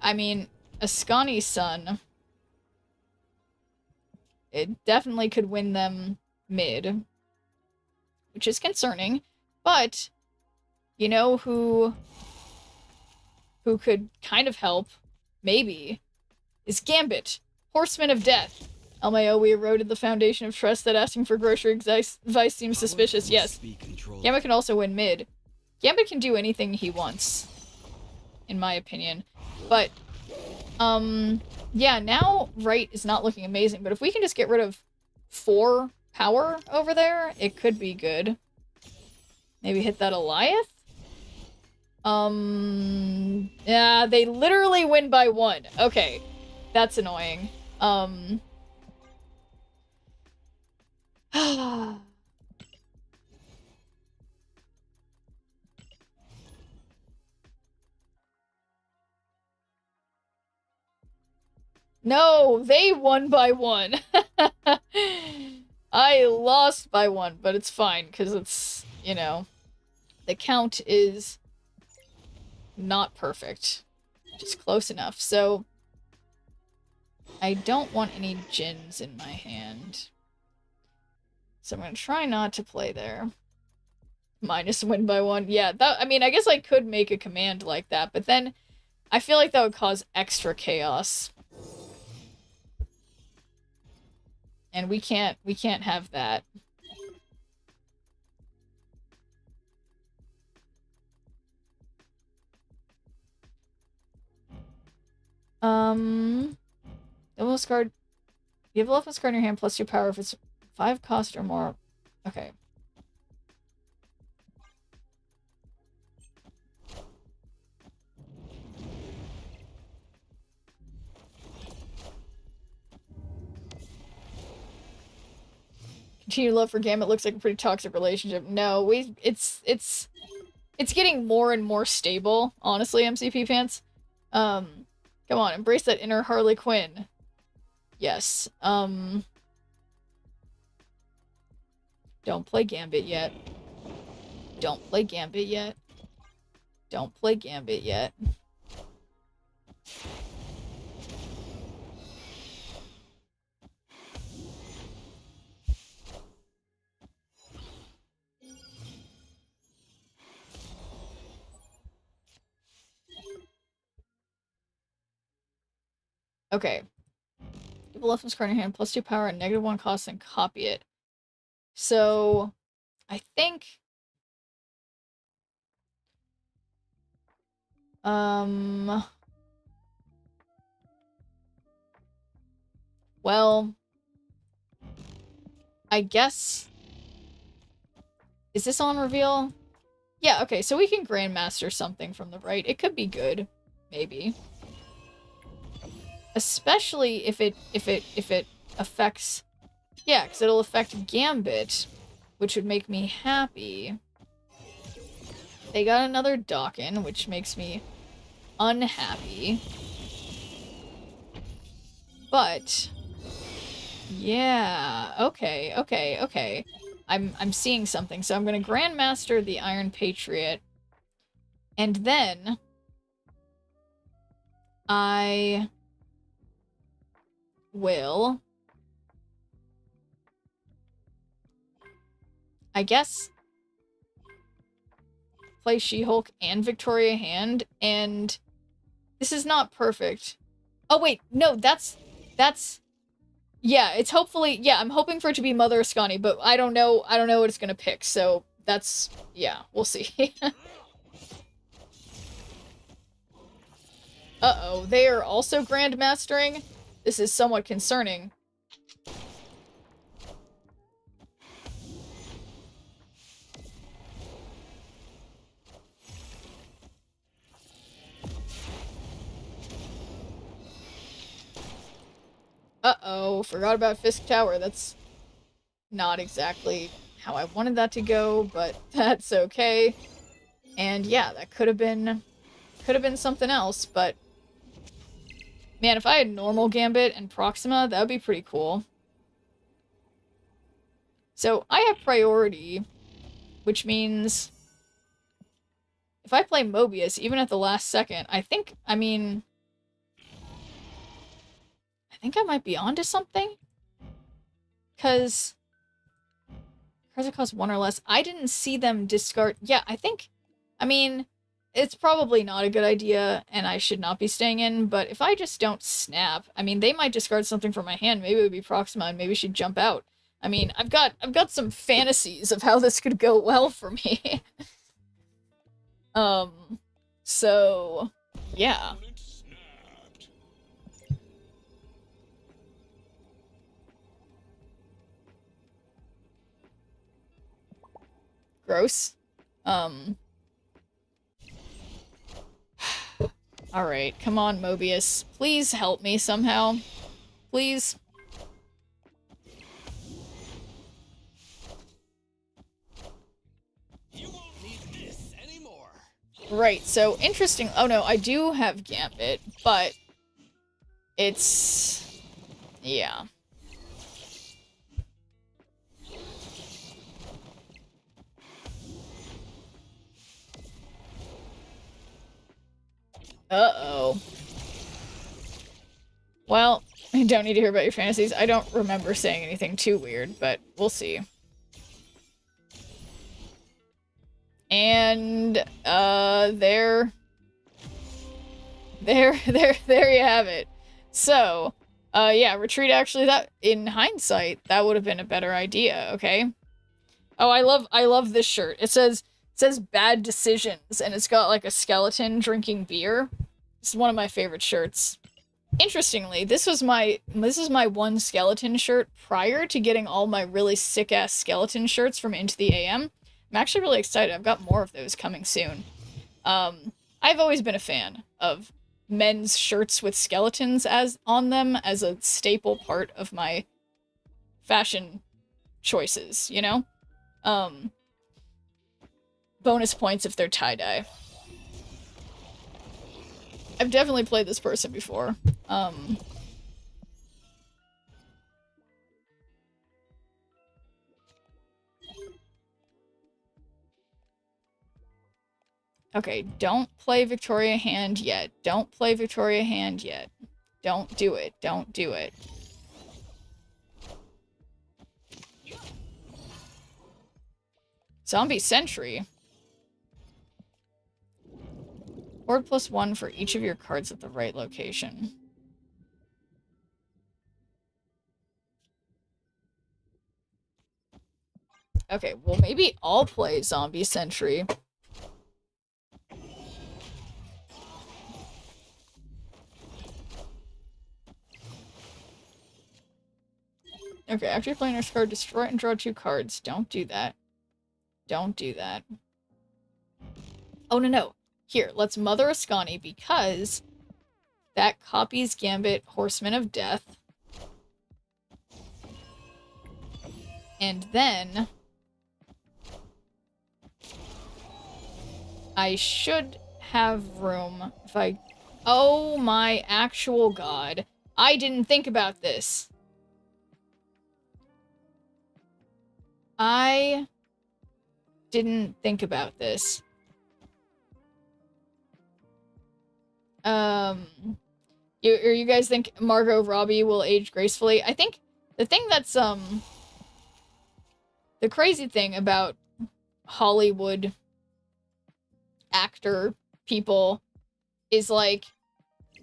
I mean, Ascani's son, it definitely could win them mid, which is concerning, but you know who could kind of help, maybe, is Gambit, Horseman of Death. LMAO, we eroded the foundation of trust that asking for grocery advice seems suspicious. Yes. Gambit can also win mid. Gambit can do anything he wants, in my opinion. But, yeah, now right is not looking amazing, but if we can just get rid of 4 power over there, it could be good. Maybe hit that Alioth? Yeah, they literally win by 1. Okay, that's annoying. No, they won by 1. I lost by 1, but it's fine, because it's, you know, the count is not perfect. Just close enough, so I don't want any Djinns in my hand. So I'm gonna try not to play there. Minus win by 1. Yeah, that, I mean, I guess I could make a command like that, but then I feel like that would cause extra chaos. And we can't have that. Leftmost card. You have a leftmost card in your hand plus 2 power if it's 5 cost or more. Okay. Continued love for Gambit looks like a pretty toxic relationship. No, it's getting more and more stable, honestly, MCP fans. Come on, embrace that inner Harley Quinn. Yes. Don't play Gambit yet. Don't play Gambit yet. Don't play Gambit yet. Okay. Give a leftmost card in your hand, plus 2 power and negative 1 cost, and copy it. So, I think... Well... I guess... Is this on reveal? Yeah, okay, so we can Grandmaster something from the right. It could be good. Maybe. Especially if it affects... Yeah, because it'll affect Gambit, which would make me happy. They got another Dawkin, which makes me unhappy. But... Yeah, okay. I'm seeing something, so I'm gonna Grandmaster the Iron Patriot. And then... I... will... I guess... play She-Hulk and Victoria Hand, and... This is not perfect. Oh wait, no, that's... Yeah, it's hopefully, yeah, I'm hoping for it to be Mother Ascani, but I don't know what it's gonna pick, so that's, yeah, we'll see. Uh-oh, they are also Grandmastering? This is somewhat concerning. Uh-oh, forgot about Fisk Tower. That's not exactly how I wanted that to go, but that's okay. And yeah, that could have been something else, but man, if I had normal Gambit and Proxima, that would be pretty cool. So I have priority, which means if I play Mobius, even at the last second, I think I might be onto something. Because cards that cost 1 or less, I didn't see them discard. Yeah, it's probably not a good idea, and I should not be staying in, but if I just don't snap, they might discard something from my hand. Maybe it would be Proxima, and maybe she'd jump out. I've got some fantasies of how this could go well for me. So, yeah.
Opponent snapped.
Gross. Alright, come on, Mobius. Please help me somehow. Please.
You won't need this anymore.
Right, so interesting. Oh no, I do have Gambit, but it's... yeah. Uh-oh. Well, I don't need to hear about your fantasies. I don't remember saying anything too weird, but we'll see. And, there you have it. So, yeah, retreat actually, that, in hindsight, that would have been a better idea, okay? Oh, I love this shirt. It says bad decisions, and it's got like a skeleton drinking beer. This is one of my favorite shirts. Interestingly, this is my one skeleton shirt prior to getting all my really sick-ass skeleton shirts from Into the AM. I'm actually really excited. I've got more of those coming soon. I've always been a fan of men's shirts with skeletons on them as a staple part of my fashion choices, you know? Bonus points if they're tie-dye. I've definitely played this person before. Okay, don't play Victoria hand yet. Don't play Victoria hand yet. Don't do it. Don't do it. Zombie Sentry. Horde +1 for each of your cards at the right location. Okay, well maybe I'll play Zombie Sentry. Okay, after you're playing your card, destroy it and draw 2 cards. Don't do that. Don't do that. Oh, no. Here, let's Mother Ascani because that copies Gambit Horseman of Death. And then I should have room if I... Oh my actual god. I didn't think about this. I didn't think about this. You guys think Margot Robbie will age gracefully? I think the thing that's, the crazy thing about Hollywood actor people is, like,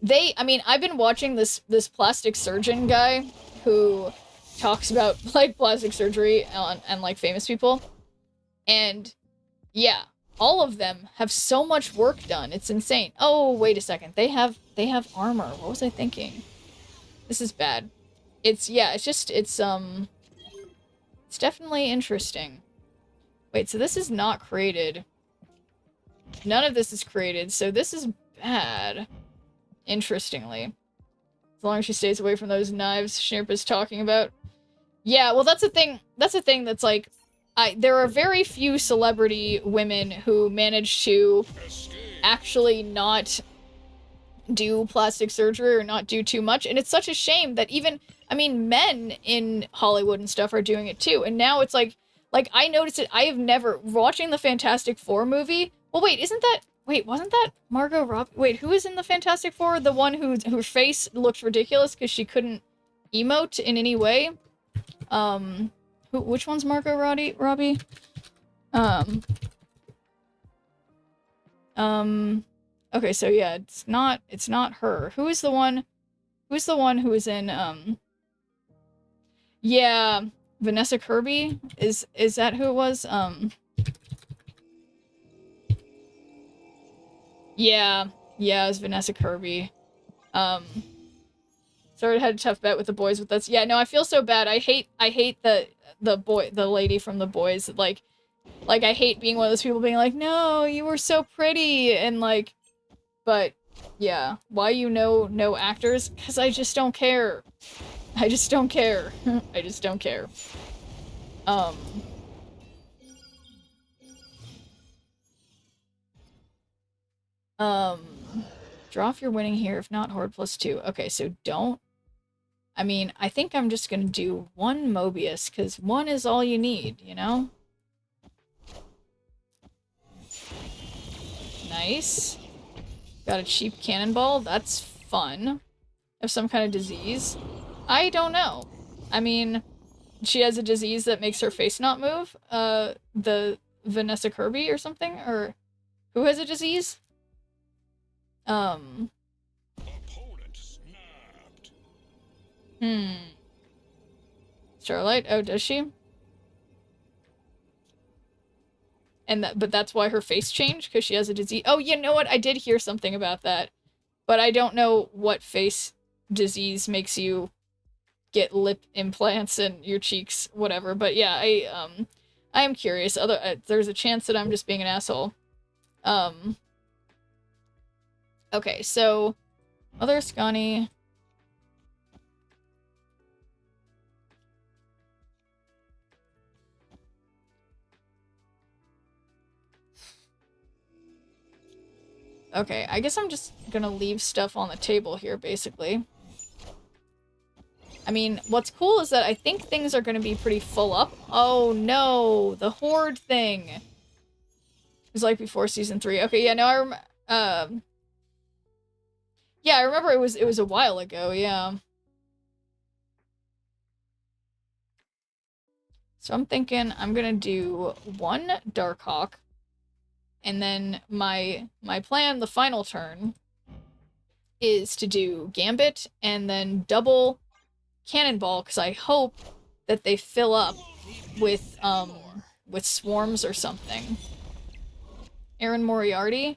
I mean, I've been watching this plastic surgeon guy who talks about, like, plastic surgery and like, famous people. And, yeah, all of them have so much work done. It's insane. Oh, wait a second. They have armor. What was I thinking? This is bad. It's definitely interesting. Wait, so this is not created. None of this is created, so this is bad. Interestingly. As long as she stays away from those knives Schnirpa's talking about. Yeah, well, that's a thing that's like, there are very few celebrity women who manage to actually not do plastic surgery or not do too much, and it's such a shame that even, I mean, men in Hollywood and stuff are doing it too, and now it's like, I noticed it, I have never, watching the Fantastic Four movie, well, wait, wasn't that Margot Robbie? Wait, who is in the Fantastic Four? The one her face looked ridiculous because she couldn't emote in any way? Which one's Margot Robbie? Okay, so yeah, it's not her. Who's the one who is in, yeah, Vanessa Kirby? Is that who it was? Yeah, it was Vanessa Kirby. Sort of had a tough bet with the boys with this. Yeah, no, I feel so bad. I hate the lady from The Boys. Like, I hate being one of those people being like, no, you were so pretty, and like, but yeah, why no actors? Because I just don't care. I just don't care. I just don't care. Draw if you're winning here. If not, Horde +2. Okay, so don't. I mean, I think I'm just gonna do one Mobius, because one is all you need, you know? Nice. Got a cheap cannonball. That's fun. Of some kind of disease. I don't know. I mean, she has a disease that makes her face not move. The Vanessa Kirby or something? Or who has a disease?
Opponent snapped.
Starlight? Oh, does she? And but that's why her face changed? Because she has a disease? Oh, you know what? I did hear something about that. But I don't know what face disease makes you get lip implants in your cheeks, whatever. But yeah, I am curious. There's a chance that I'm just being an asshole. Okay, so Mother Scani. Okay, I guess I'm just gonna leave stuff on the table here, basically. I mean, what's cool is that I think things are gonna be pretty full up. Oh no, the Horde thing. It was like before Season 3. Okay, yeah, no, yeah, I remember it was a while ago, yeah. So I'm thinking I'm gonna do one Darkhawk, and then my plan, the final turn, is to do Gambit and then double Cannonball, because I hope that they fill up with swarms or something. Erin Moriarty?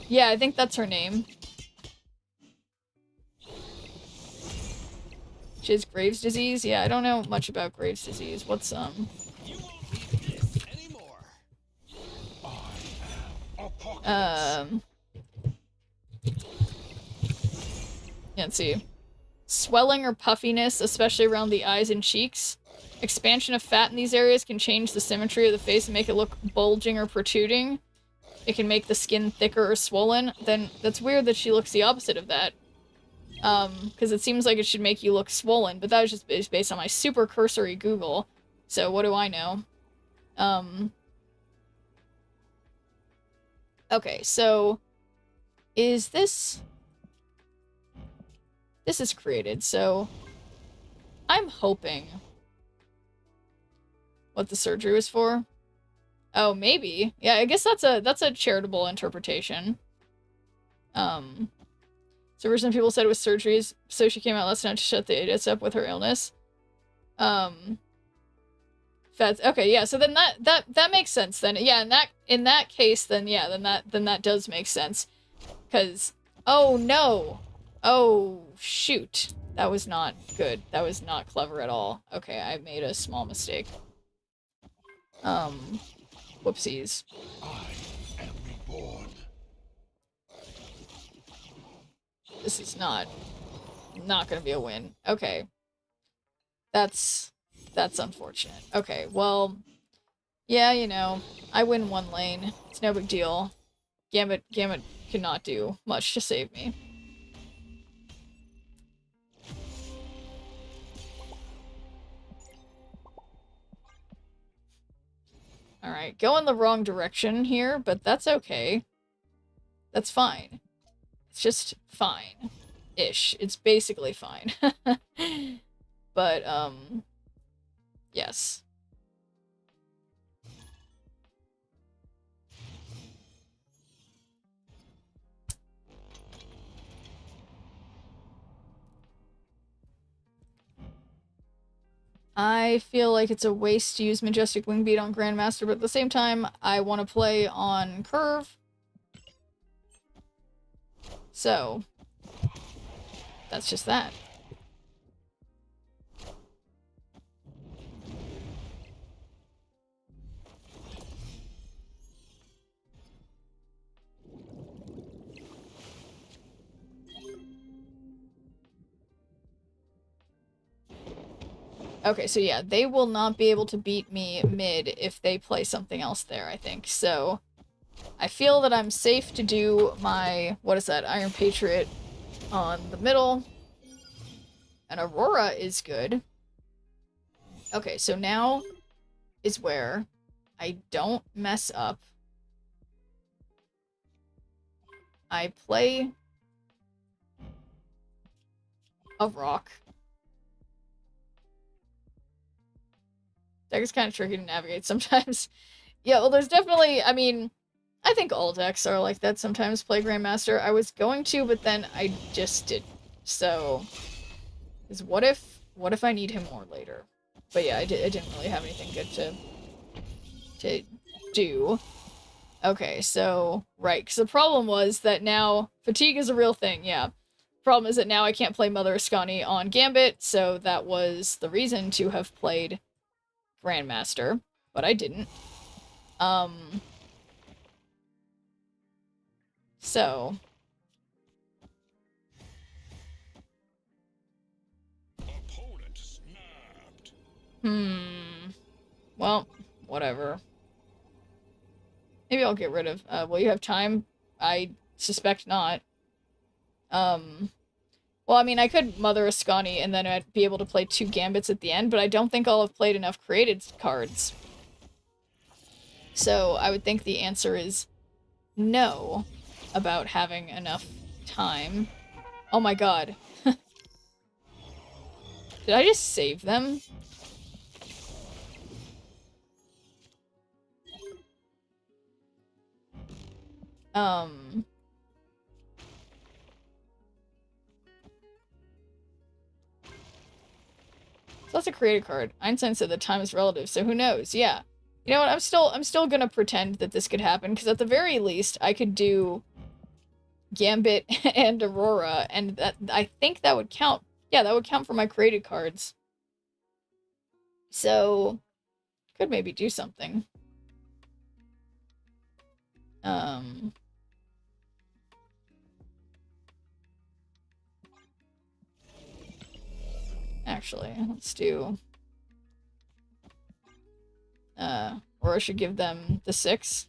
Yeah, I think that's her name. She has Graves' disease? Yeah, I don't know much about Graves' disease. What's,
You won't need this anymore. Apocalypse.
Let's see. Swelling or puffiness, especially around the eyes and cheeks. Expansion of fat in these areas can change the symmetry of the face and make it look bulging or protruding. It can make the skin thicker or swollen. Then that's weird that she looks the opposite of that. Because it seems like it should make you look swollen, but that was just based on my super cursory Google. So what do I know? Okay, so is this... This is created, so I'm hoping what the surgery was for. Oh, maybe. Yeah, I guess that's a charitable interpretation. So originally people said it was surgeries, so she came out last night to shut the idiots up with her illness. That's okay, yeah, so then that makes sense then. Yeah, in that case, then yeah, then that does make sense. 'Cause oh no. Oh shoot. That was not good. That was not clever at all. Okay, I made a small mistake. Whoopsies.
I am reborn.
This is not gonna be a win. Okay. That's unfortunate. Okay, well, yeah, you know, I win one lane. It's no big deal. Gambit cannot do much to save me. Alright, going the wrong direction here, but that's okay. That's fine. It's just fine-ish. It's basically fine. But, yes. I feel like it's a waste to use Majestic Wingbeat on Grandmaster, but at the same time, I want to play on Curve. So, that's just that. Okay, so yeah, they will not be able to beat me mid if they play something else there, I think. So, I feel that I'm safe to do my, what is that, Iron Patriot on the middle. And Aurora is good. Okay, so now is where I don't mess up. I play a rock. Deck is kind of tricky to navigate sometimes. Yeah, well, there's definitely, I mean, I think all decks are like that sometimes, play Grandmaster. I was going to, but then I just didn't. So, is what if I need him more later? But yeah, I didn't really have anything good to do. Okay, so, right, because the problem was that now, fatigue is a real thing, yeah. Problem is that now I can't play Mother Ascani on Gambit, so that was the reason to have played Grandmaster, but I didn't. So.
Opponent snapped.
Well, whatever. Maybe I'll get rid of, will you have time? I suspect not. Well, I mean, I could Mother Ascani and then I'd be able to play 2 Gambits at the end, but I don't think I'll have played enough created cards. So, I would think the answer is no about having enough time. Oh my god. Did I just save them? So that's a created card. Einstein said that time is relative, so who knows? Yeah. You know what? I'm still gonna pretend that this could happen, because at the very least, I could do Gambit and Aurora, and that I think that would count. Yeah, that would count for my created cards. So, could maybe do something. Actually, let's do... or I should give them the 6.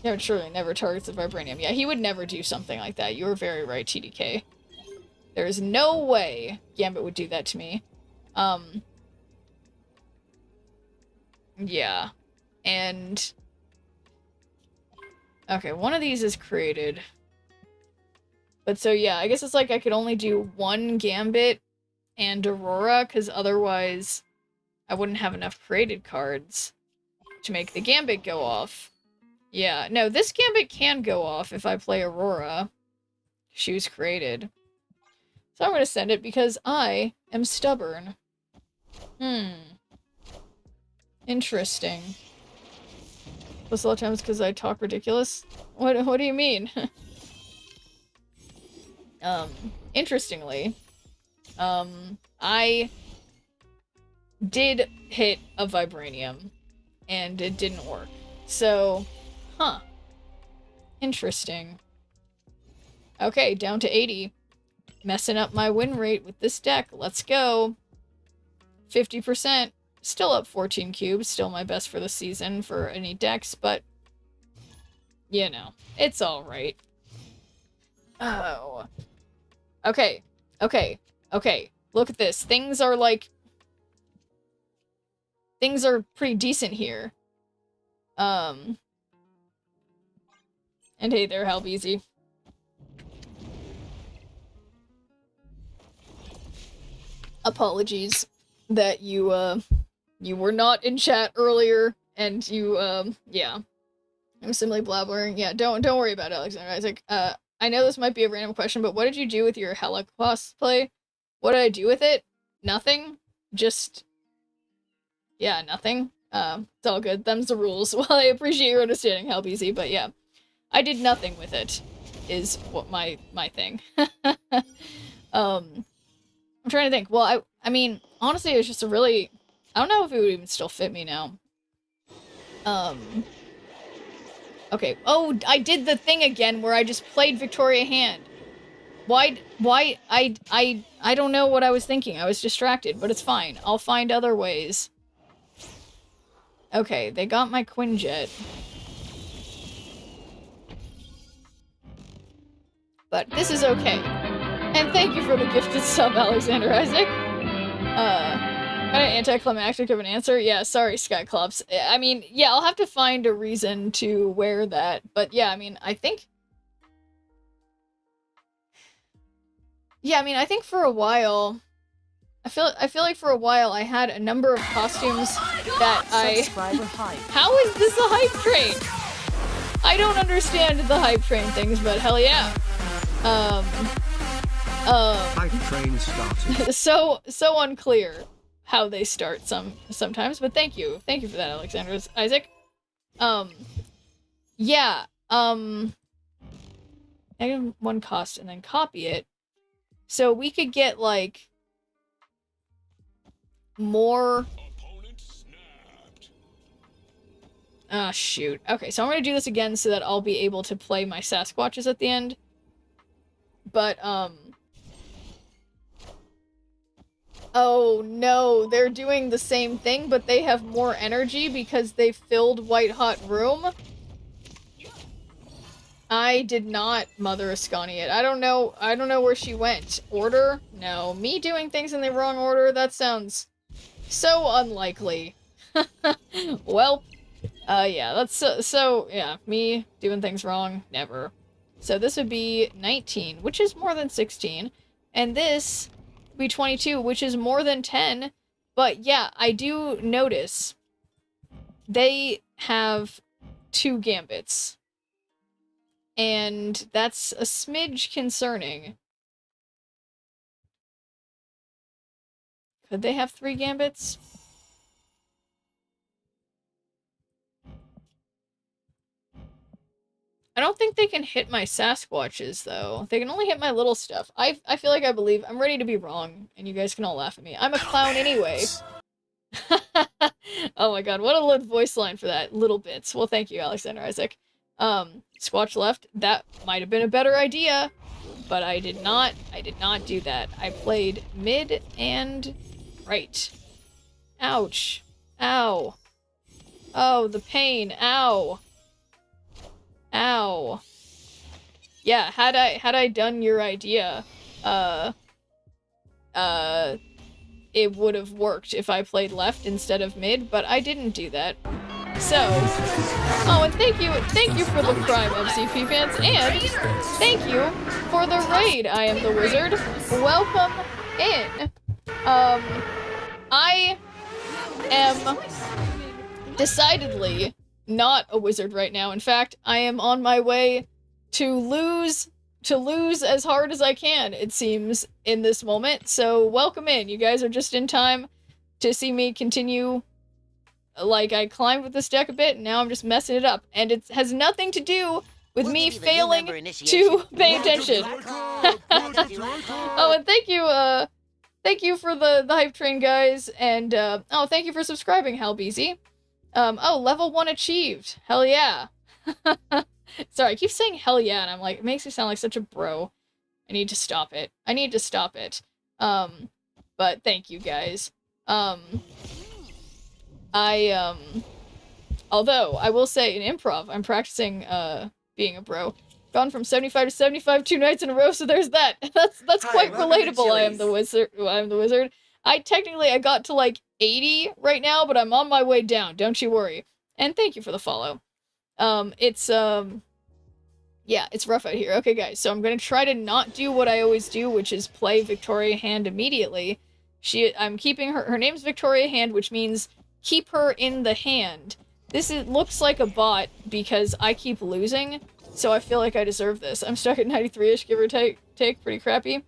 Yeah, surely never targets the Vibranium. Yeah, he would never do something like that. You were very right, TDK. There is no way Gambit would do that to me. Yeah. And... okay, one of these is created. But so yeah, I guess it's like I could only do 1 Gambit and Aurora, because otherwise I wouldn't have enough created cards. to make the Gambit go off. Yeah, no, this Gambit can go off if I play Aurora. She was created. So I'm gonna send it because I am stubborn. Interesting. Plus a lot of times because I talk ridiculous? What do you mean? Interestingly, I did hit a Vibranium, and it didn't work. So, huh. Interesting. Okay, down to 80. Messing up my win rate with this deck. Let's go. 50%. Still up 14 cubes. Still my best for the season for any decks, but, you know, it's alright. Oh. Okay. Okay. Okay. Look at this. Things are pretty decent here. And hey there, Halbeezy. Apologies that you were not in chat earlier, and you, yeah. I'm simply blabbering. Yeah, don't worry about it, Alexander Isaac. I know this might be a random question, but what did you do with your Hela cosplay? What did I do with it? Nothing. Just, yeah, nothing. It's all good. Them's the rules. Well, I appreciate your understanding, Halbeezy, but yeah. I did nothing with it, is what my thing. I'm trying to think. Well, I mean, honestly, it was just a really... I don't know if it would even still fit me now. Okay. Oh, I did the thing again where I just played Victoria Hand. Why, I don't know what I was thinking. I was distracted, but it's fine. I'll find other ways. Okay, they got my Quinjet. But this is okay. And thank you for the gifted sub, Alexander Isaac. Kind of anticlimactic of an answer. Yeah, sorry, Skyclops. I mean, yeah, I'll have to find a reason to wear that. But yeah, I mean, I think... Yeah, I mean, I think for a while... I feel like for a while I had a number of costumes that How is this a hype train? I don't understand the hype train things, but hell yeah.
Hype train started.
So unclear how they start sometimes, but thank you for that, Alexander Isaac. Yeah, -1 cost and then copy it, so we could get like more. Ah, shoot. Okay, so I'm gonna do this again so that I'll be able to play my Sasquatches at the end. But, oh no, they're doing the same thing, but they have more energy because they filled White Hot Room. I did not Mother Ascani it. I don't know where she went. Order? No. Me doing things in the wrong order? That sounds so unlikely. Well, yeah, that's so, yeah, me doing things wrong, never. So this would be 19, which is more than 16, and this would be 22, which is more than 10, but yeah, I do notice they have 2 gambits, and that's a smidge concerning. Could they have 3 gambits? I don't think they can hit my Sasquatches, though. They can only hit my little stuff. I feel like I believe. I'm ready to be wrong, and you guys can all laugh at me. I'm a clown anyway. Oh my god, what a lit voice line for that. Little bits. Well, thank you, Alexander Isaac. Squatch left. That might have been a better idea, but I did not do that. I played mid and right. Ouch. Ow. Oh, the pain. Ow. Ow. Yeah, had I done your idea, it would have worked if I played left instead of mid, but I didn't do that. So, oh, and thank you for the Prime MCP fans, and thank you for the raid, I Am the Wizard. Welcome in. I am decidedly not a wizard right now. In fact, I am on my way to lose as hard as I can, it seems, in this moment. So welcome in. You guys are just in time to see me continue. Like, I climbed with this deck a bit, and now I'm just messing it up. And it has nothing to do with me failing to pay attention. Oh, and thank you for the hype train, guys. And, oh, thank you for subscribing, Halbeezy. Oh, level 1 achieved. Hell yeah. Sorry, I keep saying hell yeah, and I'm like, it makes me sound like such a bro. I need to stop it. But thank you, guys. Although, I will say, in improv, I'm practicing, being a bro. Gone from 75 to 75 2 nights in a row, so there's that. That's quite relatable. I am the wizard. I got to, like, 80 right now, but I'm on my way down, don't you worry. And thank you for the follow. Yeah, it's rough out here. Okay, guys, so I'm gonna try to not do what I always do, which is play Victoria Hand immediately. I'm keeping her name's Victoria Hand, which means keep her in the hand. Looks like a bot because I keep losing, so I feel like I deserve this. I'm stuck at 93-ish, give or take, pretty crappy.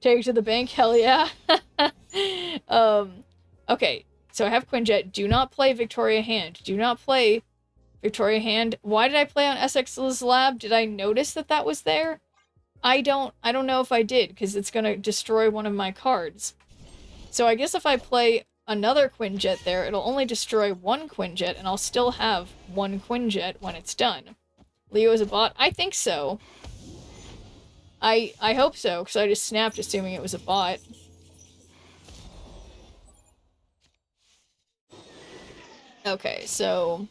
Take it to the bank, hell yeah. Okay, so I have Quinjet. Do not play Victoria Hand. Do not play Victoria Hand. Why did I play on SX's Lab? Did I notice that was there? I don't know if I did, because it's gonna destroy one of my cards. So I guess if I play another Quinjet there, it'll only destroy one Quinjet, and I'll still have one Quinjet when it's done. Leo is a bot? I think so. I hope so, because I just snapped assuming it was a bot. Okay, so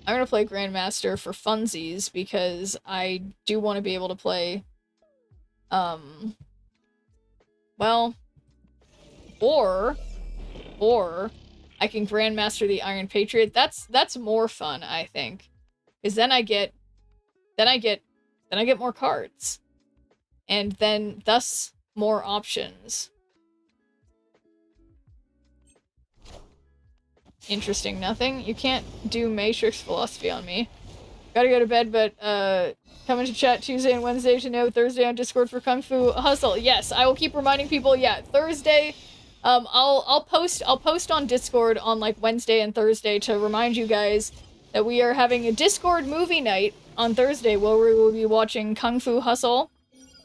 I'm gonna play Grandmaster for funsies, because I do want to be able to play, well, or I can Grandmaster the Iron Patriot. That's more fun, I think, because then I get more cards, and then thus more options. Interesting, nothing. You can't do Matrix philosophy on me. Gotta go to bed, but coming to chat Tuesday and Wednesday to know Thursday on Discord for Kung Fu Hustle. Yes, I will keep reminding people. Yeah, Thursday. I'll post on Discord on like Wednesday and Thursday to remind you guys that we are having a Discord movie night on Thursday where we will be watching Kung Fu Hustle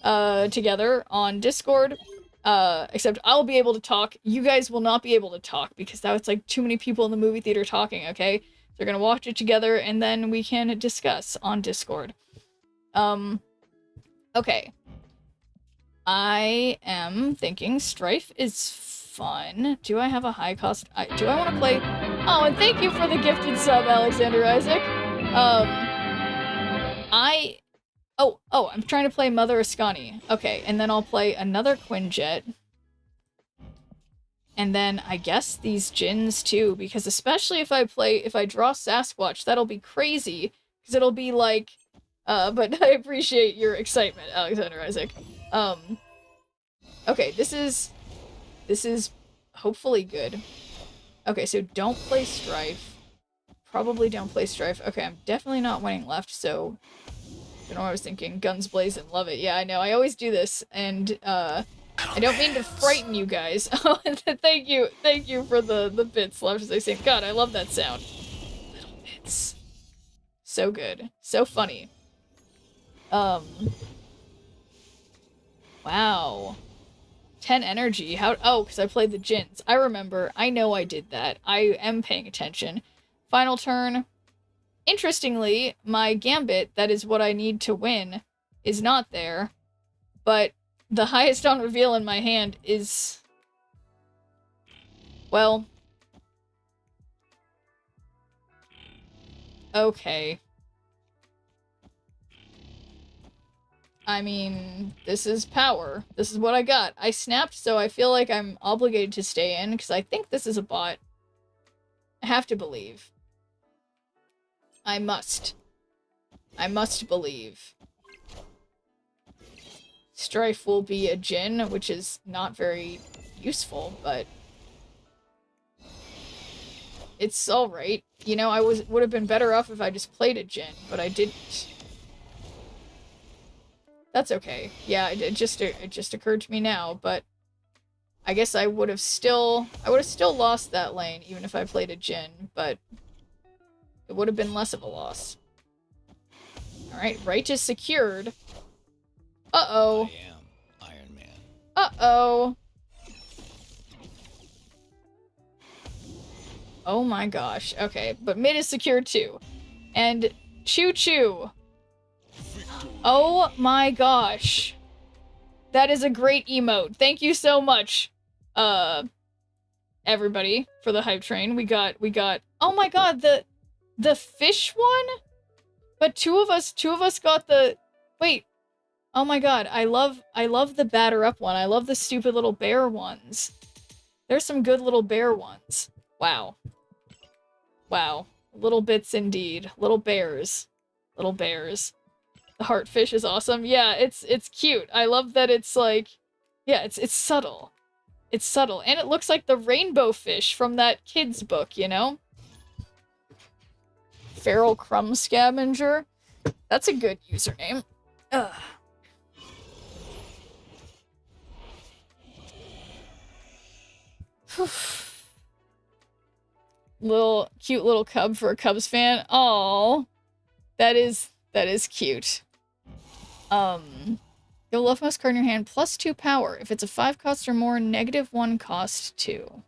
together on Discord. Except I'll be able to talk. You guys will not be able to talk because that's like too many people in the movie theater talking, okay? So we're gonna watch it together and then we can discuss on Discord. Okay. I am thinking Strife is fun. Do I have a high cost? Do I want to play? Oh, and thank you for the gifted sub, Alexander Isaac. Oh, I'm trying to play Mother Ascani. Okay, and then I'll play another Quinjet. And then I guess these Djinns too, because especially if I draw Sasquatch, that'll be crazy. Because it'll be like, but I appreciate your excitement, Alexander Isaac. Okay, this is hopefully good. Okay, so don't play Strife. Probably don't play Strife. Okay, I'm definitely not winning left, so I don't know what I was thinking. Guns blazing, love it. Yeah, I know, I always do this, and I don't mean to frighten you guys. Oh, thank you for the bits, left as I say. God, I love that sound. Little bits. So good. So funny. Wow. 10 energy. How? Oh, because I played the Djinns. I remember. I know I did that. I am paying attention. Final turn. Interestingly, my Gambit, that is what I need to win, is not there. But the highest on reveal in my hand is... well... okay. I mean, this is power. This is what I got. I snapped, so I feel like I'm obligated to stay in, because I think this is a bot. I have to believe. I must. I must believe. Strife will be a Djinn, which is not very useful, but... It's alright. You know, I would have been better off if I just played a Jhin, but I didn't. That's okay. Yeah, it just occurred to me now, but I guess I would have still lost that lane even if I played a Jhin, but it would have been less of a loss. Alright, right is secured. Uh-oh.
I am Iron Man.
Uh-oh. Oh my gosh. Okay, but mid is secured too. And choo-choo. Oh my gosh. That is a great emote. Thank you so much, everybody, for the hype train. We got, oh my god, the fish one? But two of us got the, wait. Oh my god, I love the batter up one. I love the stupid little bear ones. There's some good little bear ones. Wow. Wow. Little bits indeed. Little bears. Little bears. The heartfish is awesome. Yeah, it's cute. I love that it's like, yeah, it's subtle. It's subtle. And it looks like the rainbow fish from that kid's book, you know? Feral Crumb Scavenger. That's a good username. Ugh. Cute little cub for a Cubs fan. Aww. That is cute. You'll love most card in your hand, +2 power. If it's a 5 cost or more, -1 cost 2.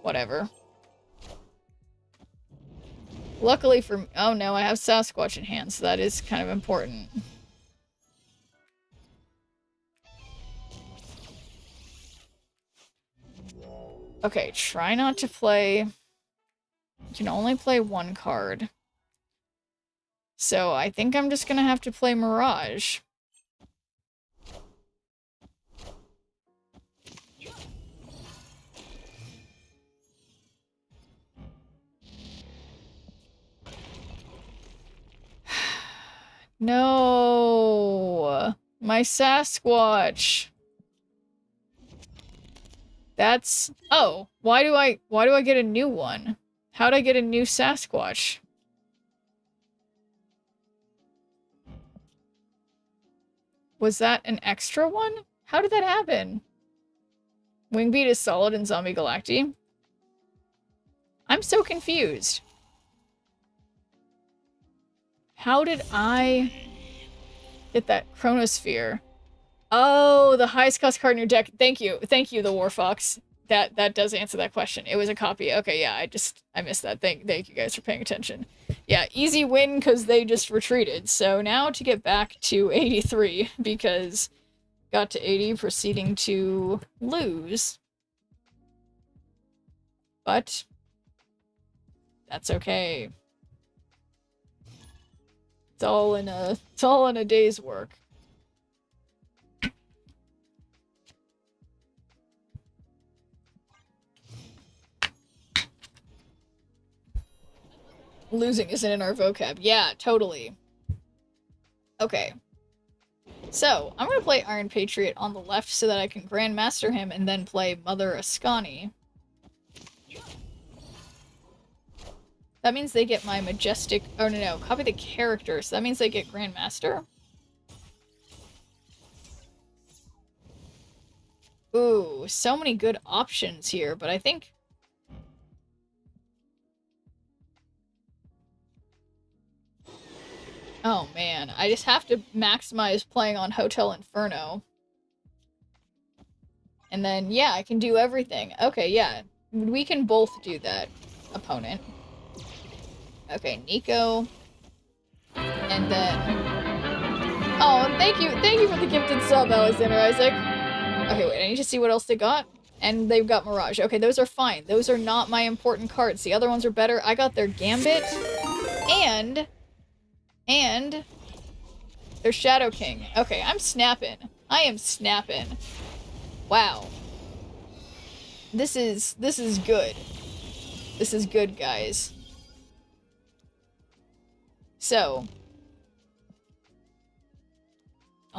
Whatever. Luckily for me, oh no, I have Sasquatch in hand, so that is kind of important. Okay, try not to play... You can only play one card. So I think I'm just gonna have to play Mirage. No! My Sasquatch! That's... Oh, why do I get a new one? How'd I get a new Sasquatch? Was that an extra one? How did that happen? Wingbeat is solid in Zombie Galacti. I'm so confused. How did I get that Chronosphere? Oh, the highest cost card in your deck. Thank you, the War Fox. That does answer that question. It was a copy. Okay, yeah, I missed that. Thank you guys for paying attention. Yeah, easy win because they just retreated. So now to get back to 83 because got to 80, proceeding to lose. But that's okay. It's all in a day's work. Losing isn't in our vocab. Yeah, totally. Okay. So, I'm gonna play Iron Patriot on the left so that I can Grandmaster him and then play Mother Ascani. That means they get my Majestic... Oh, no. Copy the character. So that means they get Grandmaster. Ooh, so many good options here, but I think... Oh man, I just have to maximize playing on Hotel Inferno. And then, yeah, I can do everything. Okay, yeah. We can both do that, opponent. Okay, Nico. And then... Oh, thank you for the gifted sub, Alexander Isaac. Okay, wait, I need to see what else they got. And they've got Mirage. Okay, those are fine. Those are not my important cards. The other ones are better. I got their Gambit. And their Shadow King. Okay, I'm snapping. I am snapping. Wow. This is good. This is good, guys. So.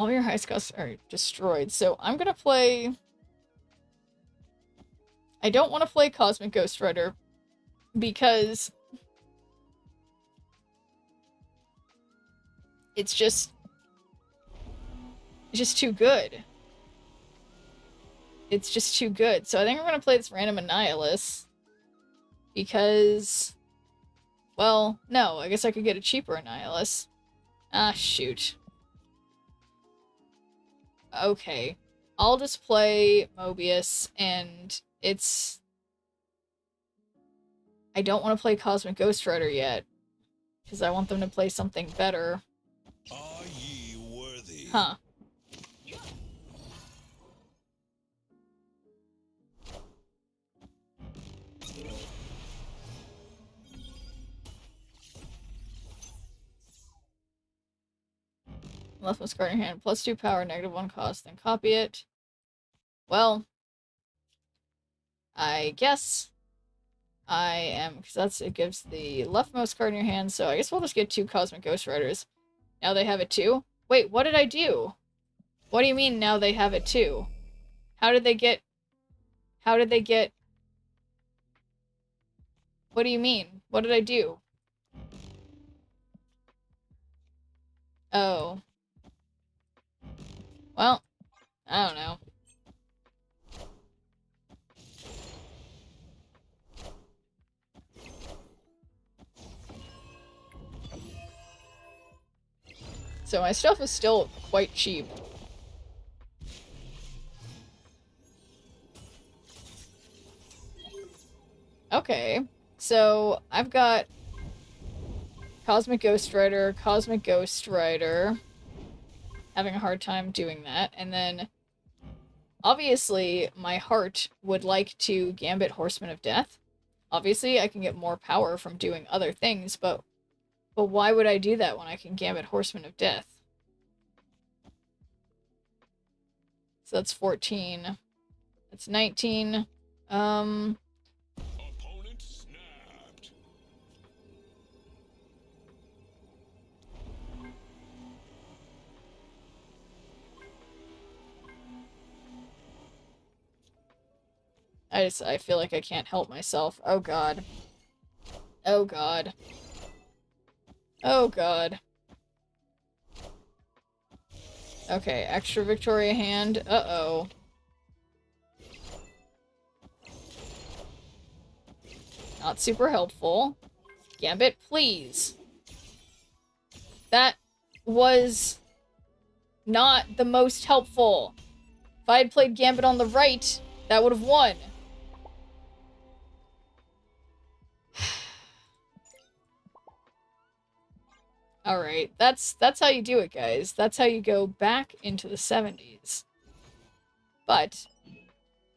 All your highest costs are destroyed. So I'm gonna play... I don't want to play Cosmic Ghost Rider because it's just too good. It's just too good. So I think I'm gonna play this random Annihilus because, well, no, I guess I could get a cheaper Annihilus. Ah, shoot. Okay. I'll just play Mobius, and it's... I don't want to play Cosmic Ghost Rider yet, because I want them to play something better.
Are ye worthy?
Huh. Leftmost card in your hand, +2 power, -1 cost, then copy it. Well, I guess I am, because it gives the leftmost card in your hand, so I guess we'll just get 2 Cosmic Ghost Riders. Now they have it too? Wait, what did I do? What do you mean now they have it too? How did they get... What do you mean? What did I do? Oh. Well, I don't know. So my stuff is still quite cheap. Okay, so I've got Cosmic Ghost Rider, Cosmic Ghost Rider. Having a hard time doing that. And then, obviously, my heart would like to Gambit Horseman of Death. Obviously, I can get more power from doing other things, but why would I do that when I can Gambit Horseman of Death? So that's 14. That's 19.
Opponent snapped.
I feel like I can't help myself. Oh god. Oh god. Oh god. Okay, extra Victoria hand. Uh-oh. Not super helpful. Gambit, please. That was not the most helpful. If I had played Gambit on the right, that would have won. Alright, that's how you do it, guys. That's how you go back into the 70s. But,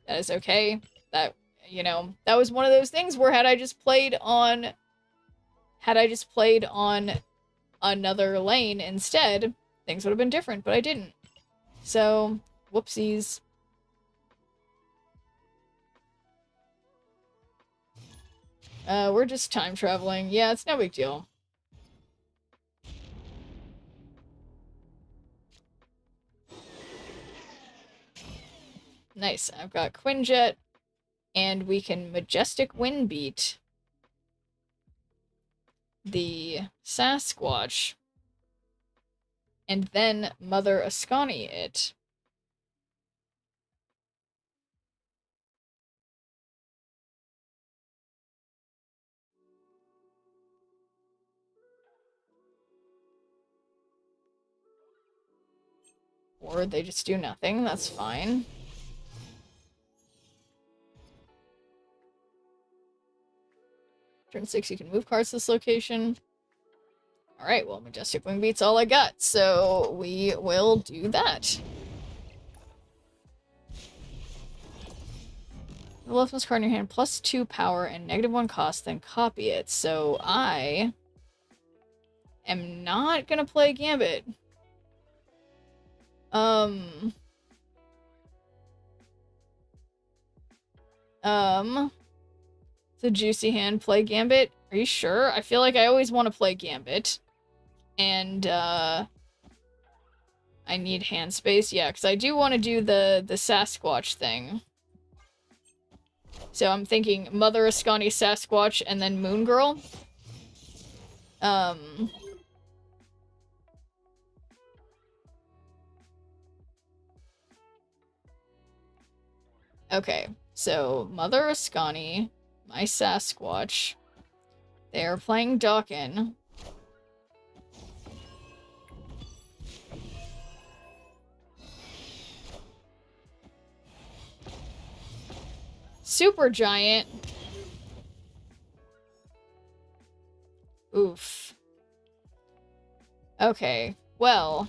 that is okay. That, you know, that was one of those things where had I just played on another lane instead, things would have been different, but I didn't. So, whoopsies. We're just time traveling. Yeah, it's no big deal. Nice. I've got Quinjet, and we can Majestic Wind Beat the Sasquatch, and then Mother Ascani it. Or they just do nothing, that's fine. Turn 6, you can move cards to this location. Alright, well, Majestic Wing Beat's all I got, so we will do that. The leftmost card in your hand, +2 power and -1 cost, then copy it. So I am not gonna play Gambit. It's a juicy hand. Play Gambit? Are you sure? I feel like I always want to play Gambit. And, I need hand space. Yeah, because I do want to do the Sasquatch thing. So I'm thinking Mother Ascani, Sasquatch, and then Moon Girl. Okay, so Mother Ascani, my Sasquatch. They are playing Dawkin. Super Giant. Oof. Okay, well.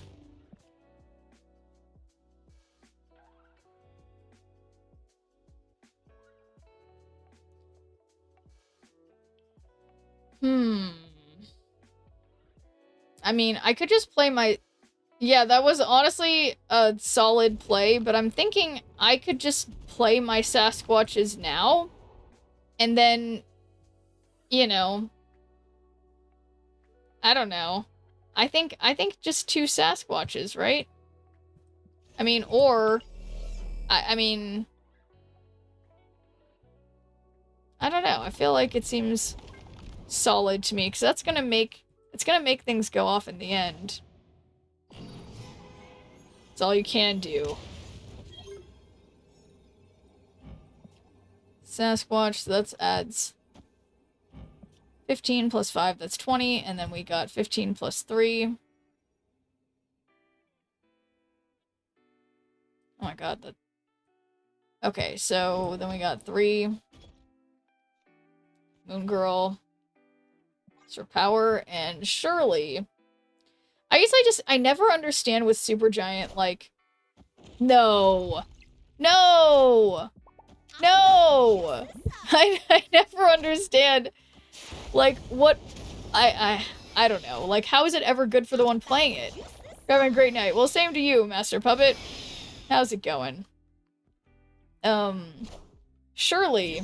I mean, I could just play my... Yeah, that was honestly a solid play, but I'm thinking I could just play my Sasquatches now, and then, you know, I don't know. I think just 2 Sasquatches, right? I mean, or, I mean, I don't know. I feel like it seems solid to me, because that's gonna make, it's gonna make things go off in the end. It's all you can do. Sasquatch, so that's adds 15 plus 5, that's 20, and then we got 15 plus 3. Oh my god, that... Okay, so then we got 3. Moon Girl. Sir Power, and Shirley. I guess I never understand with Supergiant, like... No! No! No! I never understand, like, what... I don't know. Like, how is it ever good for the one playing it? You're having a great night. Well, same to you, Master Puppet. How's it going? Surely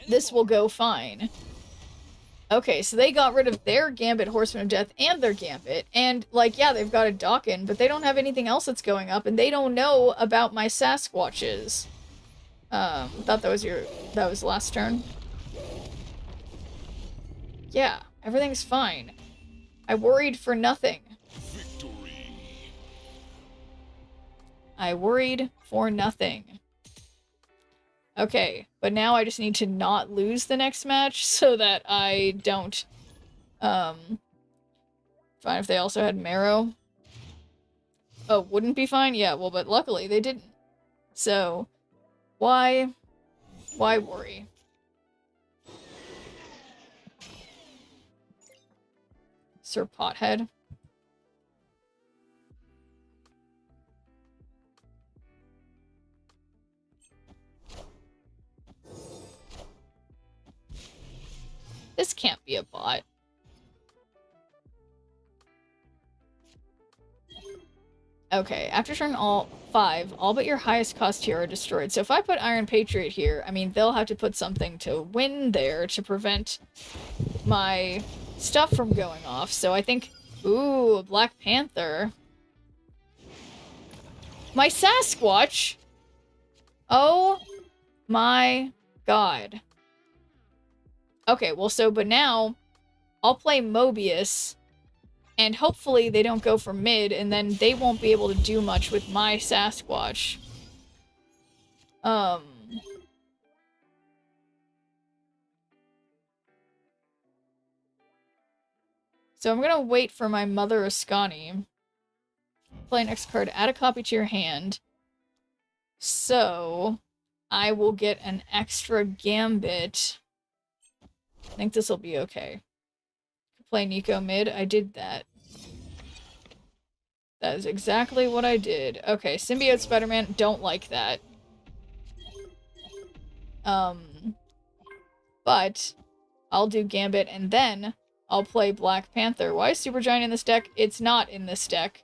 this will go fine. Okay, so they got rid of their Gambit Horseman of Death and their Gambit, and, like, yeah, they've got a Dawkin, but they don't have anything else that's going up, and they don't know about my Sasquatches. Thought that was last turn. Yeah, everything's fine. I worried for nothing.
Victory.
I worried for nothing. Okay, but now I just need to not lose the next match so that I don't, fine if they also had Marrow. Oh, wouldn't be fine? Yeah, well, but luckily they didn't. So, why worry? Sir Pothead. This can't be a bot. Okay, after turn all 5, all but your highest cost here are destroyed. So if I put Iron Patriot here, I mean, they'll have to put something to win there to prevent my stuff from going off. So I think, ooh, Black Panther. My Sasquatch! Oh my god. Okay, well, so, but now, I'll play Mobius, and hopefully they don't go for mid, and then they won't be able to do much with my Sasquatch. So I'm gonna wait for my Mother Ascani. Play next card, add a copy to your hand. So, I will get an extra Gambit. I think this will be okay. Play Nico mid. I did that. That is exactly what I did. Okay, Symbiote Spider-Man. Don't like that. But I'll do Gambit and then I'll play Black Panther. Why is Supergiant in this deck? It's not in this deck.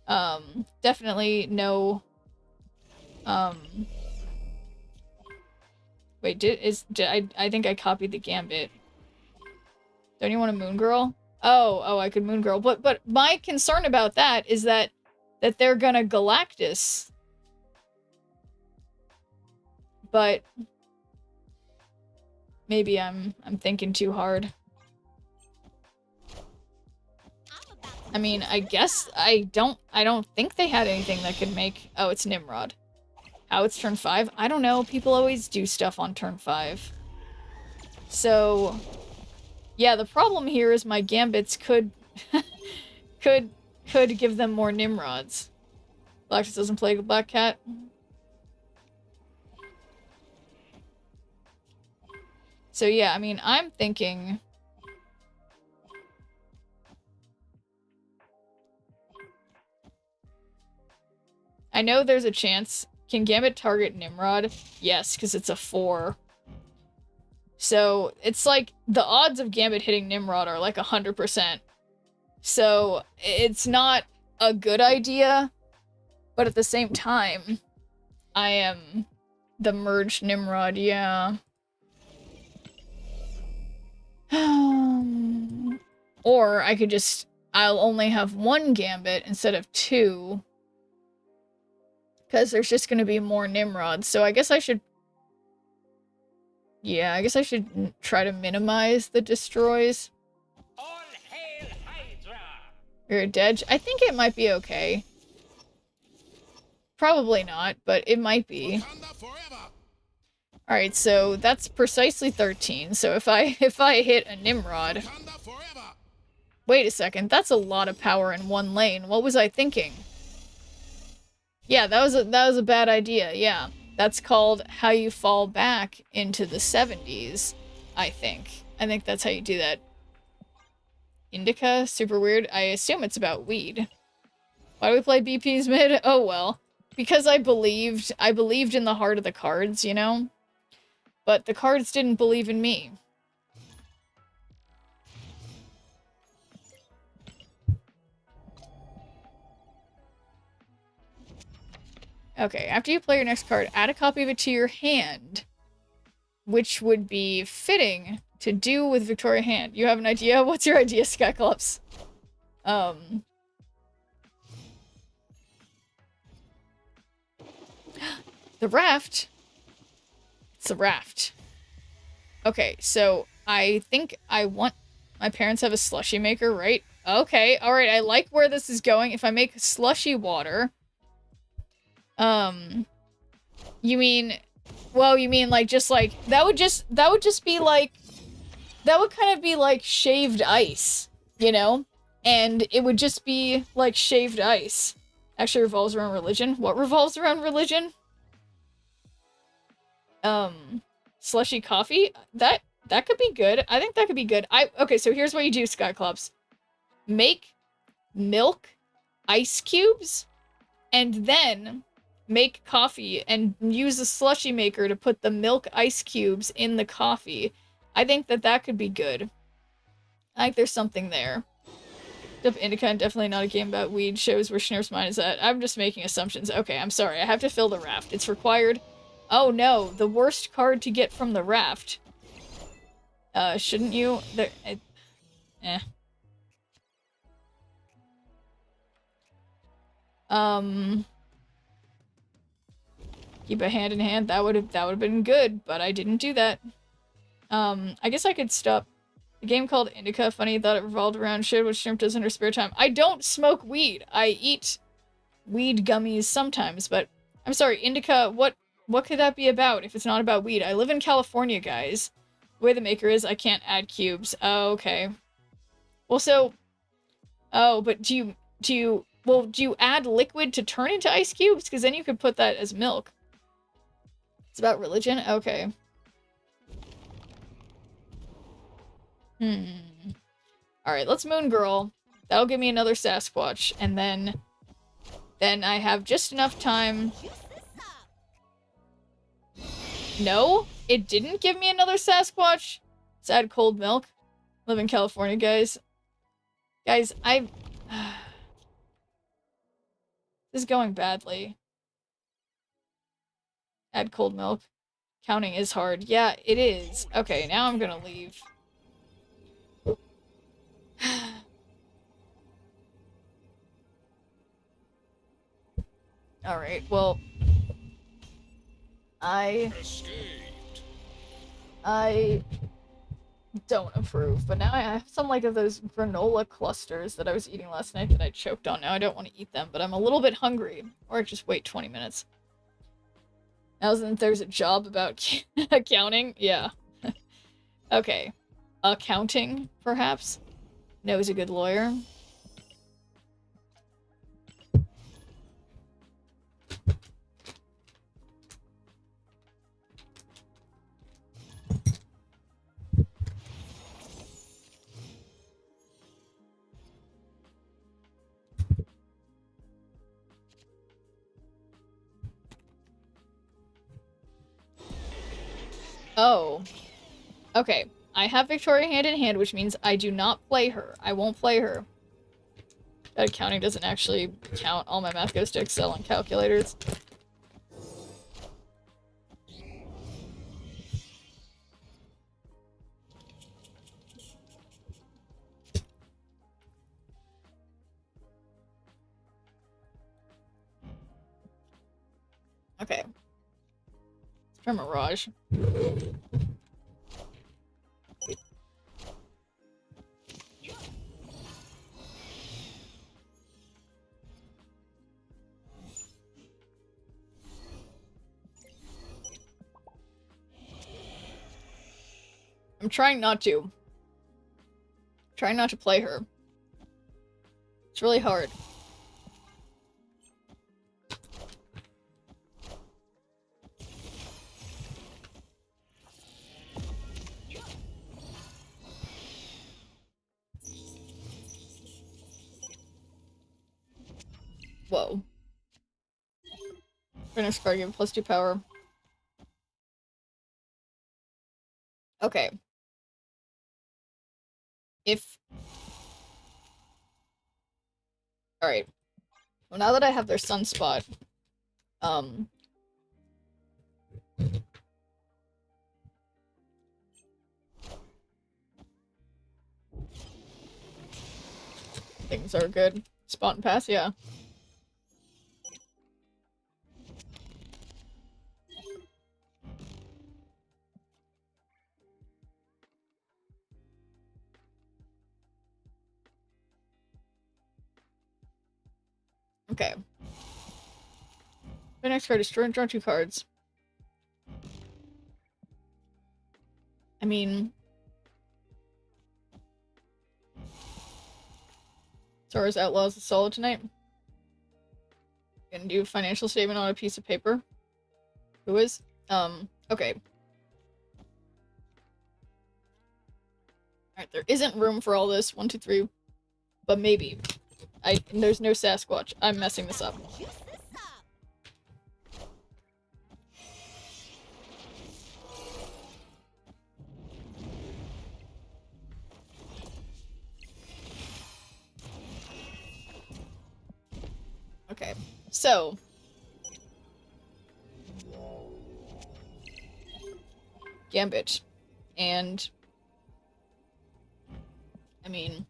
Definitely no. Wait, I think I copied the Gambit. Don't you want a Moon Girl? Oh, I could Moon Girl. But my concern about that is that that they're gonna Galactus. But maybe I'm thinking too hard. I mean, I guess I don't think they had anything that could make... Oh, it's Nimrod. How it's turn 5? I don't know. People always do stuff on turn 5. So, yeah, the problem here is my Gambits could could give them more Nimrods. Galactus doesn't play Black Cat. So yeah, I mean, I'm thinking... I know there's a chance. Can Gambit target Nimrod? Yes, because it's a 4. So, it's like, the odds of Gambit hitting Nimrod are like 100%. So, it's not a good idea, but at the same time, I am the merged Nimrod, yeah. Or I could just... I'll only have 1 Gambit instead of 2. Because there's just going to be more Nimrods. So I guess I should... Yeah, I guess I should try to minimize the destroys.
All hail Hydra!
You're a dead... I think it might be okay. Probably not, but it might be. Alright, so that's precisely 13. So if I hit a Nimrod... Wait a second, that's a lot of power in one lane. What was I thinking? Yeah, that was a bad idea, yeah. That's called how you fall back into the 70s, I think. I think that's how you do that. Indica? Super weird. I assume it's about weed. Why do we play BP's mid? Oh well. Because I believed in the heart of the cards, you know? But the cards didn't believe in me. Okay, after you play your next card, add a copy of it to your hand, which would be fitting to do with Victoria hand. You have an idea? What's your idea, Skyclops? The raft? It's the raft. Okay, so I think I want... My parents have a slushy maker, right? Okay, alright, I like where this is going. If I make slushy water... You mean... Well, you mean, like, just, like... That would just be, like... That would kind of be, like, shaved ice, you know? And it would just be, like, shaved ice. Actually revolves around religion. What revolves around religion? Slushy coffee? That could be good. I think that could be good. Okay, so here's what you do, Skyclops. Make milk ice cubes, and then make coffee and use a slushy maker to put the milk ice cubes in the coffee. I think that could be good. I think there's something there. Indica, definitely not a game about weed. Shows where Schnerf's mind is at. I'm just making assumptions. Okay, I'm sorry. I have to fill the raft. It's required. Oh no, the worst card to get from the raft. Shouldn't you? Keep a hand in hand. That would have been good, but I didn't do that. I guess I could stop. The game called Indica. Funny, thought it revolved around shit, which Shrimp does in her spare time. I don't smoke weed. I eat weed gummies sometimes, but I'm sorry, Indica, what could that be about if it's not about weed? I live in California, guys. The way the maker is, I can't add cubes. Oh, okay. Well, so... Oh, but do you add liquid to turn into ice cubes? Because then you could put that as milk. It's about religion? Okay. Alright, let's Moon Girl. That'll give me another Sasquatch, and then I have just enough time... No, it didn't give me another Sasquatch. Let's add cold milk. Live in California, guys. Guys, this is going badly. Add cold milk. Counting is hard. Yeah, it is. Okay, now I'm gonna leave. Alright, well...
Escaped.
I don't approve, but now I have some like of those granola clusters that I was eating last night that I choked on. Now I don't want to eat them, but I'm a little bit hungry. Or just wait 20 minutes. Now that there's a job about accounting? Yeah. Okay. Accounting, perhaps? Knows a good lawyer. Oh. Okay. I have Victoria hand in hand, which means I do not play her. I won't play her. That accounting doesn't actually count. All my math goes to Excel and calculators. Okay. Let's try Mirage. I'm trying not to. Trying not to play her. It's really hard. Whoa. Finish card, give +2 power. Okay. If... Alright. Well, now that I have their sunspot, things are good. Spot and pass, yeah. Okay. The next card is draw 2 cards. I mean... Zara's Outlaws is solid tonight. Gonna do a financial statement on a piece of paper. Who is? Okay. Alright, there isn't room for all this. 1, 2, 3. But maybe. There's no Sasquatch. I'm messing this up. Okay, so... Gambit. And... I mean...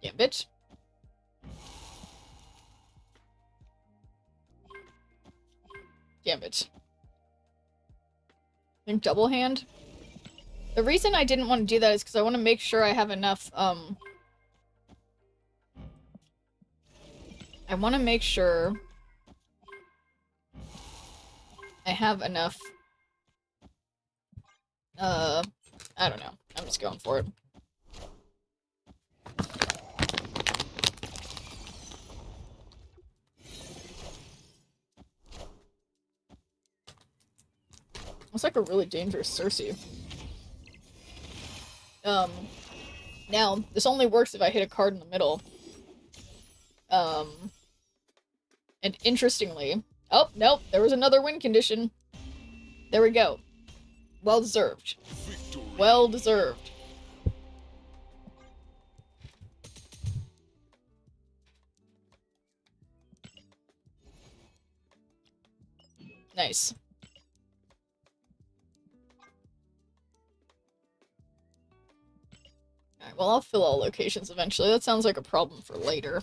Gambit. Gambit. I think double hand. The reason I didn't want to do that is because I want to make sure I have enough, I want to make sure I have enough, I don't know. I'm just going for it. Looks like a really dangerous Cersei. Now, this only works if I hit a card in the middle. And interestingly... Oh, nope, there was another win condition. There we go. Well deserved.
Victory.
Well deserved. Nice. well, I'll fill all locations eventually. That sounds like a problem for later.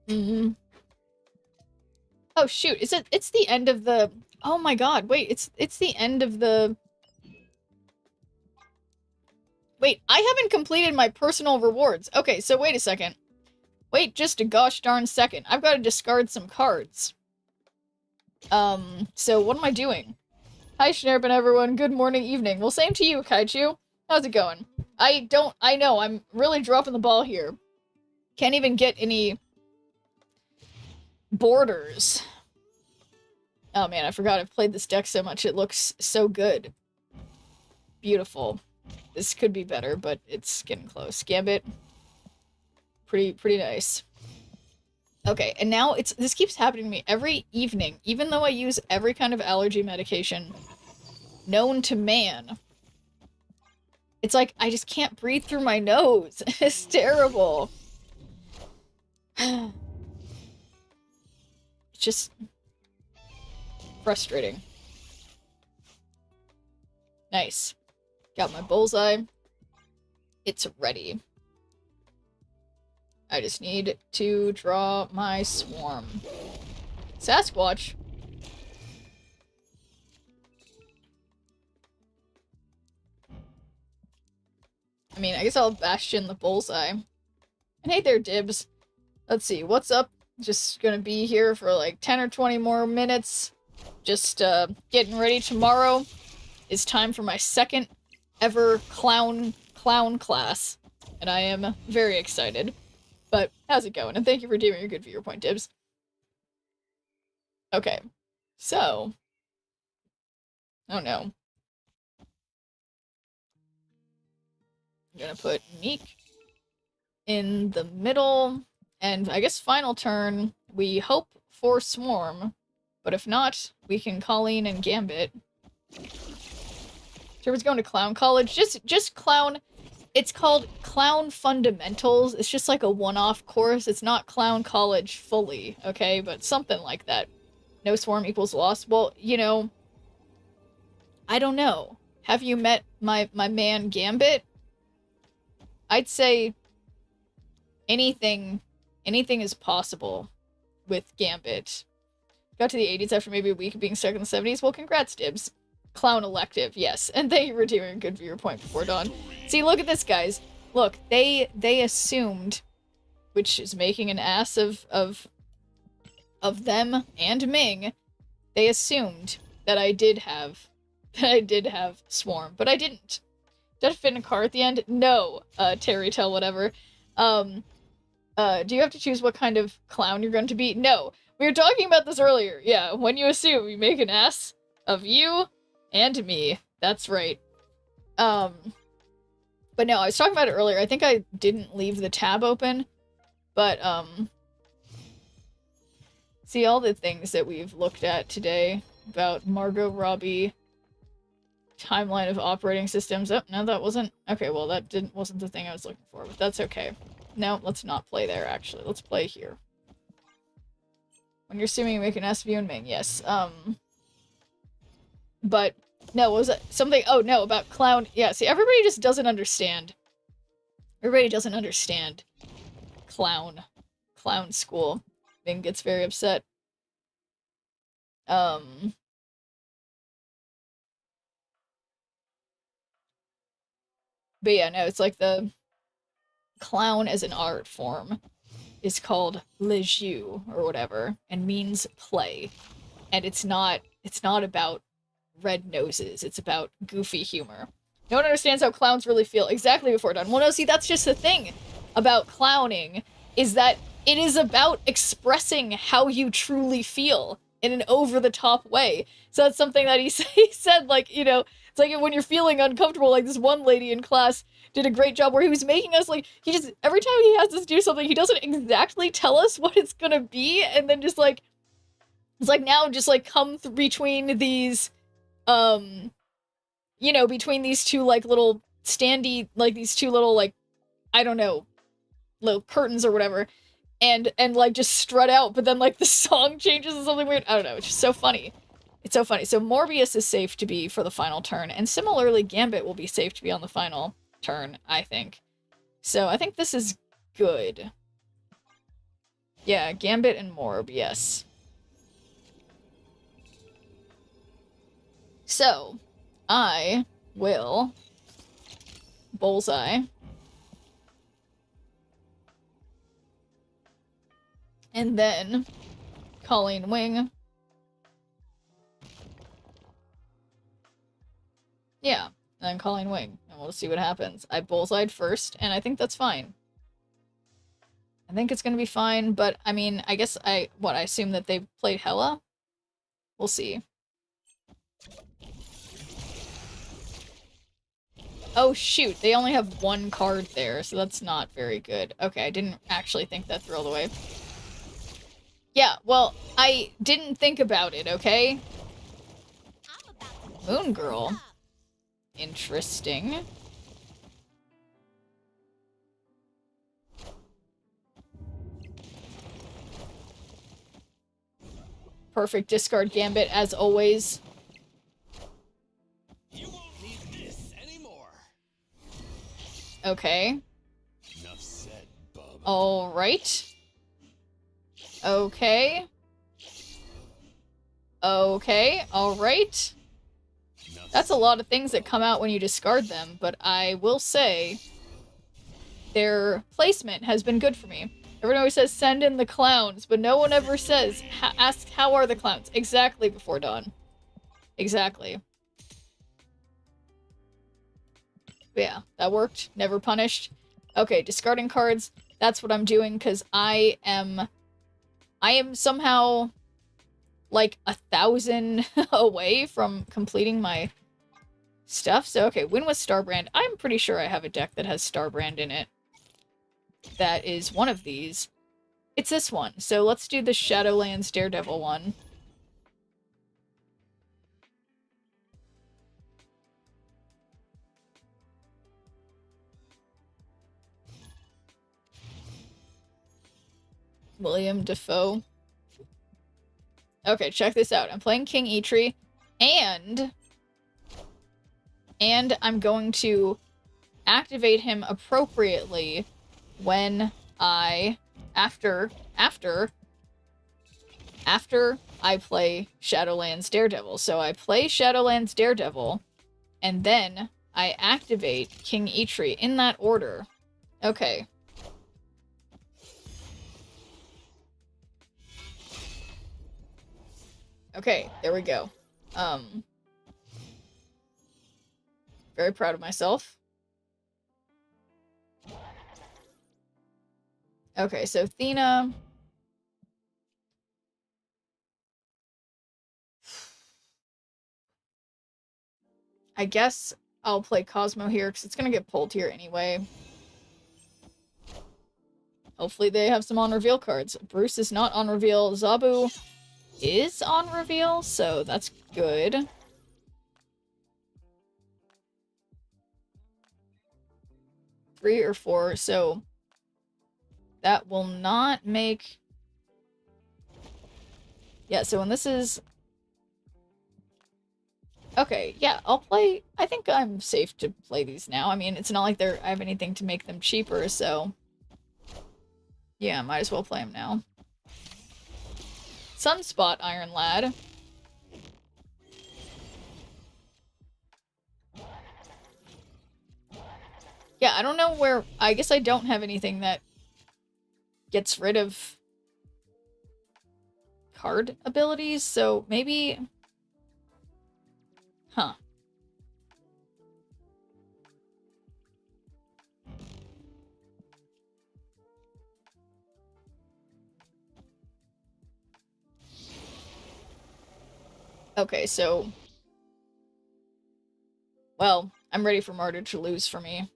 Oh, shoot. It's the end of the... Oh my god, wait, it's the end of the... Wait, I haven't completed my personal rewards. Okay, so wait a second. Wait just a gosh darn second. I've got to discard some cards. So what am I doing? Hi, Schnerp and everyone. Good morning, evening. Well, same to you, Kaichu. How's it going? I know, I'm really dropping the ball here. Can't even get any borders. Oh man, I forgot I've played this deck so much. It looks so good. Beautiful. This could be better, but it's getting close. Gambit. Pretty nice. Okay, and now this keeps happening to me every evening, even though I use every kind of allergy medication known to man. It's like, I just can't breathe through my nose. It's terrible. It's just frustrating. Nice. Got my bullseye. It's ready. I just need to draw my swarm. Sasquatch. I mean, I guess I'll Bastion the bullseye. And hey there, Dibs. Let's see, what's up? Just gonna be here for like 10 or 20 more minutes. Just getting ready. Tomorrow is time for my second ever clown class. And I am very excited. But how's it going? And thank you for doing your good viewer point, Dibs. Okay. So. Oh no. I'm gonna put Meek in the middle. And I guess final turn, we hope for Swarm. But if not, we can Colleen and Gambit. Trevor's going to Clown College. Just Clown. It's called Clown Fundamentals. It's just like a one-off course. It's not Clown College fully, okay? But something like that. No swarm equals loss. Well, you know, I don't know. Have you met my man Gambit? I'd say anything is possible with Gambit. Got to the 80s after maybe a week of being stuck in the 70s. Well, congrats, Dibs. Clown elective, yes. And thank you for doing a good viewer point before dawn. See, look at this, guys. Look, they assumed, which is making an ass of them and Ming. They assumed that I did have Swarm, but I didn't. Did I fit in a car at the end? No, Terry tell whatever. Do you have to choose what kind of clown you're going to be? No. We were talking about this earlier. Yeah, when you assume, you make an ass of you and me. That's right. But no, I was talking about it earlier. I think I didn't leave the tab open. But, see all the things that we've looked at today about Margot Robbie timeline of operating systems. Oh, no, that wasn't... Okay, well, that wasn't the thing I was looking for, but that's okay. No, let's not play there, actually. Let's play here. When you're assuming you make an SV and Ming, yes. But, no, what was it? Something... Oh, no, about Clown... Yeah, see, everybody just doesn't understand. Everybody doesn't understand Clown school. Ming gets very upset. But yeah, no, it's like the clown as an art form is called le jeu or whatever and means play. And it's not about red noses, it's about goofy humor. No one understands how clowns really feel exactly before dawn. Well, no, see, that's just the thing about clowning, is that it is about expressing how you truly feel in an over-the-top way. So that's something that he said, like, you know, it's like when you're feeling uncomfortable, like this one lady in class did a great job where he was making us, like, he just, every time he has us do something, he doesn't exactly tell us what it's gonna be, and then just, like, it's like, now just, like, come between these, you know, between these two, like, little standy, like, these two little, like, I don't know, little curtains or whatever, and like, just strut out, but then, like, the song changes and something weird. I don't know, it's just so funny. It's so funny. So Morbius is safe to be for the final turn, and similarly, Gambit will be safe to be on the final. turn, I think. So I think this is good. Yeah, Gambit and Morb, yes. So, I will Bullseye. And then Colleen Wing. Yeah, and then Colleen Wing. And we'll see what happens. I Bullseyed first, and I think that's fine. I think it's gonna be fine, but I mean, I guess I assume that they played Hela? We'll see. Oh shoot, they only have one card there, so that's not very good. Okay, I didn't actually think that through all the way. Yeah, well, I didn't think about it, okay? Moon Girl. Interesting. Perfect discard Gambit, as always.
You won't need this anymore.
Okay.
Enough said, bub.
Alright. Okay. Okay, alright. That's a lot of things that come out when you discard them, but I will say their placement has been good for me. Everyone always says, send in the clowns, but no one ever says, ask, how are the clowns? Exactly before dawn. Exactly. But yeah, that worked. Never punished. Okay, discarding cards. That's what I'm doing, because I am somehow like 1,000 away from completing my stuff. So, okay, win with Starbrand. I'm pretty sure I have a deck that has Starbrand in it. That is one of these. It's this one. So let's do the Shadowlands Daredevil one. William Defoe. Okay, check this out. I'm playing King Eitri, and I'm going to activate him appropriately when I after I play Shadowlands Daredevil. So I play Shadowlands Daredevil, and then I activate King Eitri in that order. Okay. Okay, there we go. Very proud of myself. Okay, so Thena. I guess I'll play Cosmo here, because it's gonna get pulled here anyway. Hopefully they have some on reveal cards. Bruce is not on reveal. Zabu is on reveal, so that's good. Three or four, so that will not make... Yeah, so when this is... Okay, yeah, I'll play... I think I'm safe to play these now. I mean, it's not like I have anything to make them cheaper, so... Yeah, might as well play them now. Sunspot Iron Lad. Yeah, I don't know where... I guess I don't have anything that gets rid of card abilities, so maybe... Huh. Okay, so... Well, I'm ready for Martyr to lose for me.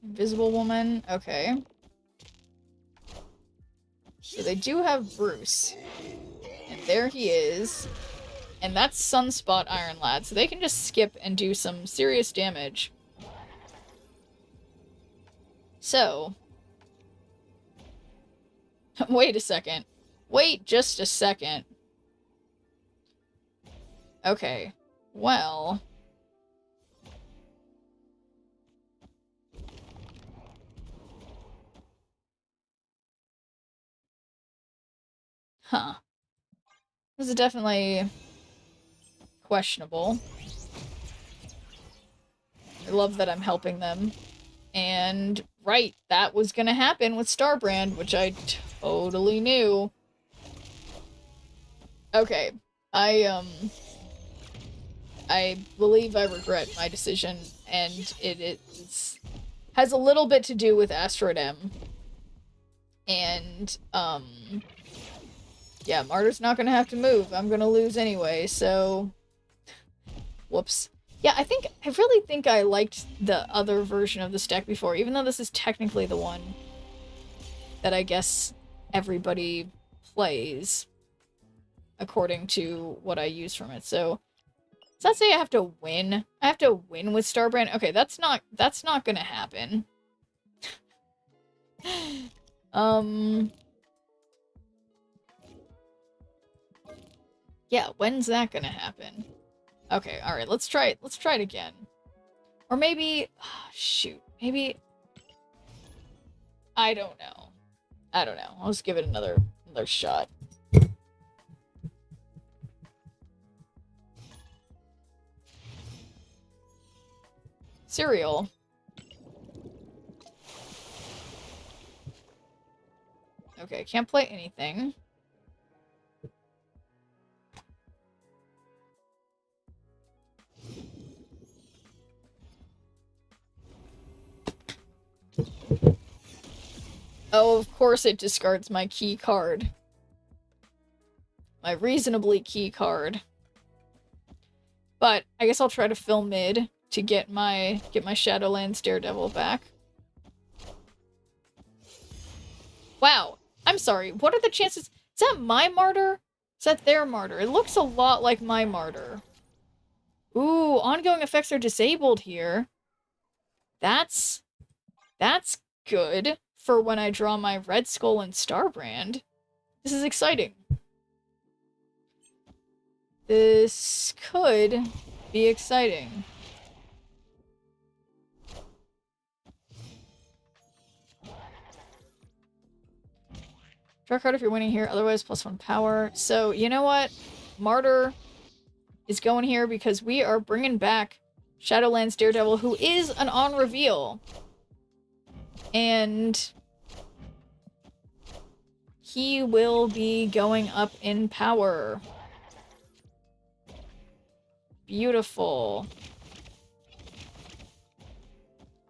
Invisible Woman, okay. So they do have Bruce. And there he is. And that's Sunspot Iron Lad, so they can just skip and do some serious damage. So, wait a second. Wait just a second. Okay, well... Huh. This is definitely questionable. I love that I'm helping them. And, right, that was gonna happen with Starbrand, which I totally knew. Okay, I believe I regret my decision, and it has a little bit to do with Asteroid M. And, yeah, Martyr's not gonna have to move. I'm gonna lose anyway, so... Whoops. Yeah, I really think I liked the other version of this deck before, even though this is technically the one that I guess everybody plays according to what I use from it. So, does that say I have to win? I have to win with Starbrand? Okay, that's not gonna happen. Yeah, when's that gonna happen? Okay, alright, let's try it again. Or maybe... Oh, shoot. Maybe... I don't know. I'll just give it another shot. Cereal. Okay, can't play anything. Oh, of course it discards my key card. My reasonably key card. But I guess I'll try to fill mid to get my Shadowlands Daredevil back. Wow. I'm sorry. What are the chances? Is that my Martyr? Is that their Martyr? It looks a lot like my Martyr. Ooh, ongoing effects are disabled here. That's good for when I draw my Red Skull and Starbrand. This is exciting. This could be exciting. Draw a card if you're winning here, otherwise +1 power. So, you know what? Martyr is going here because we are bringing back Shadowlands Daredevil, who is an on-reveal. And he will be going up in power. Beautiful.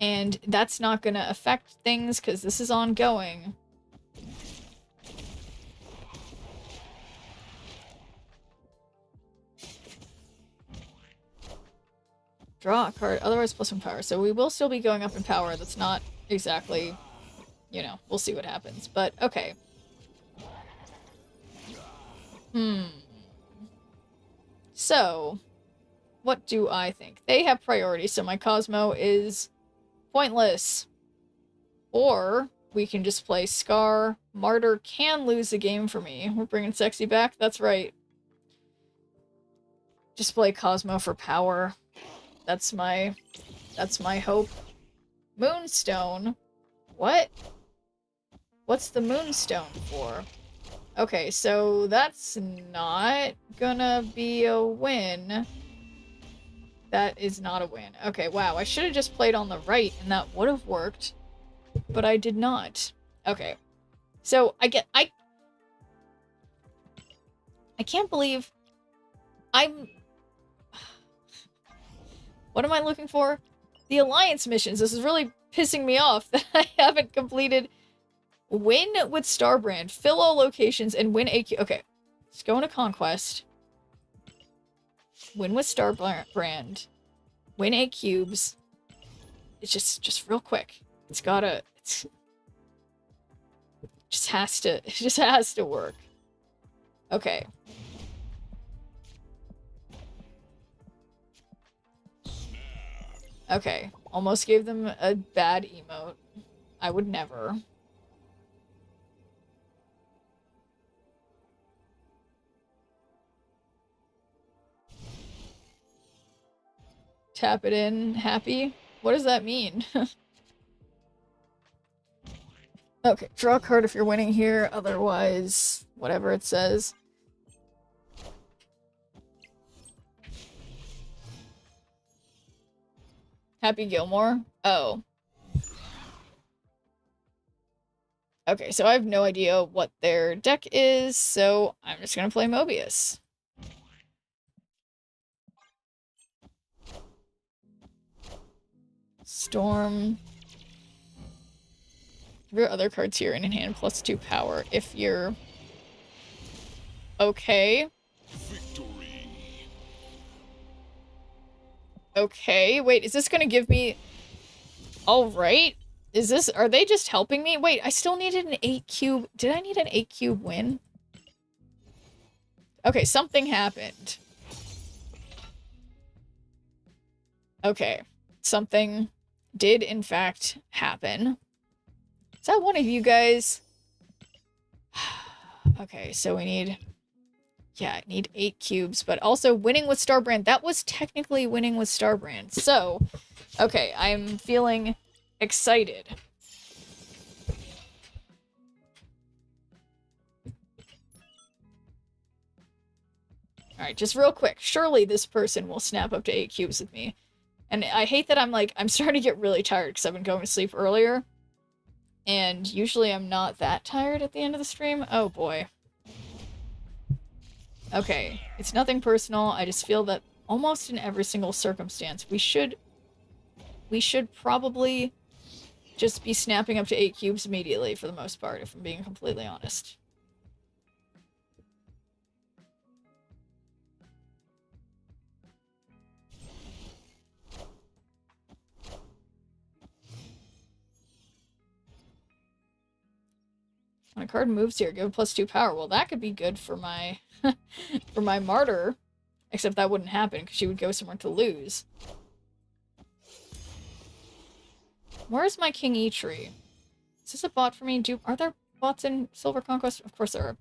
And that's not gonna affect things because this is ongoing. Draw a card, otherwise +1 power. So we will still be going up in power. That's not exactly, you know, we'll see what happens. But, okay. So, what do I think? They have priority, so my Cosmo is pointless. Or, we can just play Scar. Martyr can lose the game for me. We're bringing Sexy back? That's right. Just play Cosmo for power. That's my hope. Moonstone? What? What's the Moonstone for? Okay, so that's not gonna be a win. That is not a win. Okay, wow, I should have just played on the right and that would have worked. But I did not. Okay. So, I can't believe what am I looking for? The Alliance missions. This is really pissing me off that I haven't completed. Win with Starbrand, fill all locations, and win AQ. Okay, let's go into Conquest. Win with Starbrand. Win 8 cubes. It's just real quick. It just has to work. Okay. Okay, almost gave them a bad emote. I would never. Tap it in, happy? What does that mean? Okay, draw a card if you're winning here, otherwise, whatever it says. Happy Gilmore? Oh. Okay, so I have no idea what their deck is, so I'm just gonna play Mobius. Storm. Your other cards here in hand +2 power if you're okay.
Victory.
Okay, wait, is this gonna give me... Alright. Is this... Are they just helping me? Wait, I still needed an 8 cube... Did I need an 8 cube win? Okay, something happened. Okay. Something did, in fact, happen. Is that one of you guys? Okay, so we need... Yeah, I need 8 cubes, but also winning with Starbrand. That was technically winning with Starbrand. So, okay, I'm feeling excited. Alright, just real quick. Surely this person will snap up to 8 cubes with me. And I hate that I'm starting to get really tired because I've been going to sleep earlier. And usually I'm not that tired at the end of the stream. Oh boy. Okay, it's nothing personal. I just feel that almost in every single circumstance, we should probably just be snapping up to 8 cubes immediately for the most part, if I'm being completely honest. When a card moves here, give it +2 power. Well, that could be good for my for my martyr. Except that wouldn't happen because she would go somewhere to lose. Where's my King Eitri? Is this a bot for me? Are there bots in Silver Conquest? Of course there are.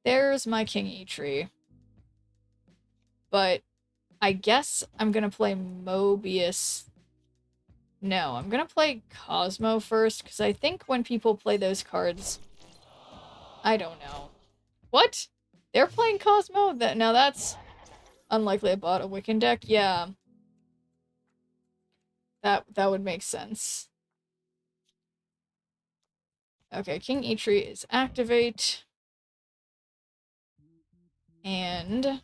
There's my King Eitri. But I guess I'm gonna play Mobius. No, I'm gonna play Cosmo first, because I think when people play those cards... I don't know. What? They're playing Cosmo? Now that's unlikely I bought a Wiccan deck. Yeah. That would make sense. Okay, King Eitri is activate. And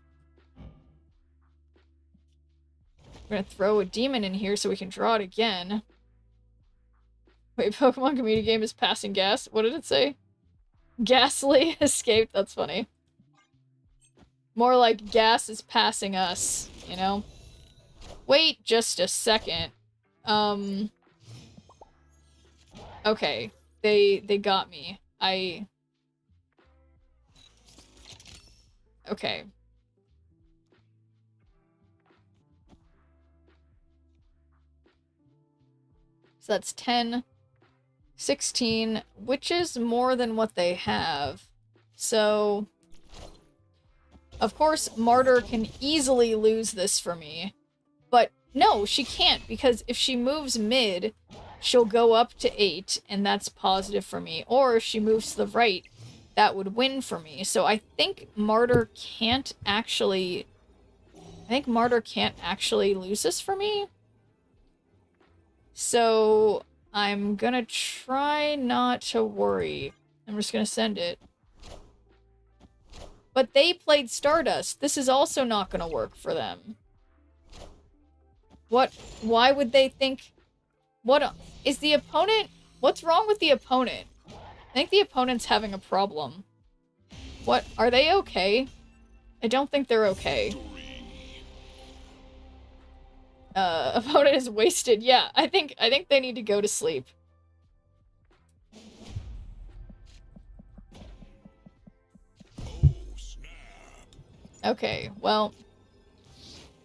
we're gonna throw a demon in here so we can draw it again. Wait, Pokemon community game is passing gas? What did it say? Ghastly escaped. That's funny. More like gas is passing us, you know? Wait just a second. Okay. They got me. Okay. So that's 10, 16, which is more than what they have. So, of course, Martyr can easily lose this for me. But no, she can't, because if she moves mid, she'll go up to 8, and that's positive for me. Or if she moves to the right, that would win for me. So I think Martyr can't actually... lose this for me. So I'm gonna try not to worry. I'm just gonna send it. But they played Stardust. This is also not gonna work for them. What? Why would they think... What is the opponent... What's wrong with the opponent? I think the opponent's having a problem. What? Are they okay? I don't think they're okay. Opponent is wasted. Yeah, I think they need to go to sleep. Okay, well...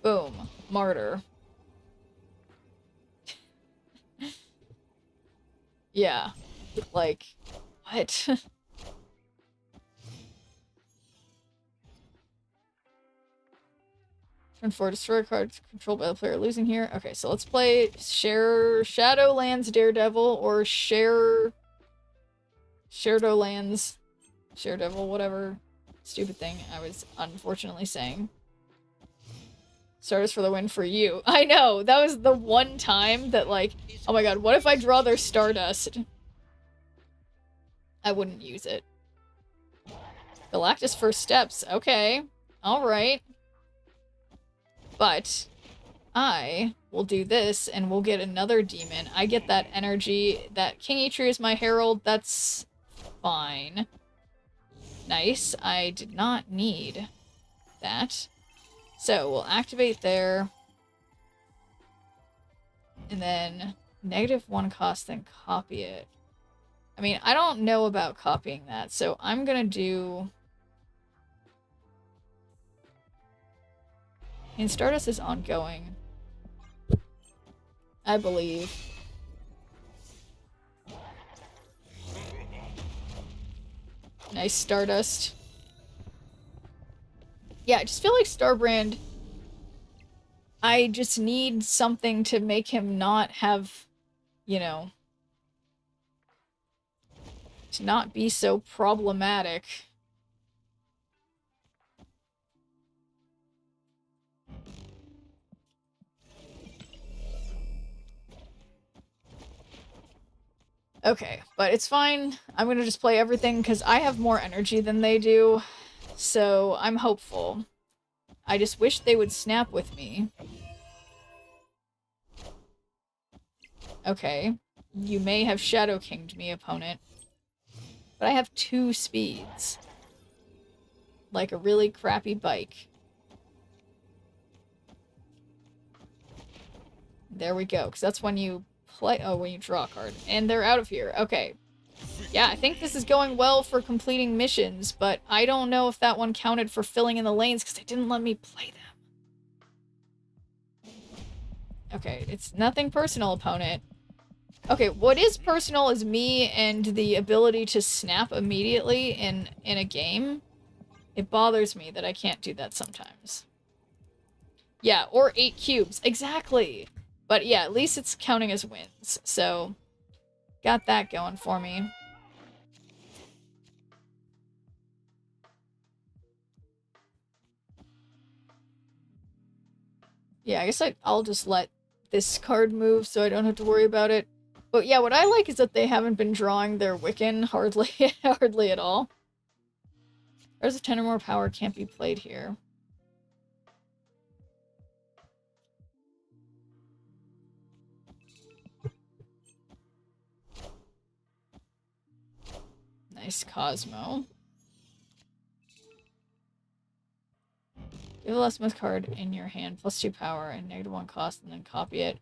Boom. Martyr. Yeah. Like, what? Turn 4, destroy cards controlled by the player losing here. Okay, so let's play Shadowlands Daredevil or Shadowlands Daredevil, whatever stupid thing I was unfortunately saying. Stardust for the win for you. I know, that was the one time that, like, oh my god, what if I draw their Stardust? I wouldn't use it. Galactus First Steps, okay. Alright. But I will do this and we'll get another demon. I get that energy. That King Eitri is my herald. That's fine. Nice. I did not need that. So we'll activate there. And then -1 cost, then copy it. I mean, I don't know about copying that, so I'm gonna do... And Stardust is ongoing, I believe. Nice Stardust. Yeah, I just feel like Starbrand, I just need something to make him not have, you know, to not be so problematic. Okay, but it's fine. I'm gonna just play everything because I have more energy than they do, so I'm hopeful. I just wish they would snap with me. Okay, you may have Shadow Kinged me, opponent, but I have 2 speeds. Like a really crappy bike. There we go, because that's when you play- oh, when you draw a card. And they're out of here. Okay. Yeah, I think this is going well for completing missions, but I don't know if that one counted for filling in the lanes because they didn't let me play them. Okay, it's nothing personal, opponent. Okay, what is personal is me and the ability to snap immediately in a game. It bothers me that I can't do that sometimes. Yeah, or 8 cubes. Exactly! But yeah, at least it's counting as wins, so got that going for me. Yeah, I guess I'll just let this card move so I don't have to worry about it. But yeah, what I like is that they haven't been drawing their Wiccan hardly, hardly at all. There's a 10 or more power, can't be played here. Nice Cosmo. Give a Lesmith card in your hand, +2 power and -1 cost, and then copy it.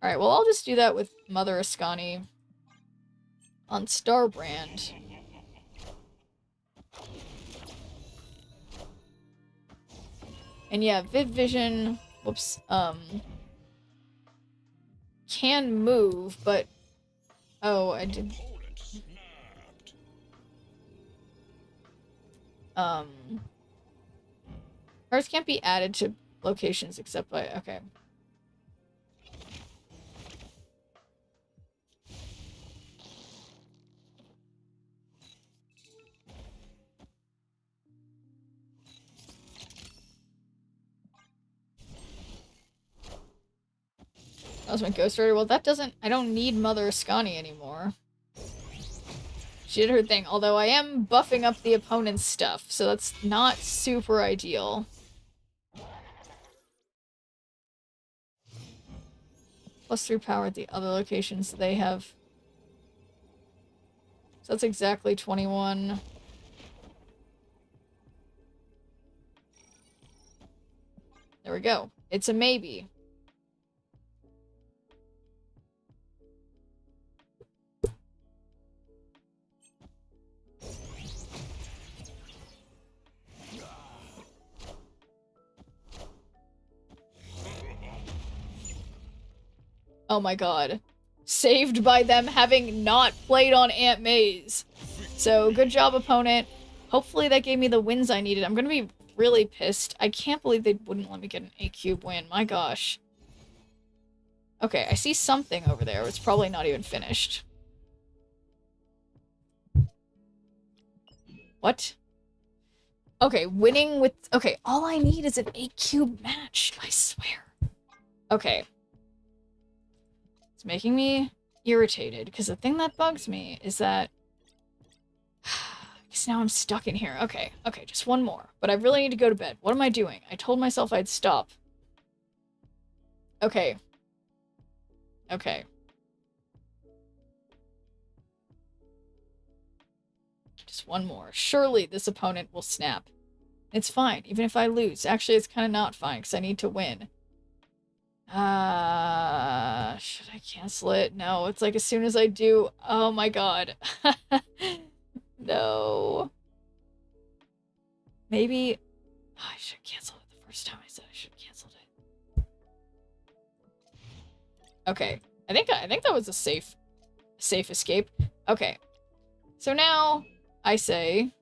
Alright, well I'll just do that with Mother Ascani on Starbrand. And yeah, Viv Vision, whoops, can move, but... Oh, I did... Cards can't be added to locations except by... Okay. That was my Ghost Rider. Well, that doesn't... I don't need Mother Ascani anymore. She did her thing, although I am buffing up the opponent's stuff, so that's not super ideal. +3 power at the other locations they have. So that's exactly 21. There we go. It's a maybe. Oh my god. saved by them having not played on Aunt May's. So, good job, opponent. Hopefully that gave me the wins I needed. I'm gonna be really pissed. I can't believe they wouldn't let me get an A-cube win. My gosh. Okay, I see something over there. It's probably not even finished. What? Okay, winning with... Okay, all I need is an A-cube match. I swear. Okay. It's making me irritated, because the thing that bugs me is that... Because now I'm stuck in here. Okay, just one more. But I really need to go to bed. What am I doing? I told myself I'd stop. Okay. Just one more. Surely this opponent will snap. It's fine, even if I lose. Actually, it's kind of not fine, because I need to win. Should I cancel it? No, it's like as soon as I do... Oh my god. No. Maybe... Oh, I should cancel it the first time I said I should have canceled it. Okay. I think that was a safe escape. Okay. So now I say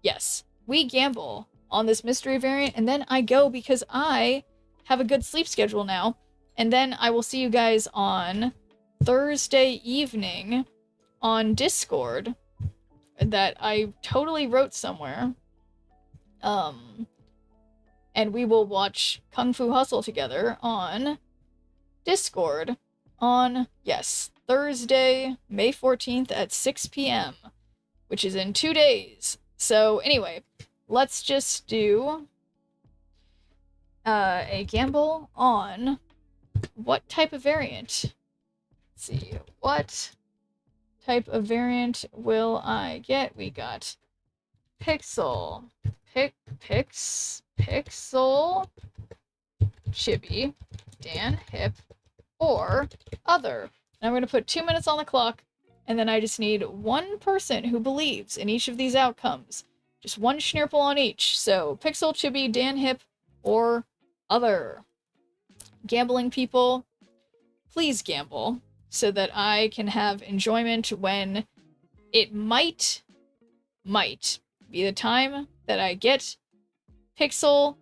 yes. We gamble on this mystery variant, and then I go because I have a good sleep schedule now. And then I will see you guys on Thursday evening on Discord that I totally wrote somewhere. And we will watch Kung Fu Hustle together on Discord on, yes, Thursday, May 14th at 6 p.m., which is in 2 days. So anyway, let's just do a gamble on what type of variant. Let's see, what type of variant will I get? We got Pixel, Pixel, Chibi, Dan Hip, or other. And I'm going to put 2 minutes on the clock, and then I just need one person who believes in each of these outcomes. Just one Schnurple on each. So, Pixel, Chibi, Dan Hip, or other. Gambling people, please gamble so that I can have enjoyment when it might be the time that I get Pixel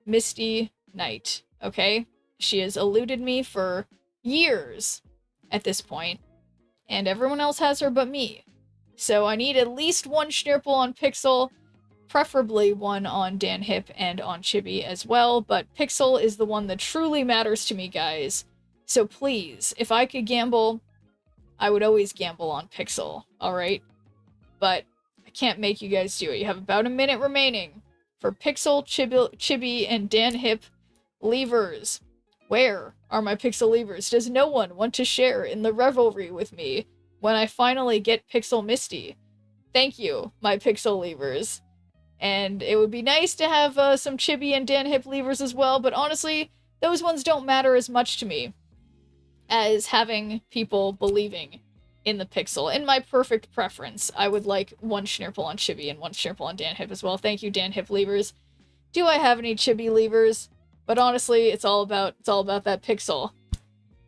Misty Knight, okay? She has eluded me for years at this point, and everyone else has her but me. So I need at least one Schnurple on Pixel, preferably one on Dan Hip and on Chibi as well, but Pixel is the one that truly matters to me, guys. So please, if I could gamble, I would always gamble on Pixel, alright? But I can't make you guys do it. You have about a minute remaining for Pixel, Chibi, and Dan Hip levers. Where are my Pixel levers? Does no one want to share in the revelry with me when I finally get Pixel Misty? Thank you, my Pixel levers. And it would be nice to have some Chibi and Dan Hip levers as well, but honestly, those ones don't matter as much to me as having people believing in the Pixel. In my perfect preference, I would like one Schnurple on Chibi and one Schnurple on Dan Hip as well. Thank you, Dan Hip levers. Do I have any Chibi levers? But honestly, it's all about that Pixel.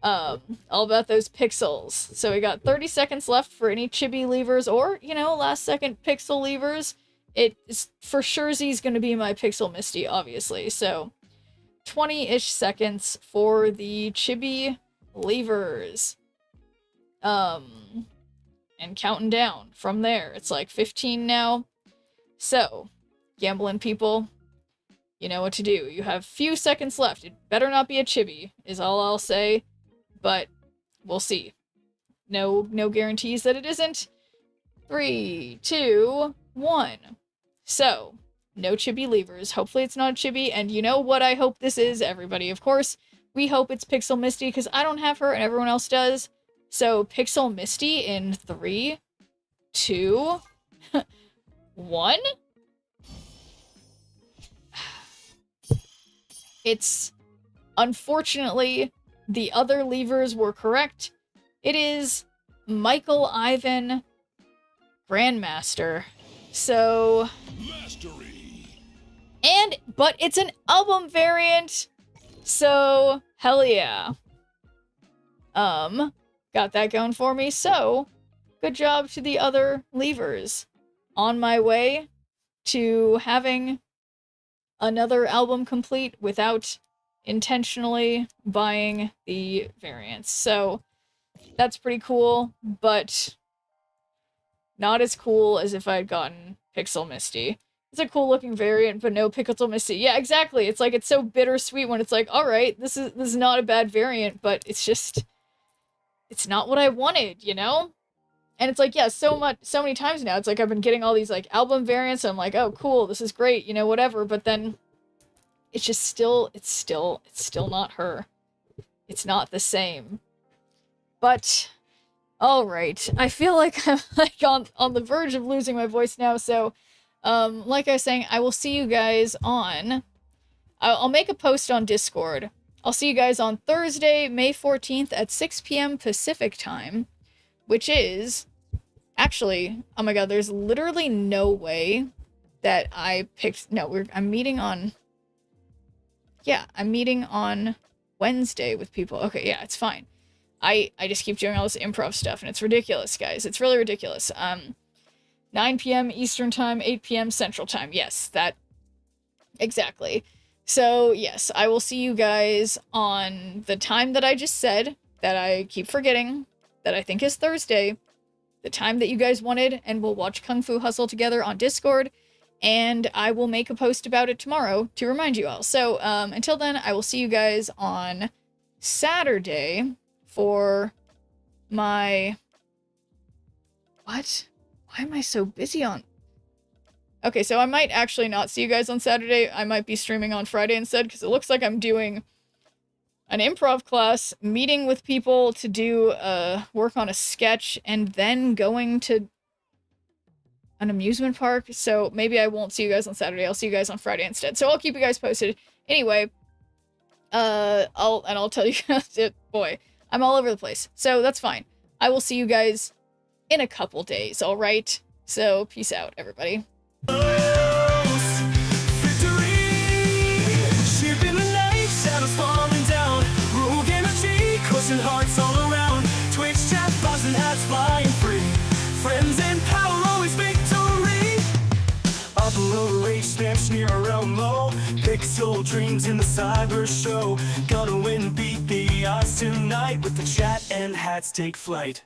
All about those pixels. So we got 30 seconds left for any Chibi levers or, you know, last second Pixel levers. It is for sure he's going to be my Pixel Misty, obviously. So 20-ish seconds for the Chibi levers. And counting down from there. It's like 15 now. So, gambling people, you know what to do. You have few seconds left. It better not be a Chibi, is all I'll say. But we'll see. No guarantees that it isn't. 3, 2, 1. So, no Chibi levers. Hopefully it's not a Chibi. And you know what I hope this is, everybody, of course. We hope it's Pixel Misty, because I don't have her and everyone else does. So, Pixel Misty in 3, 2, 1. It's, unfortunately, the other levers were correct. It is Michael Ivan Grandmaster. So...
Mastery.
But it's an album variant. So, hell yeah. got that going for me. So, good job to the other leavers. On my way to having another album complete without intentionally buying the variants. So, that's pretty cool, but not as cool as if I had gotten Pixel Misty. It's a cool looking variant, but no Pixel Misty. Yeah, exactly. It's like, it's so bittersweet when it's like, alright, this is not a bad variant, but it's just, it's not what I wanted, you know? And it's like, yeah, so many times now, it's like I've been getting all these like album variants, and I'm like, oh cool, this is great, you know, whatever, but then it's just still, it's still not her. It's not the same. But, alright, I feel like I'm like on the verge of losing my voice now, so, like I was saying, I will see you guys on, I'll make a post on Discord. I'll see you guys on Thursday, May 14th at 6 p.m. Pacific time, which is, actually, oh my god, there's literally no way that I picked, no, I'm meeting on, yeah, I'm meeting on Wednesday with people. Okay, yeah, it's fine. I just keep doing all this improv stuff, and it's ridiculous, guys. It's really ridiculous. 9 p.m. Eastern Time, 8 p.m. Central Time. Yes, that... exactly. So, yes, I will see you guys on the time that I just said, that I keep forgetting, that I think is Thursday, the time that you guys wanted, and we'll watch Kung Fu Hustle together on Discord, and I will make a post about it tomorrow to remind you all. So, until then, I will see you guys on Saturday for my... what? Why am I so busy on... okay, so I might actually not see you guys on Saturday. I might be streaming on Friday instead, because it looks like I'm doing an improv class, meeting with people to do work on a sketch, and then going to an amusement park. So maybe I won't see you guys on Saturday. I'll see you guys on Friday instead. So I'll keep you guys posted. Anyway, I'll tell you guys, boy, I'm all over the place. So that's fine. I will see you guys in a couple days, alright? So peace out, everybody.
Hearts all around, Twitch chat buzzing, hats flying free. Friends and power, always victory. Upload, rage, spam, sneer around low. Pixel dreams in the cyber show. Gonna win, beat the odds tonight. With the chat and hats take flight.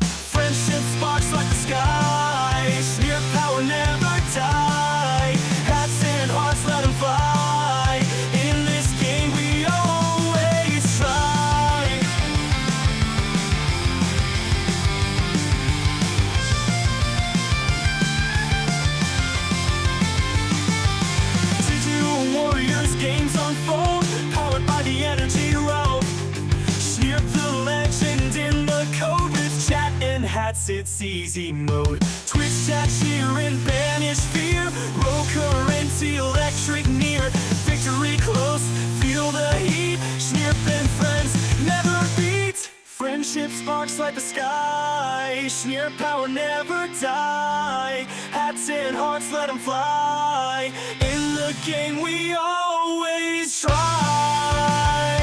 Friendship sparks like the sky. Sneer power never die. Hats and hearts, let them fly. In this game we always try. Digital Warriors games unfold, powered by the energy road. Sneer the legend in the code with chat and hats, it's easy mode. Twitch chat, cheer and banish fear. Roll current, electric near. Victory close, feel the heat. Sneer and friends never beat. Friendship sparks like the sky. Sneer power never die. Hats and hearts, let them fly. In the game we always try.